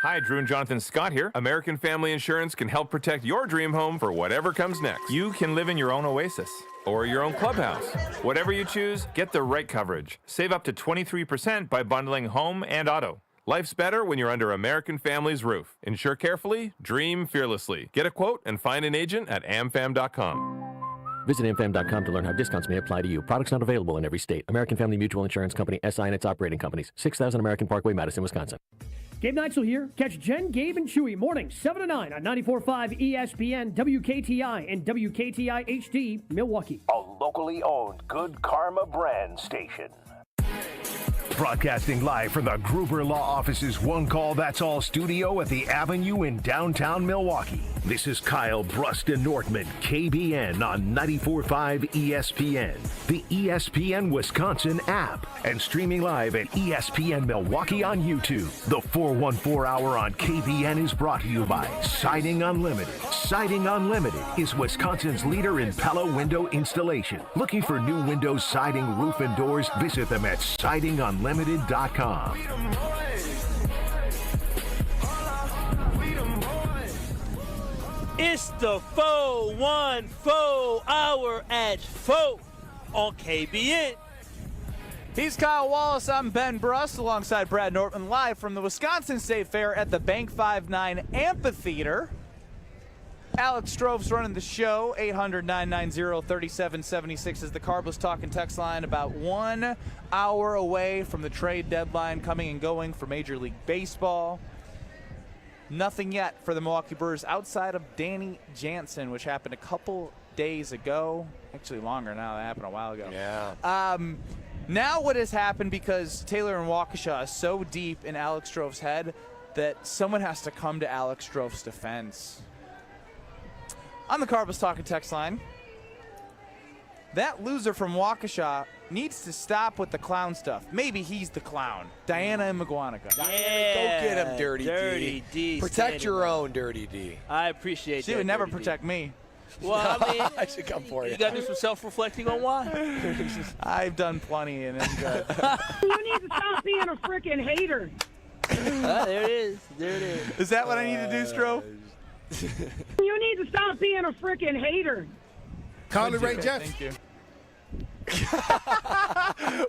Hi, Drew and Jonathan Scott here. American Family Insurance can help protect your dream home for whatever comes next. You can live in your own oasis or your own clubhouse. Whatever you choose, get the right coverage. Save up to 23% by bundling home and auto. Life's better when you're under American Family's roof. Insure carefully, dream fearlessly. Get a quote and find an agent at amfam.com. Visit amfam.com to learn how discounts may apply to you. Products not available in every state. American Family Mutual Insurance Company, SI and its operating companies. 6000 American Parkway, Madison, Wisconsin. Gabe Neitzel here. Catch Jen, Gabe, and Chewy mornings 7 to 9 on 94.5 ESPN, WKTI, and WKTI HD, Milwaukee. A locally owned Good Karma brand station. Broadcasting live from the Gruber Law Office's One Call That's All studio at the Avenue in downtown Milwaukee. This is Kyle, Brust, and Nortman, KBN on 94.5 ESPN, the ESPN Wisconsin app, and streaming live at ESPN Milwaukee on YouTube. The 414 Hour on KBN is brought to you by Siding Unlimited. Siding Unlimited is Wisconsin's leader in Pella window installation. Looking for new windows, siding, roof, and doors? Visit them at sidingunlimited.com. It's the 414 Hour at 4 on KBN. He's Kyle Wallace. I'm Ben Brust alongside Brad Nortman, live from the Wisconsin State Fair at the Bank 5-9 Amphitheater. Alex Strove's running the show. 800-990-3776 is the Carbless Talking text line. About 1 hour away from the trade deadline coming and going for Major League Baseball. Nothing yet for the Milwaukee Brewers outside of Danny Jansen, which happened a couple days ago. Actually longer now. That happened a while ago. Yeah. Now what has happened, because Taylor and Waukesha is so deep in Alex Strove's head, that someone has to come to Alex Strove's defense. On the Carbless Talking text line, that loser from Waukesha needs to stop with the clown stuff. Maybe he's the clown. Diana and McGuanaga. Go get him, Dirty D. Protect your own, Dirty D. I appreciate that. She would never protect me. Well, I mean, I should come for you. You got to do some self-reflecting on why. I've done plenty, and it's good. You need to stop being a freaking hater. There it is. There it is. Is that what I need to do, Stro? You need to stop being a freaking hater. Carly Ray Jepsen. Thank you.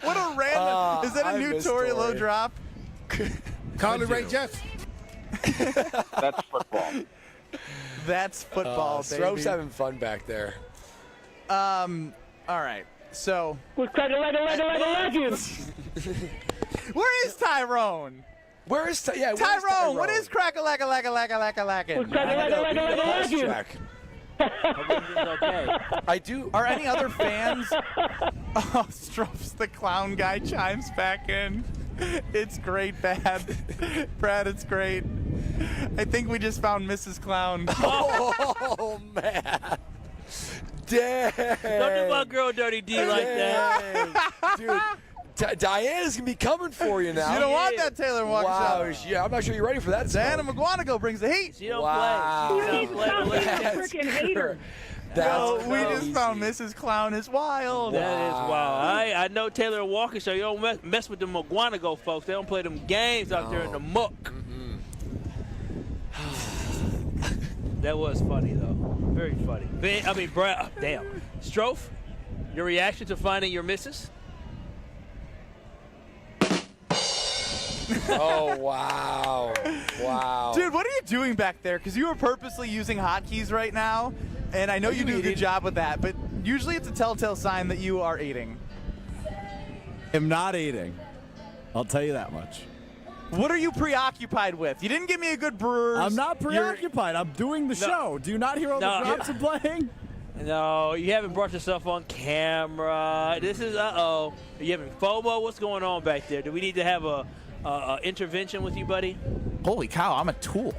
What a random. Is that a new Tory Low drop? Carly Ray Jepsen. That's football. That's football, baby. Strove's having fun back there. All right. So. Where is Tyrone? Where is Tyrone? What is crack-a-lack-a-lack-a-lack-a-lackin'? Okay. I do. Are any other fans? Oh, Strove's the clown guy chimes back in. It's great, Brad, it's great. I think we just found Mrs. Clown. Oh, man. Dang. Don't do my girl Dirty D like that. Dude, Diana's going to be coming for you now. You don't want that Taylor Walker Wow. shot. Yeah, I'm not sure you're ready for that. Diana McGuanago brings the heat. She don't Wow. play. She don't play. That's freaking hater. No, we just found Mrs. Clown is wild. That is wild. I know Taylor Walker, so you don't mess with the McGuanago folks. They don't play them games out there in the muck. That was funny, though. Very funny. Damn. Stro, your reaction to finding your missus? Oh, wow. Wow. Dude, what are you doing back there? Because you are purposely using hotkeys right now, and I know you do a good job with that, but usually it's a telltale sign that you are eating. I'm not eating. I'll tell you that much. What are you preoccupied with? You didn't give me a good Brewers. I'm not preoccupied. I'm doing the show. Do you not hear all the drops I'm playing? No, you haven't brought yourself on camera. This is, Are you having FOMO? What's going on back there? Do we need to have a intervention with you, buddy? Holy cow, I'm a tool.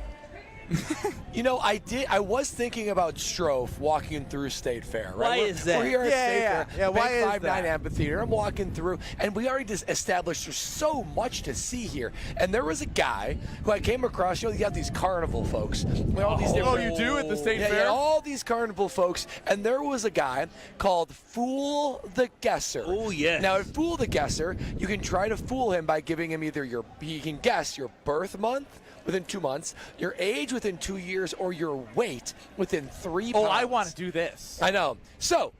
You know, I was thinking about Stro walking through State Fair, right? Why is that? We're here at State Fair. Yeah, why is 5-9 that? Amphitheater. I'm walking through, and we already just established there's so much to see here. And there was a guy who I came across. You know, you have these carnival folks. All these you do at the State Fair? Yeah, all these carnival folks. And there was a guy called Fool the Guesser. Oh, yes. Now, at Fool the Guesser, you can try to fool him by giving him either he can guess your birth month within 2 months, your age within 2 years, or your weight within 3 pounds. Oh, I want to do this. I know. So,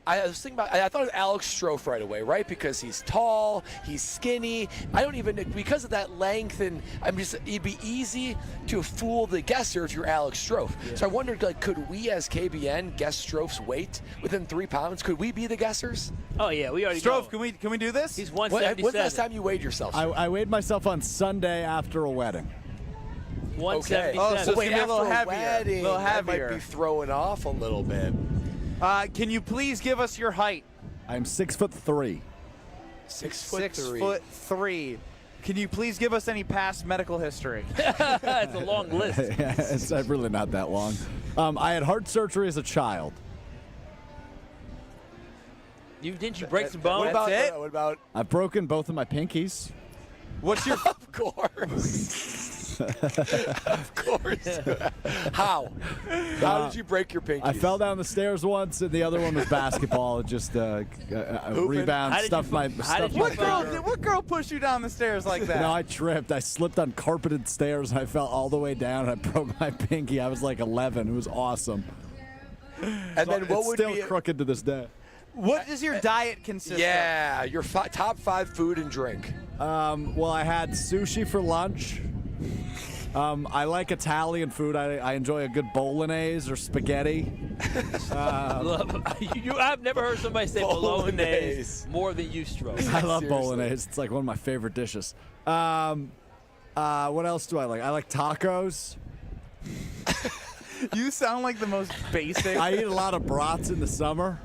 I was thinking about. I thought of Alex Stro right away, right? Because he's tall, he's skinny. I don't even because of that length, and it'd be easy to fool the guesser if you're Alex Stro. Yeah. So I wondered, could we as KBN guess Stro's weight within 3 pounds? Could we be the guessers? Oh yeah, we already. Stro, can we do this? He's 177. When's the last time you weighed yourself? I weighed myself on Sunday after a wedding. 177. Oh, so wait, it's a little after a heavier. wedding, little that heavier. might be throwing off a little bit. Can you please give us your height? I'm 6'3". 6'3". Can you please give us any past medical history? It's a long list. Yeah, it's really not that long. I had heart surgery as a child. Didn't you break some bones? What about? I've broken both of my pinkies. What's your? Of course. Of course. How? How did you break your pinkies? I fell down the stairs once, and the other one was basketball. It just rebound, stuffed my. What girl pushed you down the stairs like that? No, I tripped. I slipped on carpeted stairs, and I fell all the way down, and I broke my pinky. I was like 11. It was awesome. And then what would still be crooked to this day? What does your diet consist of? Yeah, your top 5 food and drink. Well, I had sushi for lunch. I like Italian food. I enjoy a good bolognese or spaghetti. I've never heard somebody say bolognese more than you, Stro. I love bolognese. It's like one of my favorite dishes. What else do I like? I like tacos. You sound like the most basic. I eat a lot of brats in the summer.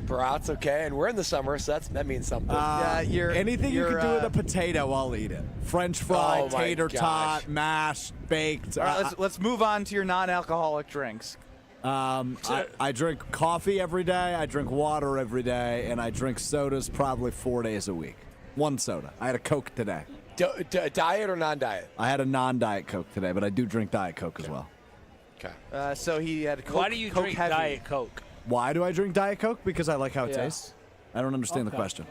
Brats, okay, and we're in the summer, so that means something. Anything you can do with a potato, I'll eat it. French fry, tater tot, mashed, baked. All right, let's move on to your non-alcoholic drinks. I drink coffee every day, I drink water every day, and I drink sodas probably 4 days a week. One soda. I had a Coke today. Diet or non-diet? I had a non-diet Coke today, but I do drink Diet Coke as well. Okay. So he had Coke. Why do you drink heavy. Diet Coke? Why do I drink Diet Coke? Because I like how it tastes. I don't understand the question.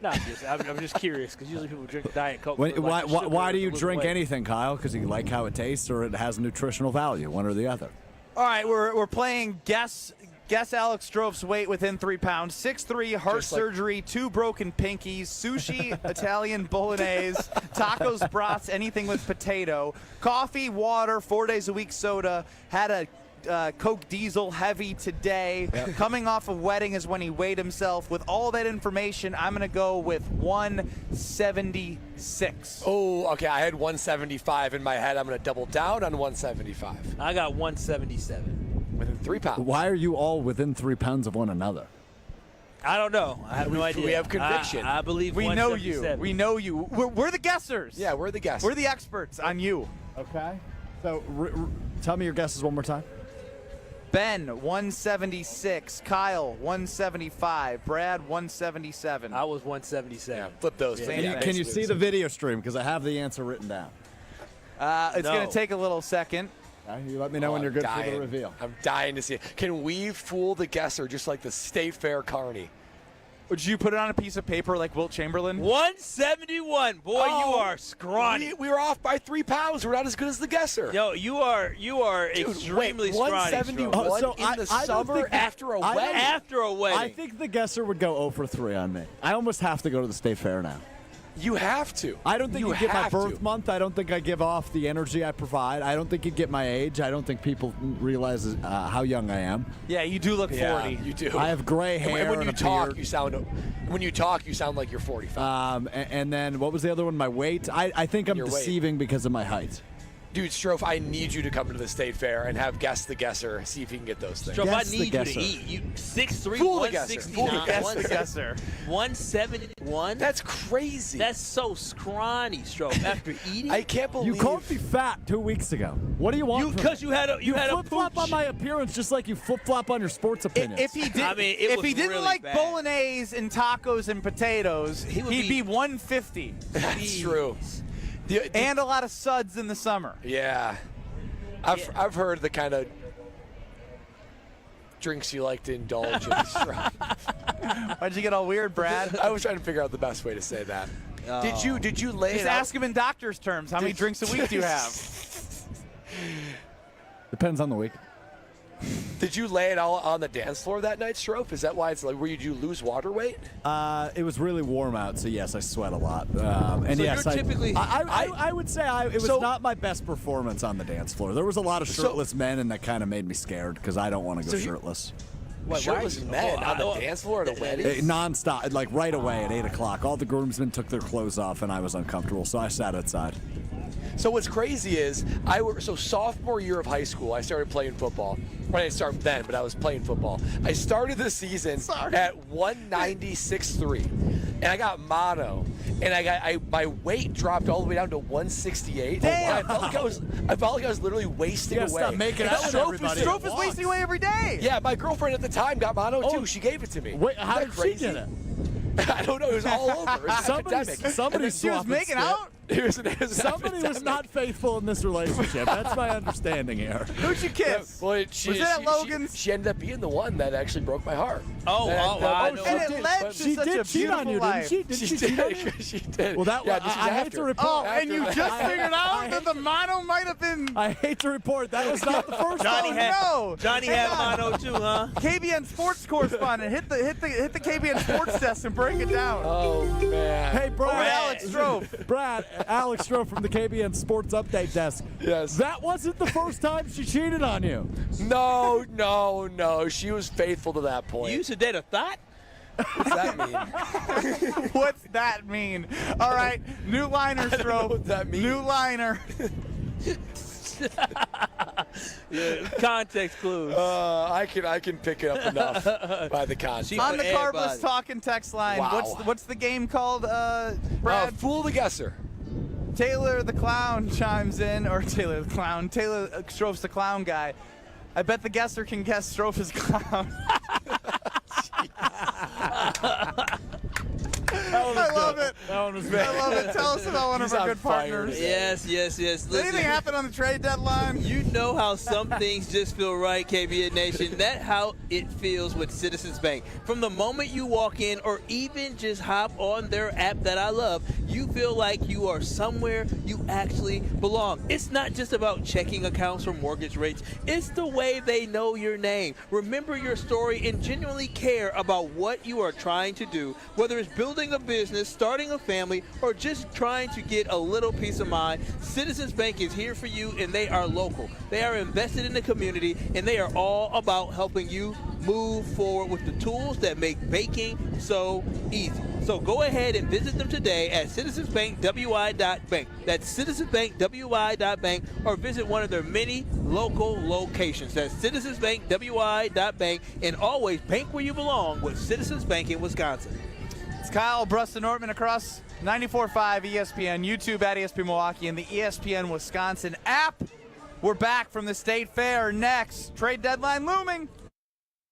No, I'm just curious because usually people drink Diet Coke. Why do you drink anything, Kyle? Because you like how it tastes or it has nutritional value, one or the other? All right, we're playing Guess Alex Strove's weight within 3 pounds. 6'3", heart surgery, 2 broken pinkies, sushi, Italian bolognese, tacos, brats, anything with potato, coffee, water, 4 days a week soda, had a Coke Diesel heavy today. Yep. Coming off a wedding is when he weighed himself. With all that information, I'm going to go with 176. Oh, okay. I had 175 in my head. I'm going to double down on 175. I got 177. Within 3 pounds. Why are you all within 3 pounds of one another? I don't know. I have no idea. We have conviction. I believe we know you. We know you. We're the guessers. Yeah, we're the guessers. We're the experts on you. Okay. So tell me your guesses one more time. Ben, 176. Kyle, 175. Brad, 177. I was 177. Flip those. Can you see the video stream? Because I have the answer written down. It's going to take a little second. You let me know when you're good for the reveal. I'm dying to see it. Can we fool the guesser just like the State Fair Carney? Would you put it on a piece of paper like Wilt Chamberlain? 171. Boy, you are scrawny. We were off by 3 pounds. We're not as good as the guesser. Yo, you are Dude, extremely wait, scrawny. 171 in the summer after a wedding? After a wedding. I think the guesser would go 0 for 3 on me. I almost have to go to the State Fair now. You have to. I don't think you get my birth month. I don't think I give off the energy I provide. I don't think you get my age. I don't think people realize how young I am. Yeah, you do look 40. You do. I have gray hair. And when you talk, beard. you sound like you're 45. And then what was the other one? My weight. I think I'm deceiving because of my height. Dude, Strofe, I need you to come to the State Fair and have Guess the Guesser, see if you can get those things. Strofe, I need you to eat. You 6'3", Fool the guesser. 171. That's crazy. That's so scrawny, Strofe. After eating, I can't believe you called me fat 2 weeks ago. What do you want? Because you had a flip flop on my appearance, just like you flip flop on your sports opinions. If he did, if he didn't like bolognese and tacos and potatoes, he'd be 150. That's true. And a lot of suds in the summer. Yeah. I've heard the kind of drinks you like to indulge in. Why'd you get all weird, Brad? I was trying to figure out the best way to say that. Did you lay Just it out? ask him in doctor's terms. How many drinks a week do you have? Depends on the week. Did you lay it all on the dance floor that night, Strofe? Is that why it's like, did you lose water weight? It was really warm out, so yes, I sweat a lot. And so yes, you're typically I would say it was not my best performance on the dance floor. There was a lot of shirtless men, and that kind of made me scared because I don't want to go shirtless. Shirtless men on the dance floor at a wedding? Non-stop, like right away at 8 o'clock. All the groomsmen took their clothes off, and I was uncomfortable, so I sat outside. So what's crazy is, sophomore year of high school, I started playing football. Well, I didn't start then, but I was playing football. I started the season at 196.3, and I got mono, and my weight dropped all the way down to 168. Damn! I felt like I was literally wasting away. Stop making out with everybody. Strofe is wasting away every day. Yeah, my girlfriend at the time got mono too. She gave it to me. Wait, how did she get it? I don't know. It was all over. It was epidemic. She was making out? Somebody was not faithful in this relationship. That's my understanding here. Who'd you kiss? Well, was it at Logan's? She ended up being the one that actually broke my heart. And it led to she such did a cheat on beautiful you, life. didn't she? She did. She did. Well, I hate to report. Oh, and you just figured out that the mono might have been. I hate to report that was not the first Johnny time. had mono too, huh? KBN sports correspondent, hit the KBN sports desk and break it down. Oh man. Hey, Brad. Alex Strofe. Alex Strofe from the KBN Sports Update Desk. Yes. That wasn't the first time she cheated on you. No. She was faithful to that point. You used to date a thought? What's that mean? What's that mean? All right, new liner, Strofe. I don't know what that means. New liner. Yeah, context clues. I can pick it up enough by the context. On the Carbless Talking text line, Wow. what's the game called, Brad? Fool the guesser. Taylor the Clown chimes in, or Taylor the Clown. Taylor Strofe's the clown guy. I bet the guesser can guess Strofe is clown. I love it. That one was I love it. Tell us about one of our good partners. Yes. Did anything happen on the trade deadline? You know how some things just feel right, KBN Nation. That's how it feels with Citizens Bank. From the moment you walk in or even just hop on their app that I love, you feel like you are somewhere you actually belong. It's not just about checking accounts or mortgage rates. It's the way they know your name, remember your story, and genuinely care about what you are trying to do, whether it's building a business, starting a family, or just trying to get a little peace of mind. Citizens Bank is here for you, and they are local. They are invested in the community, and they are all about helping you move forward with the tools that make banking so easy. So go ahead and visit them today at citizensbankwi.bank. That's citizensbankwi.bank, or visit one of their many local locations. That's citizensbankwi.bank, and always bank where you belong with Citizens Bank in Wisconsin. It's Kyle, Brust, and Nortman across 94.5 ESPN, YouTube at ESPN Milwaukee, and the ESPN Wisconsin app. We're back from the State Fair next. Trade deadline looming.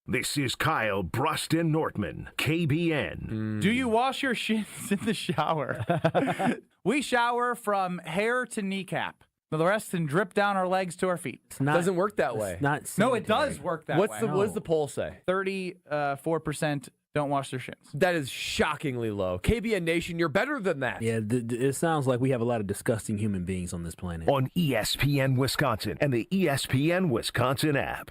This is Kyle, Brust, and Nortman, KBN. Do you wash your shins in the shower? We shower from hair to kneecap. The rest can drip down our legs to our feet. Doesn't work that way. No, it does work that way. What does the poll say? 34% don't wash their shins. That is shockingly low. KBN Nation, you're better than that. Yeah, it sounds like we have a lot of disgusting human beings on this planet. On ESPN Wisconsin and the ESPN Wisconsin app.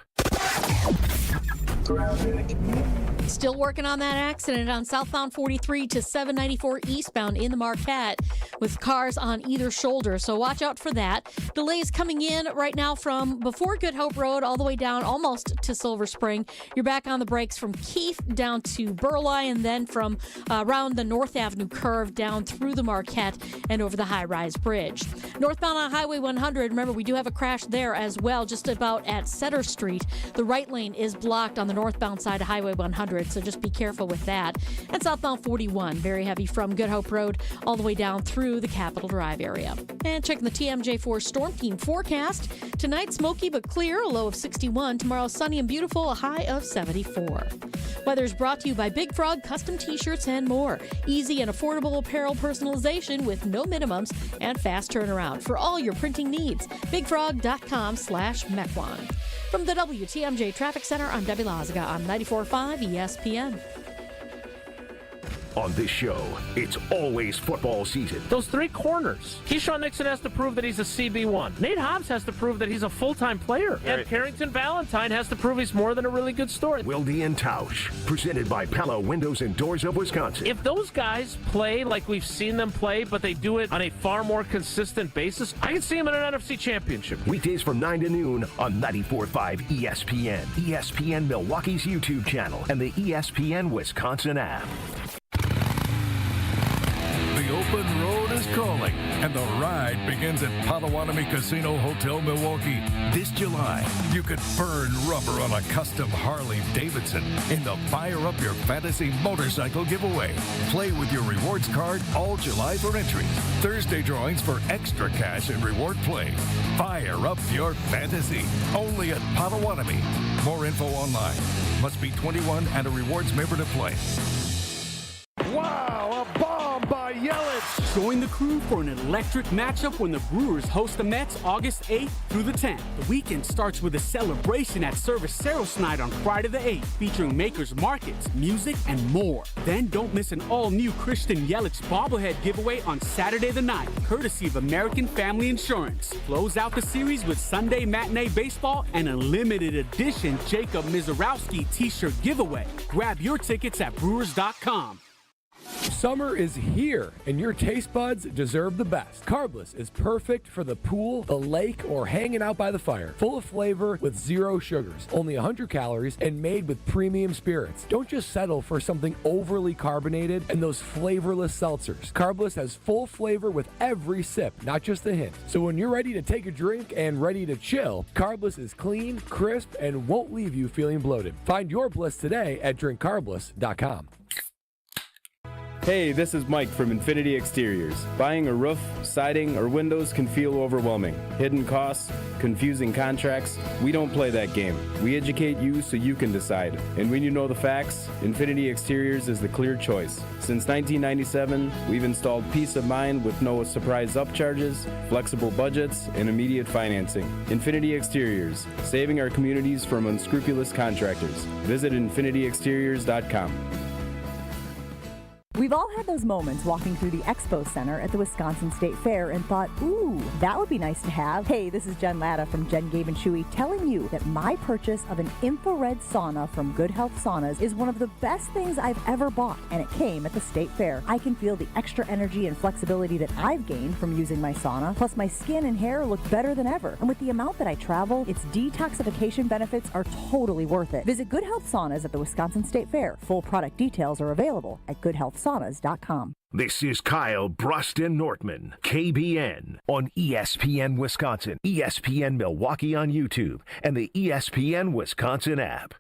Still working on that accident on southbound 43 to 794 eastbound in the Marquette with cars on either shoulder. So watch out for that. Delays coming in right now from before Good Hope Road all the way down almost to Silver Spring. You're back on the brakes from Keefe down to Burleigh and then from around the North Avenue curve down through the Marquette and over the high-rise bridge. Northbound on Highway 100, remember we do have a crash there as well, just about at Setter Street. The right lane is blocked on the northbound side of Highway 100, so just be careful with that. And southbound 41, very heavy from Good Hope Road all the way down through the Capitol Drive area. And checking the TMJ4 Storm Team forecast. Tonight, smoky but clear, a low of 61. Tomorrow, sunny and beautiful, a high of 74. Weather's brought to you by Big Frog Custom T-shirts and more. Easy and affordable apparel personalization with no minimums and fast turnaround for all your printing needs. BigFrog.com/Mequon. From the WTMJ Traffic Center, I'm Debbie Lazaga on 94.5 ESPN. On this show, it's always football season. Those three corners. Keyshawn Nixon has to prove that he's a CB1. Nate Hobbs has to prove that he's a full-time player. And Carrington Valentine has to prove he's more than a really good story. Wilde and Tausch, presented by Pella Windows and Doors of Wisconsin. If those guys play like we've seen them play, but they do it on a far more consistent basis, I can see them in an NFC championship. Weekdays from 9 to noon on 94.5 ESPN, ESPN Milwaukee's YouTube channel, and the ESPN Wisconsin app. The open road is calling, and the ride begins at Potawatomi Casino Hotel Milwaukee. This July, you could burn rubber on a custom Harley-Davidson in the Fire Up Your Fantasy motorcycle giveaway. Play with your rewards card all July for entries. Thursday drawings for extra cash and reward play. Fire up your fantasy. Only at Potawatomi. More info online. Must be 21 and a rewards member to play. Wow, a bomb by Yelich. Join the crew for an electric matchup when the Brewers host the Mets August 8th through the 10th. The weekend starts with a celebration at Cerveceros Night on Friday the 8th, featuring makers markets, music, and more. Then don't miss an all-new Christian Yelich bobblehead giveaway on Saturday the 9th, courtesy of American Family Insurance. Close out the series with Sunday matinee baseball and a limited edition Jacob Mizorowski t-shirt giveaway. Grab your tickets at Brewers.com. Summer is here, and your taste buds deserve the best. Carbless is perfect for the pool, the lake, or hanging out by the fire. Full of flavor with zero sugars, only 100 calories, and made with premium spirits. Don't just settle for something overly carbonated and those flavorless seltzers. Carbless has full flavor with every sip, not just a hint. So when you're ready to take a drink and ready to chill, Carbless is clean, crisp, and won't leave you feeling bloated. Find your bliss today at drinkcarbless.com. Hey, this is Mike from Infinity Exteriors. Buying a roof, siding, or windows can feel overwhelming. Hidden costs, confusing contracts. We don't play that game. We educate you so you can decide. And when you know the facts, Infinity Exteriors is the clear choice. Since 1997, we've installed peace of mind with no surprise upcharges, flexible budgets, and immediate financing. Infinity Exteriors, saving our communities from unscrupulous contractors. Visit infinityexteriors.com. We've all had those moments walking through the Expo Center at the Wisconsin State Fair and thought, ooh, that would be nice to have. Hey, this is Jen Latta from Jen, Gabe, and Chewy telling you that my purchase of an infrared sauna from Good Health Saunas is one of the best things I've ever bought, and it came at the State Fair. I can feel the extra energy and flexibility that I've gained from using my sauna, plus my skin and hair look better than ever. And with the amount that I travel, its detoxification benefits are totally worth it. Visit Good Health Saunas at the Wisconsin State Fair. Full product details are available at goodhealthsaunas.com. This is Kyle, Brust, and Nortman, KBN, on ESPN Wisconsin, ESPN Milwaukee on YouTube, and the ESPN Wisconsin app.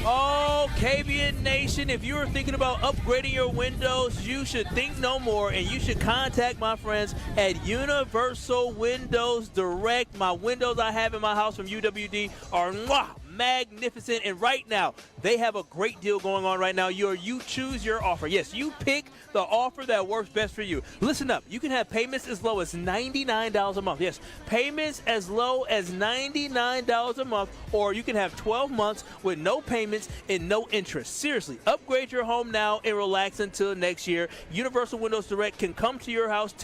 Oh, KBN Nation, if you are thinking about upgrading your windows, you should think no more, and you should contact my friends at Universal Windows Direct. My windows I have in my house from UWD are magnificent, and right now they have a great deal going on right now. You choose your offer. Yes, you pick the offer that works best for you. Listen up, you can have payments as low as $99 a month. Yes, payments as low as $99 a month, or you can have 12 months with no payments and no interest. Seriously, upgrade your home now and relax until next year. Universal Windows Direct can come to your house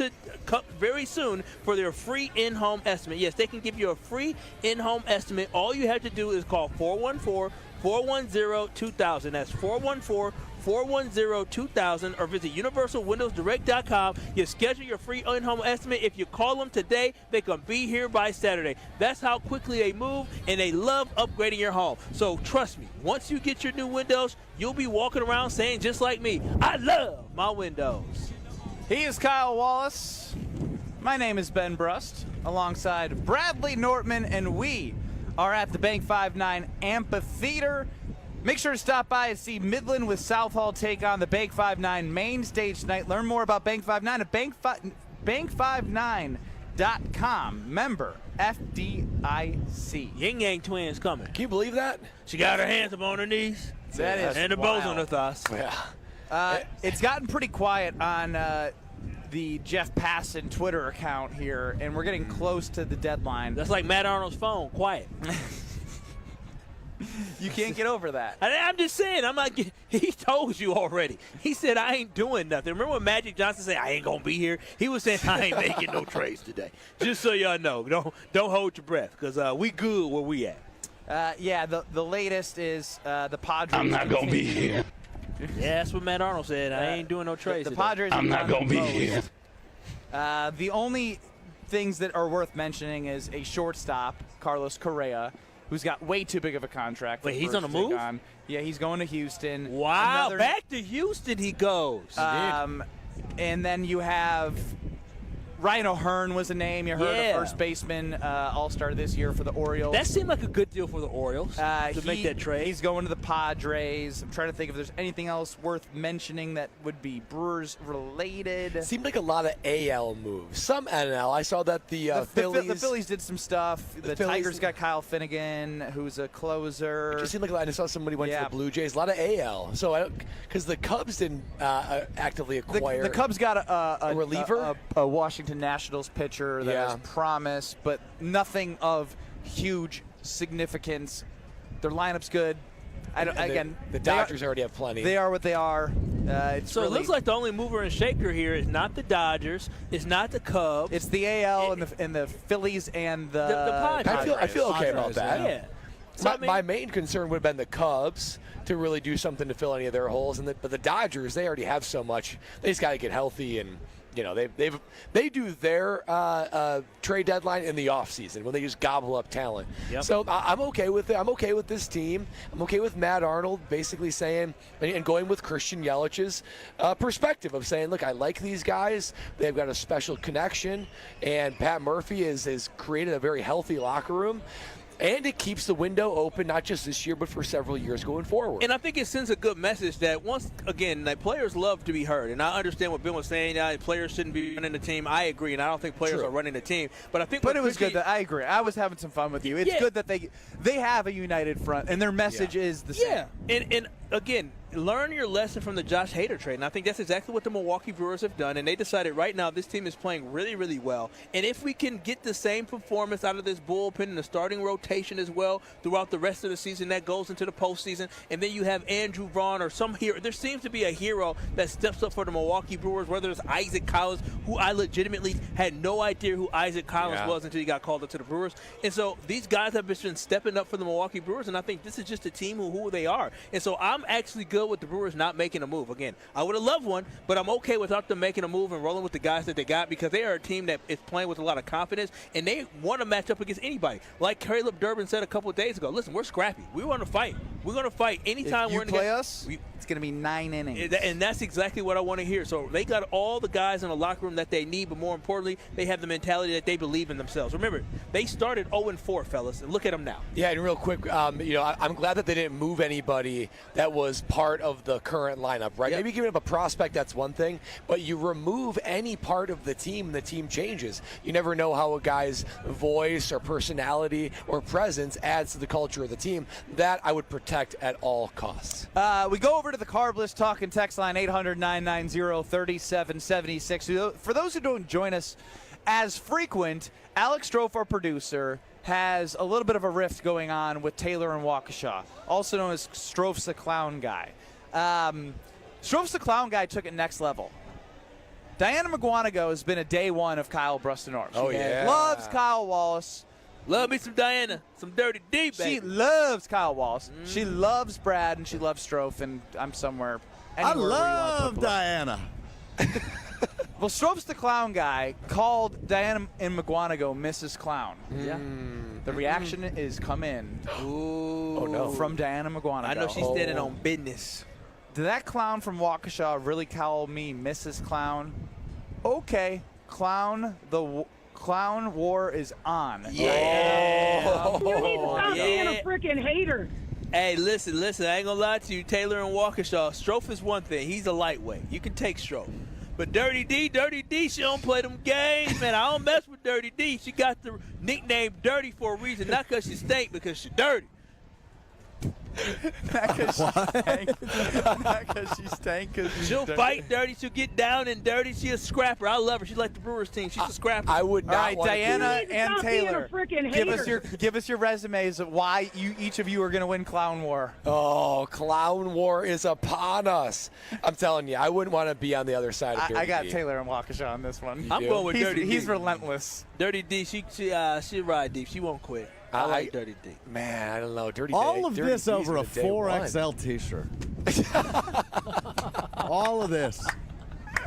very soon for their free in-home estimate. Yes, they can give you a free in-home estimate. All you have to do is call 414-410-2000. That's 414-410-2000, or visit universalwindowsdirect.com. You schedule your free in-home estimate. If you call them today, they can be here by Saturday. That's how quickly they move, and they love upgrading your home. So trust me, once you get your new windows, you'll be walking around saying just like me, I love my windows. He is Kyle Wallace. My name is Ben Brust, alongside Bradley Nortman, and we are at the Bank 5-9 Amphitheater. Make sure to stop by and see Midland with Southall take on the Bank 5-9 main stage tonight. Learn more about Bank 5-9 at bank59.com. Member FDIC. Yin Yang twins coming. Can you believe that? She got her hands up on her knees. That is and the bows on her thighs. Yeah. It's gotten pretty quiet on the Jeff Passan Twitter account here, and we're getting close to the deadline. That's like Matt Arnold's phone, quiet. You can't get over that. I'm just saying, he told you already. He said, I ain't doing nothing. Remember when Magic Johnson said, I ain't going to be here? He was saying, I ain't making no trades today. Just so y'all know, don't hold your breath, because we good where we at. Yeah, the latest is the Padres. I'm not going to be here. Yeah, that's what Matt Arnold said. I ain't doing no trades. The Padres. I'm not going to be here. The only things that are worth mentioning is a shortstop, Carlos Correa, who's got way too big of a contract. Wait, he's on the move? Yeah, he's going to Houston. Wow, back to Houston he goes. And then you have Ryan O'Hearn was a name. You heard a first baseman all-star this year for the Orioles. That seemed like a good deal for the Orioles to make that trade. He's going to the Padres. I'm trying to think if there's anything else worth mentioning that would be Brewers related. Seemed like a lot of AL moves. Some NL. I saw that the Phillies. The Phillies did some stuff. The Tigers got Kyle Finnegan, who's a closer. It just seemed like I just saw somebody went to the Blue Jays. A lot of AL. So because the Cubs didn't actively acquire. The Cubs got a reliever, a Washington Nationals pitcher that has promise, but nothing of huge significance. Their lineup's good. The Dodgers already have plenty. They are what they are. It looks like the only mover and shaker here is not the Dodgers, it's not the Cubs. It's the AL and the Phillies and the Padres. I feel okay about that. Yeah. So, my main concern would have been the Cubs to really do something to fill any of their holes, but the Dodgers, they already have so much. They just got to get healthy, and they do their trade deadline in the offseason when they just gobble up talent. Yep. So I'm okay with it. I'm okay with this team. I'm okay with Matt Arnold basically saying and going with Christian Yelich's perspective of saying, look, I like these guys. They've got a special connection, and Pat Murphy has created a very healthy locker room. And it keeps the window open, not just this year, but for several years going forward. And I think it sends a good message that once again, players love to be heard. And I understand what Bill was saying. Players shouldn't be running the team. I agree, and I don't think players are running the team. But I think, it was good. I agree. I was having some fun with you. It's good that they have a united front, and their message is the same. Yeah, and again, learn your lesson from the Josh Hader trade. And I think that's exactly what the Milwaukee Brewers have done. And they decided right now this team is playing really, really well. And if we can get the same performance out of this bullpen and the starting rotation as well throughout the rest of the season, that goes into the postseason. And then you have Andrew Vaughn or some hero. There seems to be a hero that steps up for the Milwaukee Brewers, whether it's Isaac Collins, who I legitimately had no idea who Isaac Collins was until he got called up to the Brewers. And so these guys have been stepping up for the Milwaukee Brewers. And I think this is just a team who they are. And so I'm actually good with the Brewers not making a move. Again, I would have loved one, but I'm okay without them making a move and rolling with the guys that they got because they are a team that is playing with a lot of confidence, and they want to match up against anybody. Like Caleb Durbin said a couple of days ago, listen, we're scrappy. We want to fight. We're going to fight anytime we're in the game. Us, it's going to be 9 innings. And that's exactly what I want to hear. So they got all the guys in the locker room that they need, but more importantly, they have the mentality that they believe in themselves. Remember, they started 0-4, fellas, and look at them now. Yeah, and real quick, I'm glad that they didn't move anybody that was part of the current lineup, right? Yep. Maybe giving up a prospect, that's one thing, but you remove any part of the team changes. You never know how a guy's voice or personality or presence adds to the culture of the team. That I would protect at all costs. We go over to the Carb List Talk and text line 800-990-3776. For those who don't join us as frequent, Alex Stro, our producer, has a little bit of a rift going on with Taylor and Waukesha, also known as Stroph's the Clown Guy. Stroph's the Clown Guy took it next level. Diana McGuanago has been a day one of Kyle Brust and North. Oh, yeah. Loves Kyle Wallace. Love me some Diana, some Dirty D, baby. She loves Kyle Wallace. She loves Brad, and she loves Strofe, and I'm somewhere. I love Diana. Well, Stroph's the Clown Guy called Diana and McGuanago Mrs. Clown. Yeah. The reaction is come in. Ooh. Oh, no. From Diana McGuanago. I know she's standing on business. Did that clown from Waukesha really call me Mrs. Clown? Okay. Clown war is on. Yeah. You need to stop being a freaking hater. Hey, listen. I ain't gonna lie to you. Taylor and Waukesha. Strofe is one thing. He's a lightweight. You can take Strofe. But Dirty D, she don't play them games, man. I don't mess with Dirty D. She got the nickname Dirty for a reason, not because she stink, because she dirty. Not because she stank. She'll fight dirty. She'll get down and dirty. She's a scrapper. I love her. She's like the Brewers team. She's a scrapper. I would not. All right, Diana and Taylor, Hater. give us your resumes of why each of you are going to win Clown War. Oh, Clown War is upon us. I'm telling you, I wouldn't want to be on the other side of Dirty I got D. Taylor and Waukesha on this one. I'm going with Dirty D. He's relentless. Dirty D, she ride deep. She won't quit. I like Dirty D. Man, I don't know. Dirty All D, of Dirty this D's over a been day 4XL T-shirt. All of this.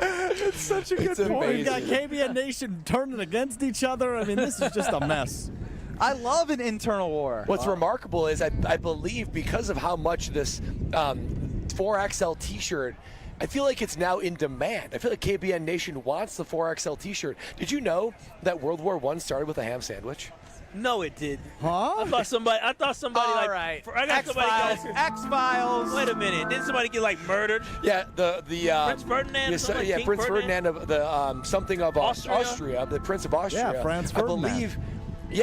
It's such a good point. We've got KBN Nation turning against each other. I mean, this is just a mess. I love an internal war. What's remarkable is I believe because of how much this 4XL T-shirt, I feel like it's now in demand. I feel like KBN Nation wants the 4XL T-shirt. Did you know that World War I started with a ham sandwich? No, it didn't. Huh? I thought somebody All right. I got X-Files. somebody. X-Files. Wait a minute. Didn't somebody get murdered? Yeah, the Prince Ferdinand. King Prince Ferdinand of the something of Austria, the Prince of Austria. Yeah, Franz Ferdinand.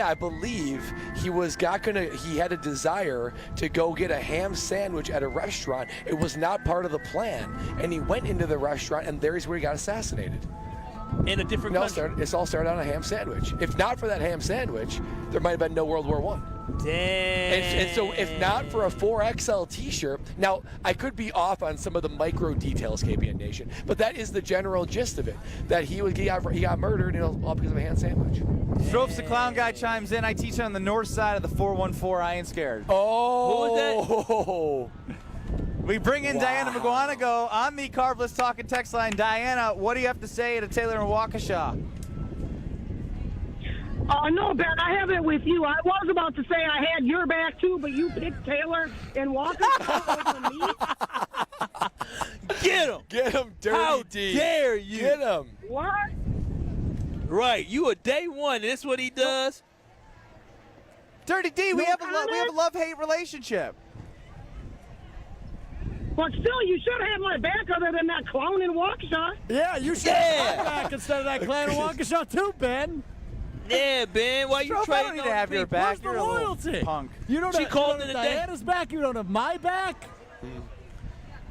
I believe he had a desire to go get a ham sandwich at a restaurant. It was not part of the plan, and he went into the restaurant, and there's where he got assassinated. In a different country. It's all started on a ham sandwich. If not for that ham sandwich, there might have been no World War I. Damn. And so if not for a 4XL T-shirt, now I could be off on some of the micro details, KBN Nation, but that is the general gist of it, that he got murdered, all because of a ham sandwich. Stroph's the Clown Guy chimes in. I teach on the north side of the 414. I ain't scared. Oh. Who was that? We bring in Diana McGuanago on the Carb List Talk and text line. Diana, what do you have to say to Taylor and Waukesha? No, Ben, I have it with you. I was about to say I had your back too, but you picked Taylor and Waukesha over me. Get him. Get him, Dirty D. How dare you? Get him. What? Right, you a day one, and that's what he does? Dirty D, we have a love-hate relationship. But still, you should have my back other than that clown in Waukesha. Yeah, you should have my back instead of that clown in Waukesha too, Ben. Yeah, Ben, why you Strofe, I trading don't need on to have your me? back. Where's You're the a little loyalty? punk. You don't She have, called you don't in have a day. Diana's back. You don't have my back.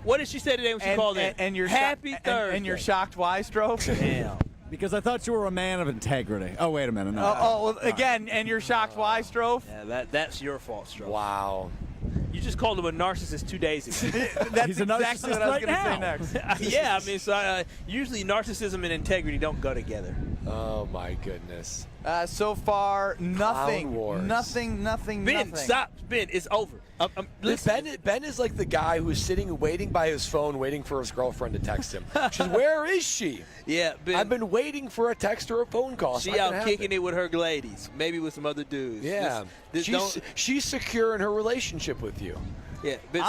What did she say today when she called in? And you're Happy Thursday. And you're shocked why, Strofe? Damn. Because I thought you were a man of integrity. Oh, wait a minute. No. Well, again, and you're shocked why, Strofe? Yeah, that's your fault, Stro. Wow. You just called him a narcissist 2 days ago. That's He's a exactly what I was narcissist going to say right next. Yeah, I mean, so usually narcissism and integrity don't go together. Oh, my goodness. So far, nothing. Wars. Nothing. Ben, stop. Ben, it's over. Ben is like the guy who's sitting, waiting by his phone, waiting for his girlfriend to text him. She's, where is she? Yeah, Ben. I've been waiting for a text or a phone call. She out kicking it with her ladies, maybe with some other dudes. Yeah. She's secure in her relationship with you. Yeah, Ben,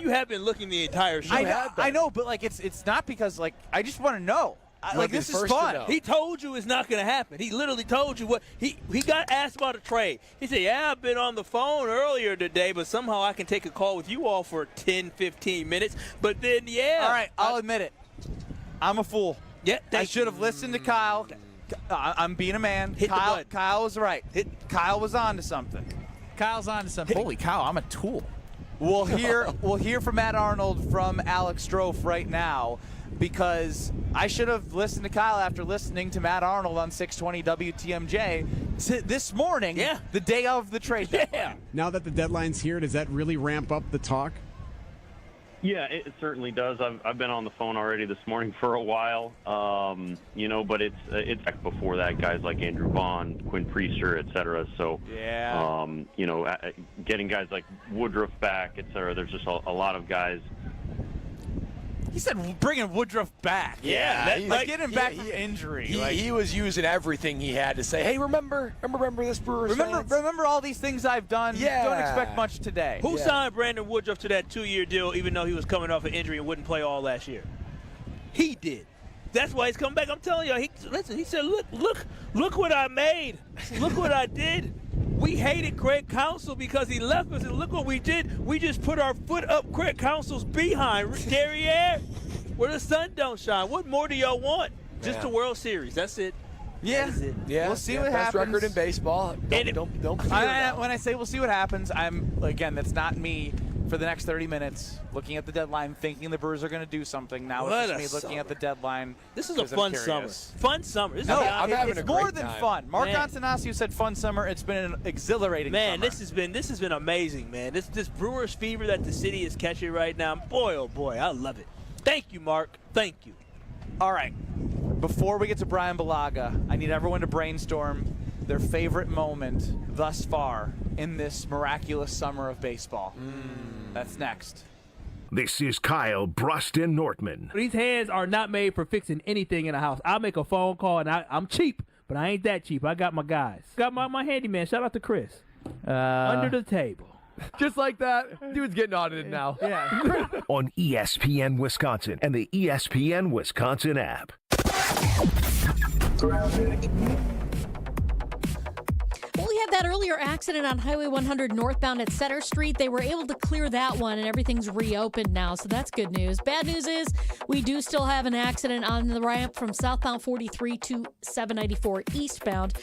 you have been looking the entire show. I know, but like it's not because like I just want to know. Like this is fun. He told you it's not going to happen. He literally told you what he got asked about a trade. He said, "Yeah, I've been on the phone earlier today, but somehow I can take a call with you all for 10, 15 minutes." But then, yeah. All right, I'll admit it. I'm a fool. Yeah, I should have listened to Kyle. I'm being a man. Kyle was right. Kyle was on to something. Kyle's on to something. Holy cow, I'm a tool. We'll hear from Matt Arnold from Alex Strofe right now, because I should have listened to Kyle after listening to Matt Arnold on 620 WTMJ this morning, the day of the trade deadline. Now that the deadline's here, does that really ramp up the talk? Yeah, it certainly does. I've been on the phone already this morning for a while, but it's back before that, guys like Andrew Vaughn, Quinn Priester, et cetera. So, getting guys like Woodruff back, et cetera. There's just a lot of guys. He said bringing Woodruff back. Yeah, get him back from injury. He was using everything he had to say. Hey, remember this Brewers fans? Remember all these things I've done. Yeah. Don't expect much today. Who signed Brandon Woodruff to that 2-year deal, even though he was coming off an injury and wouldn't play all last year? He did. That's why he's coming back. I'm telling you. He said, look what I made. Look what I did. We hated Craig Counsell because he left us, and look what we did. We just put our foot up Craig Counsell's behind. Derriere, where the sun don't shine. What more do y'all want? Just the World Series. That's it. Yeah. That is it. Yeah, we'll see what best happens. record in baseball. Don't fear that. When I say we'll see what happens, that's not me for the next 30 minutes looking at the deadline, thinking the Brewers are going to do something. Now it's just me looking at the deadline. This is a fun summer. Fun summer. I'm having it's more than fun. Mark Antanasio said fun summer. It's been an exhilarating summer. This has been amazing, man. This Brewers fever that the city is catching right now. Boy, oh boy, I love it. Thank you, Mark. Thank you. All right. Before we get to Brian Balaga, I need everyone to brainstorm their favorite moment thus far in this miraculous summer of baseball. That's next. This is Kyle, Brust, and Nortman. These hands are not made for fixing anything in a house. I'll make a phone call, and I'm cheap, but I ain't that cheap. I got my guys. Got my handyman. Shout out to Chris. Under the table. Just like that, dude's getting audited now. Yeah. On ESPN Wisconsin and the ESPN Wisconsin app. Well, we had that earlier accident on Highway 100 northbound at Center Street. They were able to clear that one, and everything's reopened now, so that's good news. Bad news is we do still have an accident on the ramp from southbound 43 to 794 eastbound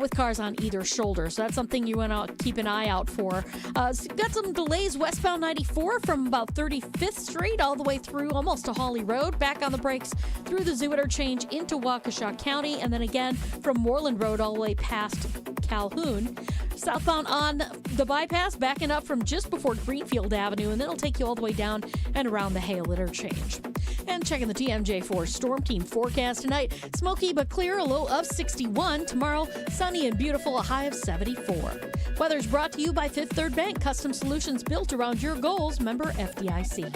with cars on either shoulder, so that's something you want to keep an eye out for. Got some delays westbound 94 from about 35th Street all the way through almost to Hawley Road, back on the brakes through the Zoo interchange into Waukesha County, and then again from Moreland Road all the way past Calhoun. Southbound on the bypass, backing up from just before Greenfield Avenue, and then it'll take you all the way down and around the Hale interchange. And checking the TMJ4 Storm Team forecast tonight, smoky but clear, a low of 61. Tomorrow, sunny and beautiful, a high of 74. Weather's brought to you by Fifth Third Bank, custom solutions built around your goals, member FDIC.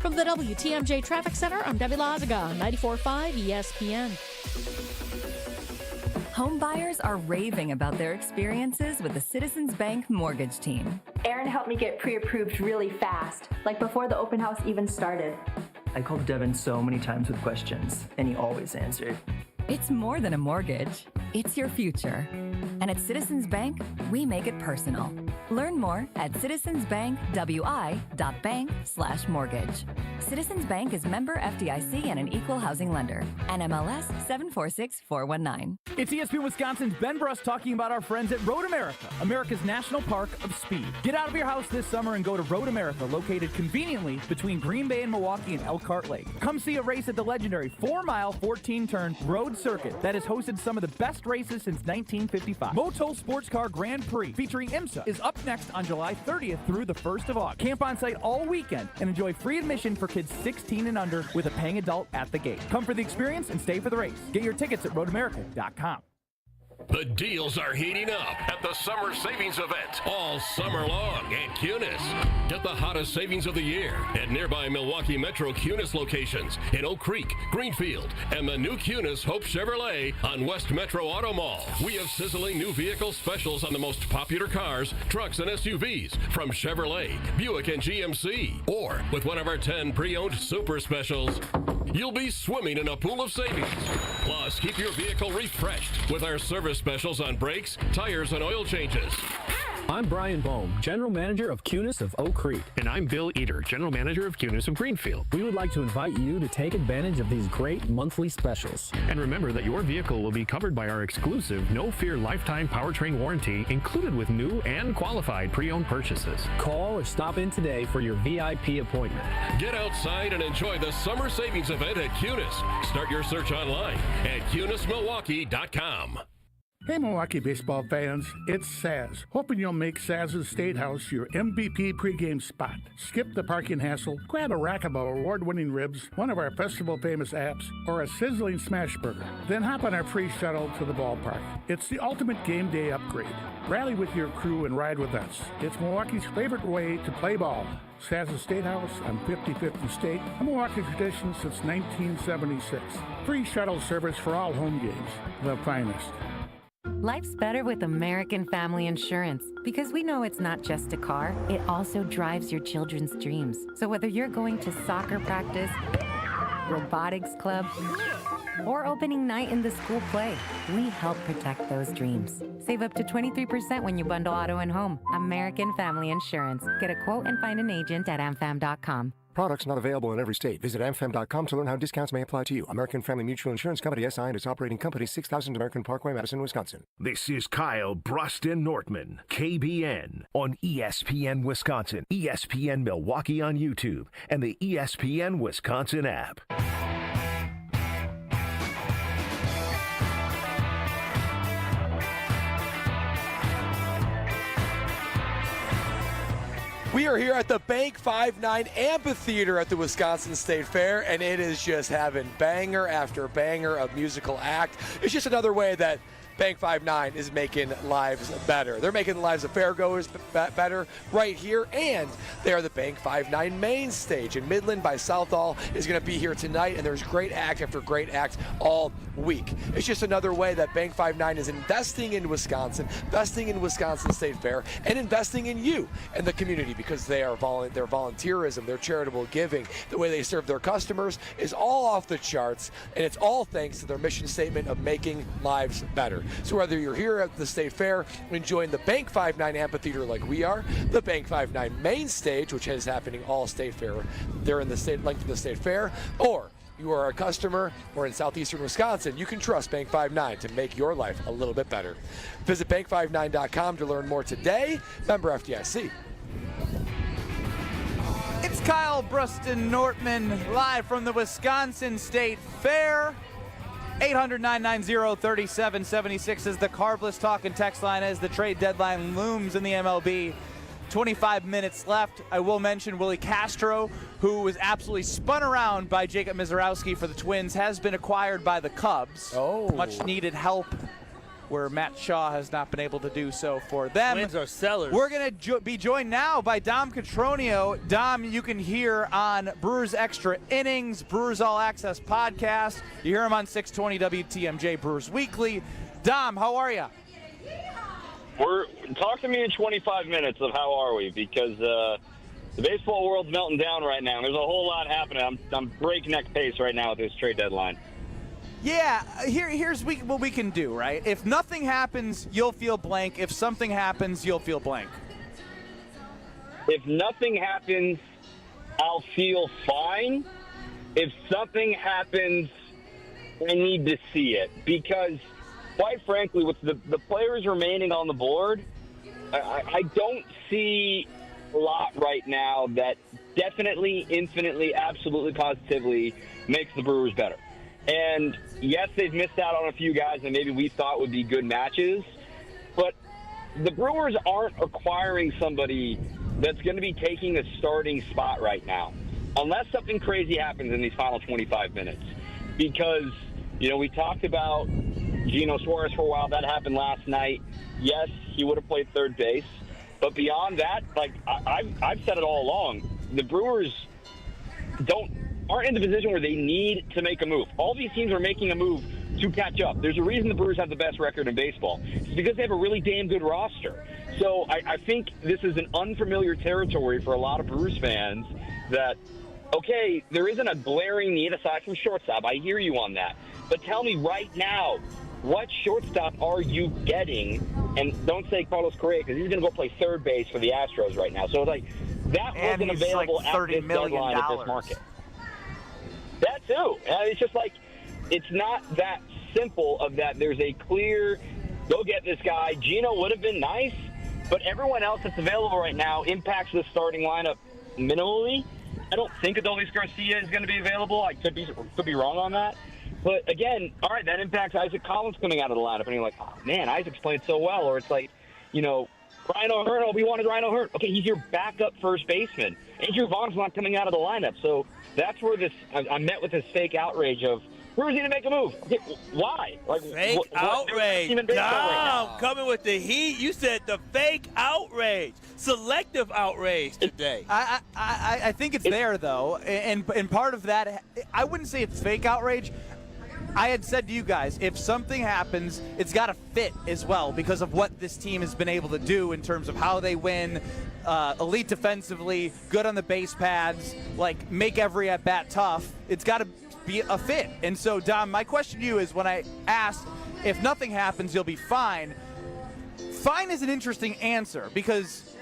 From the WTMJ Traffic Center, I'm Debbie Lazaga on 94.5 ESPN. Home buyers are raving about their experiences with the Citizens Bank mortgage team. Aaron helped me get pre-approved really fast, like before the open house even started. I called Devin so many times with questions, and he always answered. It's more than a mortgage. It's your future. And at Citizens Bank, we make it personal. Learn more at citizensbankwi.bank/mortgage. Citizens Bank is member FDIC and an equal housing lender. NMLS 746419. It's ESPN Wisconsin's Ben Brust talking about our friends at Road America, America's National Park of Speed. Get out of your house this summer and go to Road America, located conveniently between Green Bay and Milwaukee and Elkhart Lake. Come see a race at the legendary 4-mile, 14-turn road circuit that has hosted some of the best races since 1955. Motul Sports Car Grand Prix featuring IMSA is up next on July 30th through the 1st of August. Camp on site all weekend and enjoy free admission for kids 16 and under with a paying adult at the gate. Come for the experience and stay for the race. Get your tickets at roadamerica.com. The deals are heating up at the Summer Savings Event all summer long at Cunis. Get the hottest savings of the year at nearby Milwaukee Metro Cunis locations in Oak Creek, Greenfield, and the new Cunis Hope Chevrolet on West Metro Auto Mall. We have sizzling new vehicle specials on the most popular cars, trucks, and SUVs from Chevrolet, Buick, and GMC. Or with one of our 10 pre-owned super specials, you'll be swimming in a pool of savings. Plus, keep your vehicle refreshed with our service specials on brakes, tires, and oil changes. I'm Brian Bohm, General Manager of Cunis of Oak Creek. And I'm Bill Eater, General Manager of Cunis of Greenfield. We would like to invite you to take advantage of these great monthly specials. And remember that your vehicle will be covered by our exclusive No Fear Lifetime Powertrain Warranty included with new and qualified pre-owned purchases. Call or stop in today for your VIP appointment. Get outside and enjoy the Summer Savings Event at Cunis. Start your search online at CunisMilwaukee.com. Hey Milwaukee baseball fans, it's Saz. Hoping you'll make Saz's State House your MVP pregame spot. Skip the parking hassle, grab a rack of award-winning ribs, one of our festival famous apps, or a sizzling smash burger. Then hop on our free shuttle to the ballpark. It's the ultimate game day upgrade. Rally with your crew and ride with us. It's Milwaukee's favorite way to play ball. Saz's State House on 5050 State, a Milwaukee tradition since 1976. Free shuttle service for all home games. The finest. Life's better with American Family Insurance because we know it's not just a car, it also drives your children's dreams. So whether you're going to soccer practice, robotics club, or opening night in the school play, we help protect those dreams. Save up to 23% when you bundle auto and home. American Family Insurance. Get a quote and find an agent at amfam.com. Products not available in every state. Visit amfam.com to learn how discounts may apply to you. American Family Mutual Insurance Company, SI, and its operating company, 6000 American Parkway, Madison, Wisconsin. This is Kyle, Brust, and Nortman, KBN, on ESPN Wisconsin, ESPN Milwaukee on YouTube, and the ESPN Wisconsin app. We are here at the Bank 5-9 Amphitheater at the Wisconsin State Fair, and it is just having banger after banger of musical act. It's just another way that Bank 5-9 is making lives better. They're making the lives of fairgoers better right here, and they are the Bank 5-9 main stage. And Midland by Southall is going to be here tonight, and there's great act after great act all week. It's just another way that Bank 5-9 is investing in Wisconsin, investing in Wisconsin State Fair, and investing in you and the community, because they are their volunteerism, their charitable giving, the way they serve their customers is all off the charts, and it's all thanks to their mission statement of making lives better. So whether you're here at the State Fair enjoying the Bank 5-9 Amphitheater like we are, the Bank 5-9 main stage, which is happening all State Fair, they're in the length of the State Fair, or you are a customer or in southeastern Wisconsin, you can trust Bank 5-9 to make your life a little bit better. Visit bank59.com to learn more today. Member FDIC. It's Kyle, Brust, and Nortman live from the Wisconsin State Fair. 800-990-3776 is the Carbless talk and text line as the trade deadline looms in the MLB. 25 minutes left. I will mention Willie Castro, who was absolutely spun around by Jacob Mizorowski for the Twins, has been acquired by the Cubs. Oh. Much needed help where Matt Shaw has not been able to do so for them. Twins are sellers. We're going to be joined now by Dom Catronio. Dom, you can hear on Brewers Extra Innings, Brewers All Access podcast. You hear him on 620 WTMJ Brewers Weekly. Dom, how are you? Talk to me in 25 minutes of how are we, because the baseball world's melting down right now. There's a whole lot happening. I'm breakneck pace right now with this trade deadline. Yeah, here's what we can do, right? If nothing happens, you'll feel blank. If something happens, you'll feel blank. If nothing happens, I'll feel fine. If something happens, I need to see it. Because, quite frankly, with the players remaining on the board, I don't see a lot right now that definitely, infinitely, absolutely, positively makes the Brewers better. And, yes, they've missed out on a few guys that maybe we thought would be good matches, but the Brewers aren't acquiring somebody that's going to be taking a starting spot right now, unless something crazy happens in these final 25 minutes. Because, we talked about Gino Suarez for a while. That happened last night. Yes, he would have played third base. But beyond that, like I've said it all along, the Brewers aren't in the position where they need to make a move. All these teams are making a move to catch up. There's a reason the Brewers have the best record in baseball. It's because they have a really damn good roster. So I think this is an unfamiliar territory for a lot of Brewers fans that, okay, there isn't a glaring need aside from shortstop. I hear you on that. But tell me right now, what shortstop are you getting? And don't say Carlos Correa, because he's going to go play third base for the Astros right now. So, like, that wasn't available like $30 at this million. deadline at this market. That too. It's just like, it's not that simple of that there's a clear, go get this guy. Gino would have been nice, but everyone else that's available right now impacts the starting lineup minimally. I don't think Adolis Garcia is going to be available. I could be wrong on that. But again, all right, that impacts Isaac Collins coming out of the lineup. And you're like, oh, man, Isaac's playing so well. Or it's like, Ryan O'Hearn, we wanted Ryan O'Hearn. Okay, he's your backup first baseman. Andrew Vaughn's not coming out of the lineup. So that's where I met with this fake outrage of, Brewers need to make a move. Okay, why? Like, fake outrage. Dom, coming with the heat. You said the fake outrage. Selective outrage today. I think it's there, though. And part of that, I wouldn't say it's fake outrage. I had said to you guys, if something happens, it's got to fit as well because of what this team has been able to do in terms of how they win, elite defensively, good on the base pads, like make every at-bat tough. It's got to be a fit. And so, Dom, my question to you is when I asked if nothing happens, you'll be fine. Fine is an interesting answer because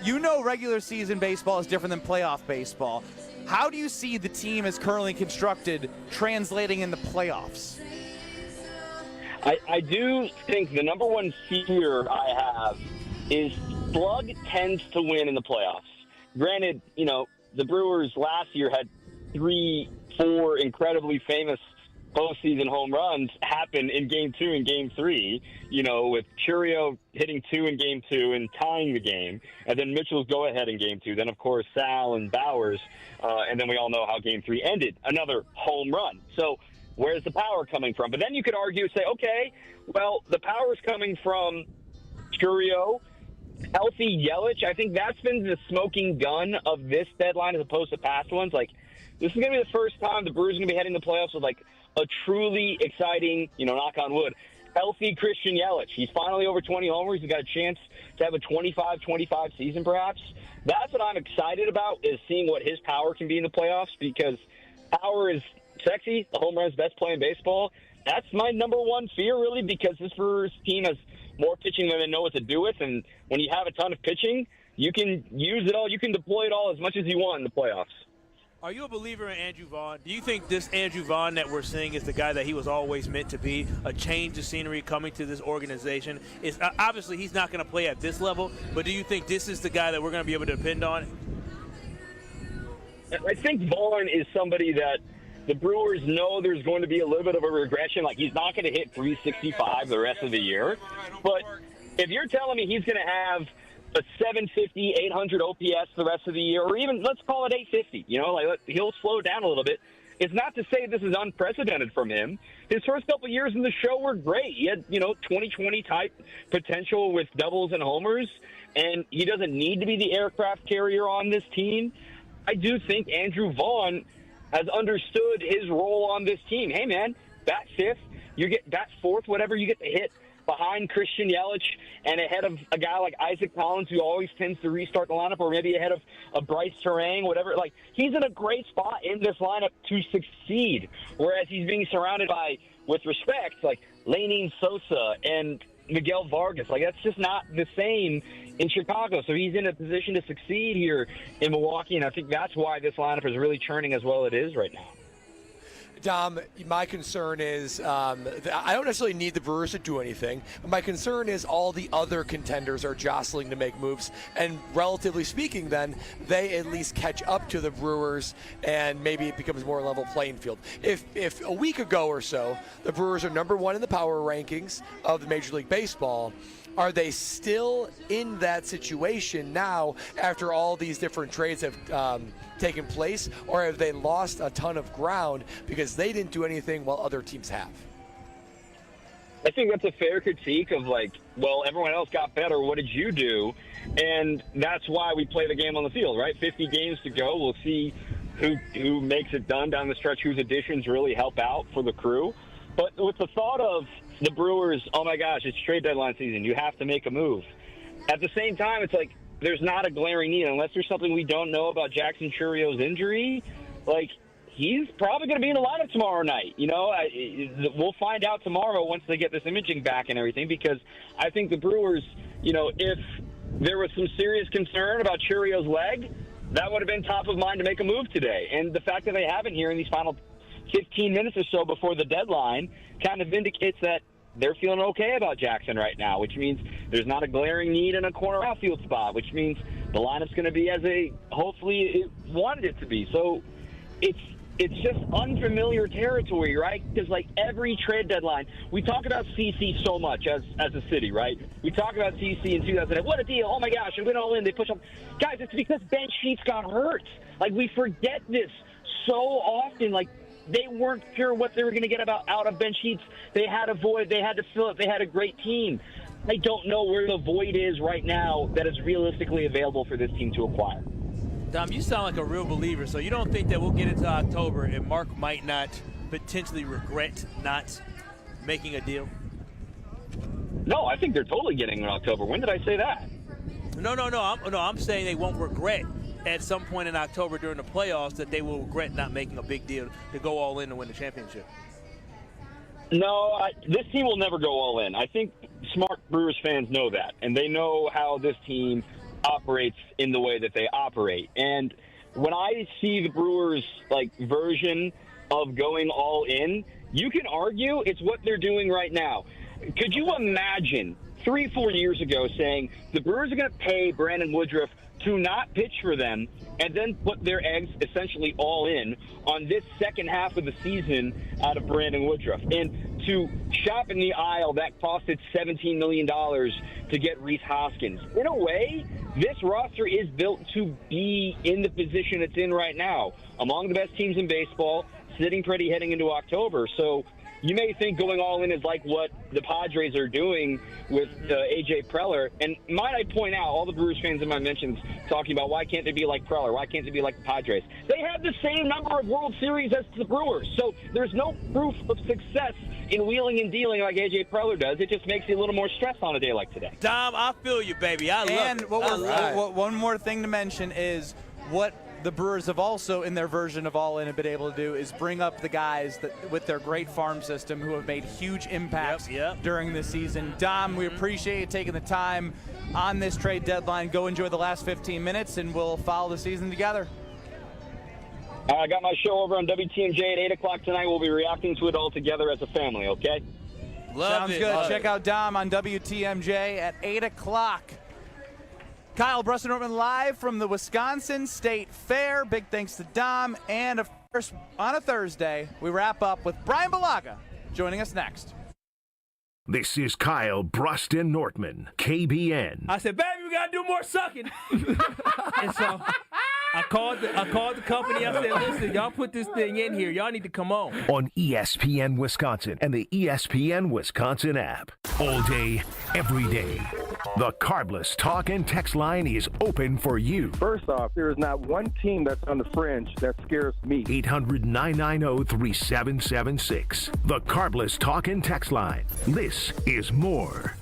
regular season baseball is different than playoff baseball. How do you see the team as currently constructed translating in the playoffs? I do think the number one fear I have is slug tends to win in the playoffs. Granted, the Brewers last year had 3-4 incredibly famous postseason home runs happen in Game 2 and Game 3, with Churio hitting 2 in Game 2 and tying the game, and then Mitchell's go-ahead in Game 2. Then, of course, Sal and Bowers, and then we all know how Game 3 ended. Another home run. So where's the power coming from? But then you could argue and say, okay, well, the power's coming from Churio, healthy Yelich. I think that's been the smoking gun of this deadline as opposed to past ones. Like, this is going to be the first time the Brewers are going to be heading the playoffs with, like, a truly exciting, knock on wood, healthy Christian Yelich. He's finally over 20 homers. He's got a chance to have a 25-25 season, perhaps. That's what I'm excited about, is seeing what his power can be in the playoffs, because power is sexy. The home run's best play in baseball. That's my number one fear, really, because this Brewers team has more pitching than they know what to do with, and when you have a ton of pitching, you can use it all. You can deploy it all as much as you want in the playoffs. Are you a believer in Andrew Vaughn? Do you think this Andrew Vaughn that we're seeing is the guy that he was always meant to be, a change of scenery coming to this organization? It's, obviously, he's not going to play at this level, but do you think this is the guy that we're going to be able to depend on? I think Vaughn is somebody that the Brewers know there's going to be a little bit of a regression. Like, he's not going to hit 365 the rest of the year. But if you're telling me he's going to have a 750, 800 OPS the rest of the year, or even let's call it 850, he'll slow down a little bit. It's not to say this is unprecedented from him. His first couple of years in the show were great. He had, 2020 type potential with doubles and homers, and he doesn't need to be the aircraft carrier on this team. I do think Andrew Vaughn has understood his role on this team. Hey, man, bat fifth, you get bat fourth, whatever, you get to hit behind Christian Yelich and ahead of a guy like Isaac Collins, who always tends to restart the lineup, or maybe ahead of a Bryce Terang, whatever. Like, he's in a great spot in this lineup to succeed, whereas he's being surrounded by, with respect, like Lenin Sosa and Miguel Vargas. Like, that's just not the same in Chicago. So he's in a position to succeed here in Milwaukee, and I think that's why this lineup is really churning as well as it is right now. Dom, my concern is I don't necessarily need the Brewers to do anything. But my concern is all the other contenders are jostling to make moves. And relatively speaking, then, they at least catch up to the Brewers and maybe it becomes more level playing field. If a week ago or so, the Brewers are number one in the power rankings of the Major League Baseball, are they still in that situation now after all these different trades have taken place, or have they lost a ton of ground because they didn't do anything while other teams have? I think that's a fair critique of like, well, everyone else got better. What did you do? And that's why we play the game on the field, right? 50 games to go. We'll see who makes it done down the stretch, whose additions really help out for the crew. But with the thought of the Brewers, oh my gosh, it's trade deadline season. You have to make a move. At the same time, it's like there's not a glaring need unless there's something we don't know about Jackson Churrio's injury. Like, he's probably going to be in the lineup tomorrow night. You know, we'll find out tomorrow once they get this imaging back and everything, because I think the Brewers, you know, if there was some serious concern about Churrio's leg, that would have been top of mind to make a move today. And the fact that they haven't here in these final 15 minutes or so before the deadline kind of indicates that they're feeling okay about Jackson right now, which means there's not a glaring need in a corner outfield spot, which means the lineup's going to be as they hopefully it wanted it to be. So it's just unfamiliar territory, right? Because like every trade deadline, we talk about CC so much as a city, right? We talk about CC in 2008. What a deal! Oh my gosh! And win all in. They push up, guys. It's because Ben Sheets got hurt. Like, we forget this so often. Like, they weren't sure what they were going to get out of Ben Sheets. They had a void. They had to fill it. They had a great team. I don't know where the void is right now that is realistically available for this team to acquire. Dom, you sound like a real believer, so you don't think that we'll get into October and Mark might not potentially regret not making a deal? No, I think they're totally getting in October. When did I say that? No. I'm saying they won't regret at some point in October during the playoffs that they will regret not making a big deal to go all in to win the championship. No, this team will never go all in. I think smart Brewers fans know that, and they know how this team operates in the way that they operate. And when I see the Brewers like version of going all in, you can argue it's what they're doing right now. Could you imagine 3-4 years ago saying the Brewers are going to pay Brandon Woodruff to not pitch for them and then put their eggs essentially all in on this second half of the season out of Brandon Woodruff, and to shop in the aisle that costed $17 million to get Rhys Hoskins? In a way, this roster is built to be in the position it's in right now, among the best teams in baseball, sitting pretty heading into October. So you may think going all in is like what the Padres are doing with A.J. Preller. And might I point out, all the Brewers fans in my mentions talking about why can't they be like Preller? Why can't they be like the Padres? They have the same number of World Series as the Brewers. So there's no proof of success in wheeling and dealing like A.J. Preller does. It just makes you a little more stressed on a day like today. Dom, I feel you, baby. I love it. And one more thing to mention is what the Brewers have also, in their version of all in, have been able to do is bring up the guys that with their great farm system who have made huge impacts during the season. Dom, we appreciate you taking the time on this trade deadline. Go enjoy the last 15 minutes, and we'll follow the season together. I got my show over on WTMJ at 8 o'clock tonight. We'll be reacting to it all together as a family, okay? Sounds good. Check out Dom on WTMJ at 8 o'clock. Kyle, Brust and Nortman live from the Wisconsin State Fair. Big thanks to Dom. And, of course, on a Thursday, we wrap up with Brian Balaga joining us next. This is Kyle, Brust and Nortman, KBN. I said, baby, we got to do more sucking. And so I called the company. I said, listen, y'all put this thing in here. Y'all need to come on. On ESPN Wisconsin and the ESPN Wisconsin app. All day, every day. The Carbless talk and text line is open for you. First off, there is not one team that's on the fringe that scares me. 800-990-3776. The Carbless talk and text line. This is more.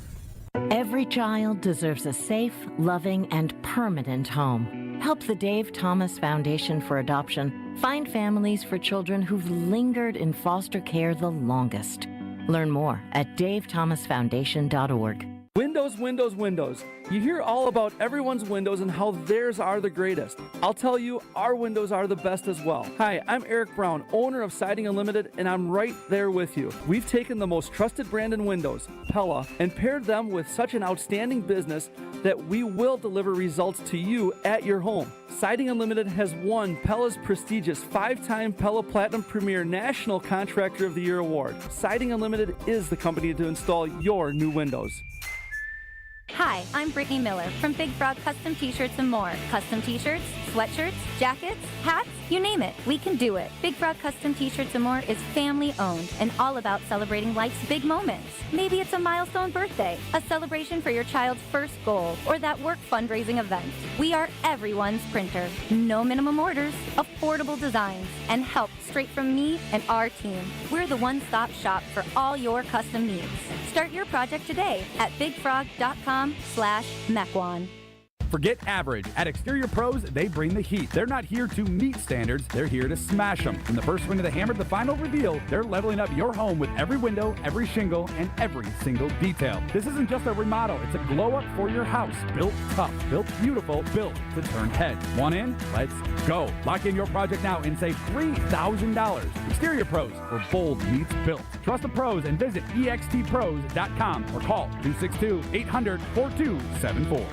Every child deserves a safe, loving, and permanent home. Help the Dave Thomas Foundation for Adoption find families for children who've lingered in foster care the longest. Learn more at davethomasfoundation.org. Windows, windows, windows. You hear all about everyone's windows and how theirs are the greatest. I'll tell you, our windows are the best as well. Hi, I'm Eric Brown, owner of Siding Unlimited, and I'm right there with you. We've taken the most trusted brand in windows, Pella, and paired them with such an outstanding business that we will deliver results to you at your home. Siding Unlimited has won Pella's prestigious 5-time Pella Platinum Premier National Contractor of the Year award. Siding Unlimited is the company to install your new windows. Hi, I'm Brittany Miller from Big Frog Custom T-Shirts and more. Custom T-shirts, sweatshirts, jackets, hats, you name it, we can do it. Big Frog Custom T-Shirts and more is family owned and all about celebrating life's big moments. Maybe it's a milestone birthday, a celebration for your child's first goal, or that work fundraising event. We are everyone's printer. No minimum orders, affordable designs, and help straight from me and our team. We're the one-stop shop for all your custom needs. Start your project today at bigfrog.com/Mequon. Forget average. At Exterior Pros, they bring the heat. They're not here to meet standards, they're here to smash them. From the first swing of the hammer to the final reveal, they're leveling up your home with every window, every shingle, and every single detail. This isn't just a remodel, it's a glow up for your house. Built tough, built beautiful, built to turn heads. Want in? Let's go. Lock in your project now and save $3,000. Exterior Pros, where bold meets built. Trust the pros and visit extpros.com or call 262-800-4274.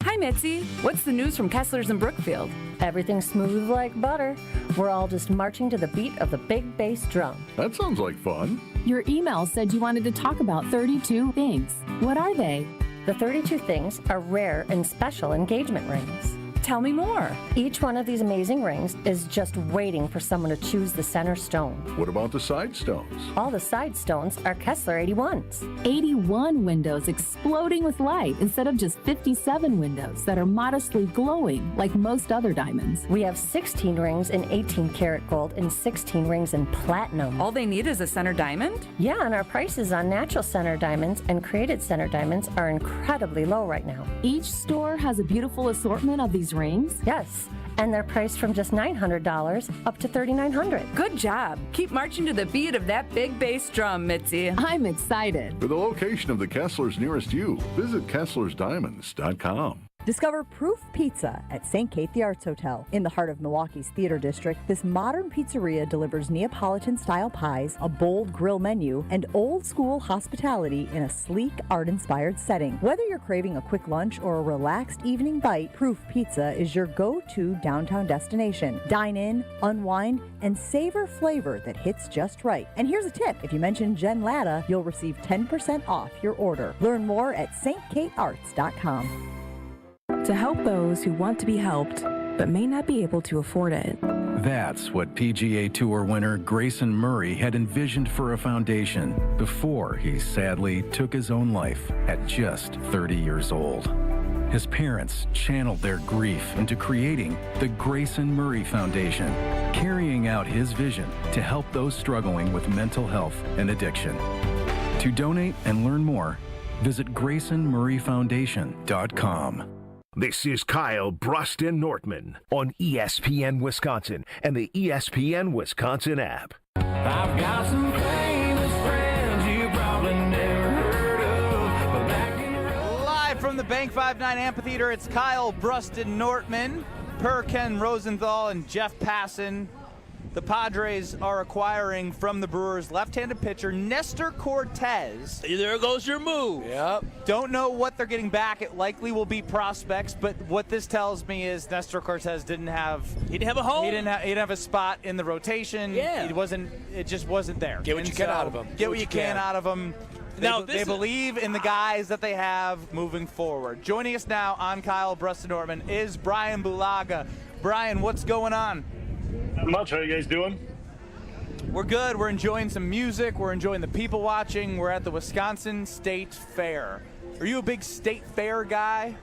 Hi, Mitzi. What's the news from Kessler's in Brookfield? Everything's smooth like butter. We're all just marching to the beat of the big bass drum. That sounds like fun. Your email said you wanted to talk about 32 things. What are they? The 32 things are rare and special engagement rings. Tell me more. Each one of these amazing rings is just waiting for someone to choose the center stone. What about the side stones? All the side stones are Kessler 81s. 81 windows exploding with light instead of just 57 windows that are modestly glowing like most other diamonds. We have 16 rings in 18 karat gold and 16 rings in platinum. All they need is a center diamond? Yeah, and our prices on natural center diamonds and created center diamonds are incredibly low right now. Each store has a beautiful assortment of these rings? Yes, and they're priced from just $900 up to $3,900. Good job. Keep marching to the beat of that big bass drum, Mitzi. I'm excited. For the location of the Kesslers nearest you, visit KesslersDiamonds.com. Discover Proof Pizza at St. Kate the Arts Hotel. In the heart of Milwaukee's Theater District, this modern pizzeria delivers Neapolitan-style pies, a bold grill menu, and old-school hospitality in a sleek, art-inspired setting. Whether you're craving a quick lunch or a relaxed evening bite, Proof Pizza is your go-to downtown destination. Dine in, unwind, and savor flavor that hits just right. And here's a tip. If you mention Jen Latta, you'll receive 10% off your order. Learn more at stkatearts.com. To help those who want to be helped, but may not be able to afford it. That's what PGA Tour winner Grayson Murray had envisioned for a foundation before he sadly took his own life at just 30 years old. His parents channeled their grief into creating the Grayson Murray Foundation, carrying out his vision to help those struggling with mental health and addiction. To donate and learn more, visit GraysonMurrayFoundation.com. This is Kyle, Brust, and Nortman on ESPN Wisconsin and the ESPN Wisconsin app. I've got some famous friends you probably never heard of. But back in Live from the Bank 59 Amphitheater, it's Kyle, Brust, and Nortman, per Ken Rosenthal and Jeff Passan. The Padres are acquiring from the Brewers left-handed pitcher Nestor Cortez. There goes your move. Yep. Don't know what they're getting back. It likely will be prospects, but what this tells me is Nestor Cortez didn't have a home. He didn't have a spot in the rotation. Yeah. It just wasn't there. Get what you can out of him. Get what you can out of him. They believe in the guys that they have moving forward. Joining us now on Kyle, Brust, and Nortman is Brian Bulaga. Brian, what's going on? Not much. How you guys doing? We're good. We're enjoying some music. We're enjoying the people watching. We're at the Wisconsin State Fair. Are you a big State Fair guy?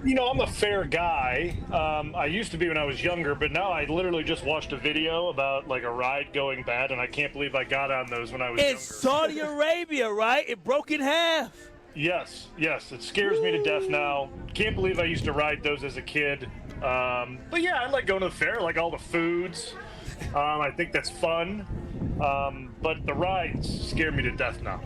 You know, I'm a fair guy. I used to be when I was younger, but now I literally just watched a video about like a ride going bad, and I can't believe I got on those when I was younger. It's Saudi Arabia, right? It broke in half. Yes. It scares me to death now. Can't believe I used to ride those as a kid. But yeah, I like going to the fair. I like all the foods. I think that's fun. But the rides scare me to death now.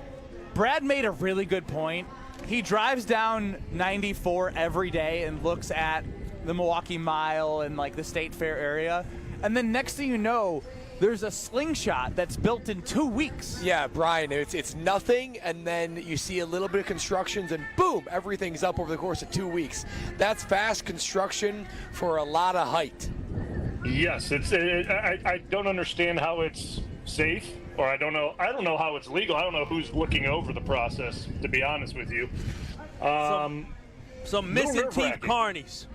Brad made a really good point. He drives down 94 every day and looks at the Milwaukee Mile and like the State Fair area. And then next thing you know, there's a slingshot that's built in 2 weeks. Yeah, Brian, it's nothing, and then you see a little bit of constructions, and boom, everything's up over the course of 2 weeks. That's fast construction for a lot of height. Yes, I don't understand how it's safe. or I don't know how it's legal. I don't know who's looking over the process, to be honest with you. Some missing teeth carnies.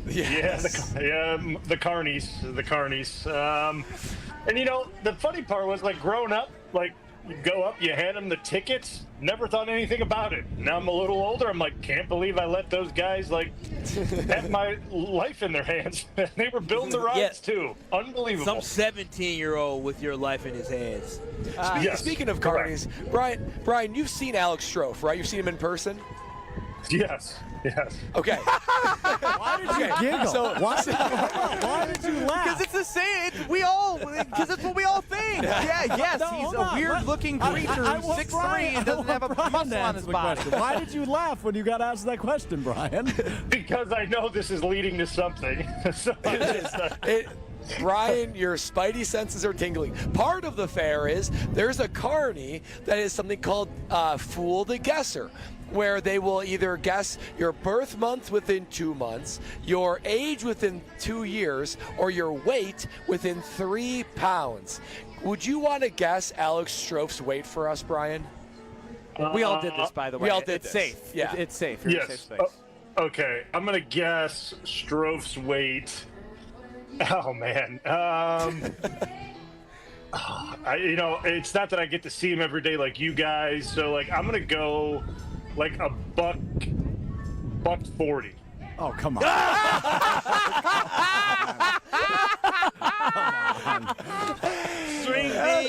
Yes. The carnies. And the funny part was, like, growing up, like, you go up, you hand them the tickets, never thought anything about it. Now I'm a little older, I'm like, can't believe I let those guys, like, have my life in their hands. They were building the rides, too. Unbelievable. Some 17-year-old with your life in his hands. Speaking of carnies, Brian, you've seen Alex Stro, right? You've seen him in person? Yes. Okay. Why did you giggle? So, why did you laugh? Because it's the same. Because it's what we all think. He's a weird-looking creature who's 6'3" and doesn't have a muscle on his body. Why did you laugh when you got asked that question, Brian? Because I know this is leading to something. Brian, your spidey senses are tingling. Part of the fair is there's a carny that is something called Fool the Guesser, where they will either guess your birth month within 2 months, your age within 2 years, or your weight within 3 pounds. Would you want to guess Alex Strof's weight for us, Brian? We all did this, by the way. We all did it's this. safe. Yeah. It's safe. You're in a safe space. Okay, I'm going to guess Strof's weight. Oh, man. It's not that I get to see him every day like you guys, so, like, I'm going to go, like, a buck 40. Oh, come on.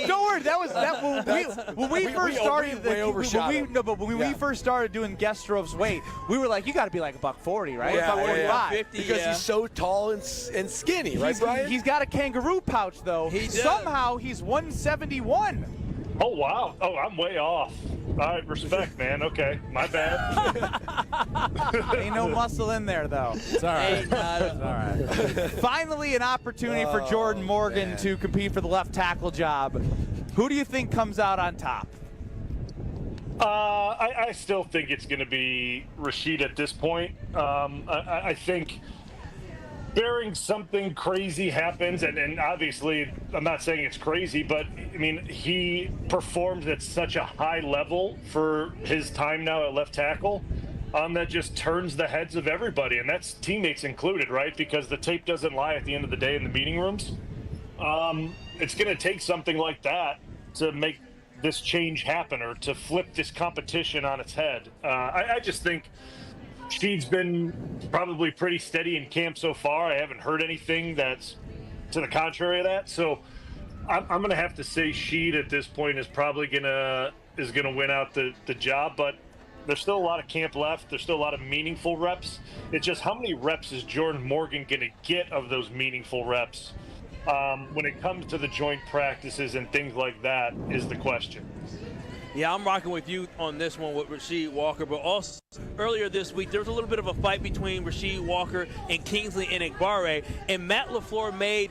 Don't worry, when we first started doing Gestrov's weight, we were like, you got to be like a buck 40, right? Yeah, about 45. Because he's so tall and skinny, right, Brian? He's got a kangaroo pouch, though. Somehow he's 171. Oh, wow. Oh, I'm way off. All right, respect, man. Okay, my bad. Ain't no muscle in there, though. It's all right. It's all right. Finally, an opportunity for Jordan Morgan to compete for the left tackle job. Who do you think comes out on top? I still think it's going to be Rashid at this point. I think bearing something crazy happens, and obviously I'm not saying it's crazy, but I mean, he performs at such a high level for his time now at left tackle that just turns the heads of everybody, and that's teammates included, right? Because the tape doesn't lie at the end of the day in the meeting rooms. It's going to take something like that to make this change happen, or to flip this competition on its head. I just think Sheed's been probably pretty steady in camp so far. I haven't heard anything that's to the contrary of that. So I'm going to have to say Sheed at this point is probably gonna win out the job. But there's still a lot of camp left. There's still a lot of meaningful reps. It's just how many reps is Jordan Morgan going to get of those meaningful reps when it comes to the joint practices and things like that is the question. Yeah, I'm rocking with you on this one with Rasheed Walker, but also earlier this week there was a little bit of a fight between Rasheed Walker and Kingsley Enagbare, and Matt LaFleur made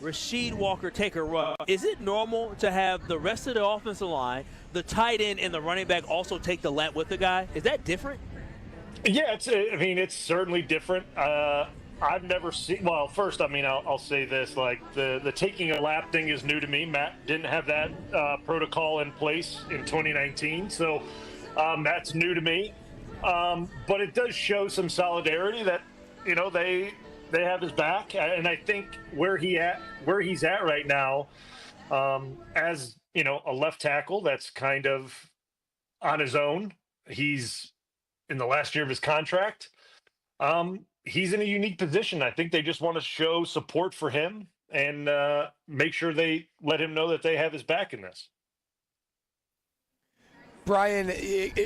Rasheed Walker take a run. Is it normal to have the rest of the offensive line, the tight end and the running back also take the lap with the guy? Is that different? Yeah, it's certainly different. I've never seen. Well, first, I'll say this: like the taking a lap thing is new to me. Matt didn't have that protocol in place in 2019, so that's new to me. But it does show some solidarity that they have his back, and I think where he's at right now, as a left tackle that's kind of on his own. He's in the last year of his contract. He's in a unique position. I think they just want to show support for him and make sure they let him know that they have his back in this. Brian,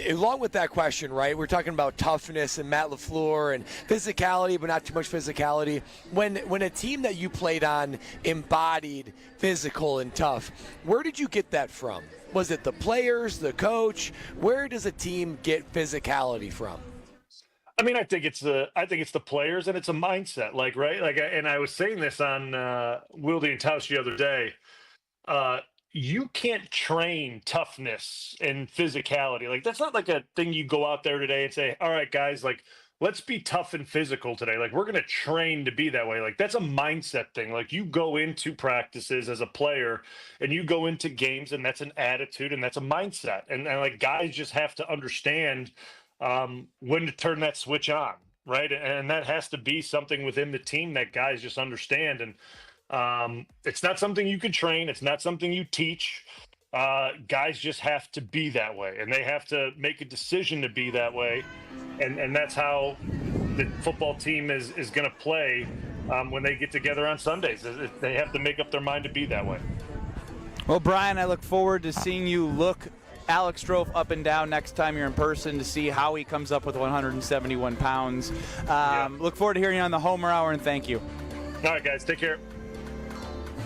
along with that question, right, we're talking about toughness and Matt LaFleur and physicality, but not too much physicality. When a team that you played on embodied physical and tough, where did you get that from? Was it the players, the coach? Where does a team get physicality from? I think it's the players, and it's a mindset, and I was saying this on Wilde and Tausch the other day. You can't train toughness and physicality. Like, that's not like a thing you go out there today and say, all right, guys, like, let's be tough and physical today. Like, we're going to train to be that way. Like, that's a mindset thing. Like, you go into practices as a player and you go into games, and that's an attitude and that's a mindset. And like, guys just have to understand when to turn that switch on, right? And that has to be something within the team that guys just understand. And it's not something you can train. It's not something you teach. Guys just have to be that way, and they have to make a decision to be that way. And that's how the football team is going to play when they get together on Sundays. They have to make up their mind to be that way. Well, Brian, I look forward to seeing you look Alex Stro up and down next time you're in person to see how he comes up with 171 pounds. Look forward to hearing you on the Homer Hour, and thank you. All right, guys, take care.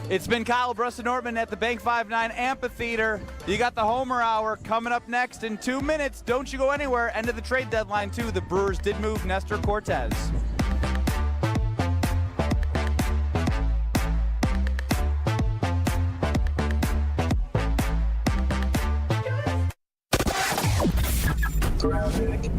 It's been Kyle, Brust, and Nortman at the Bank 5-9 Amphitheater. You got the Homer Hour coming up next in 2 minutes. Don't you go anywhere. End of the trade deadline, too. The Brewers did move Nestor Cortez. Grounded.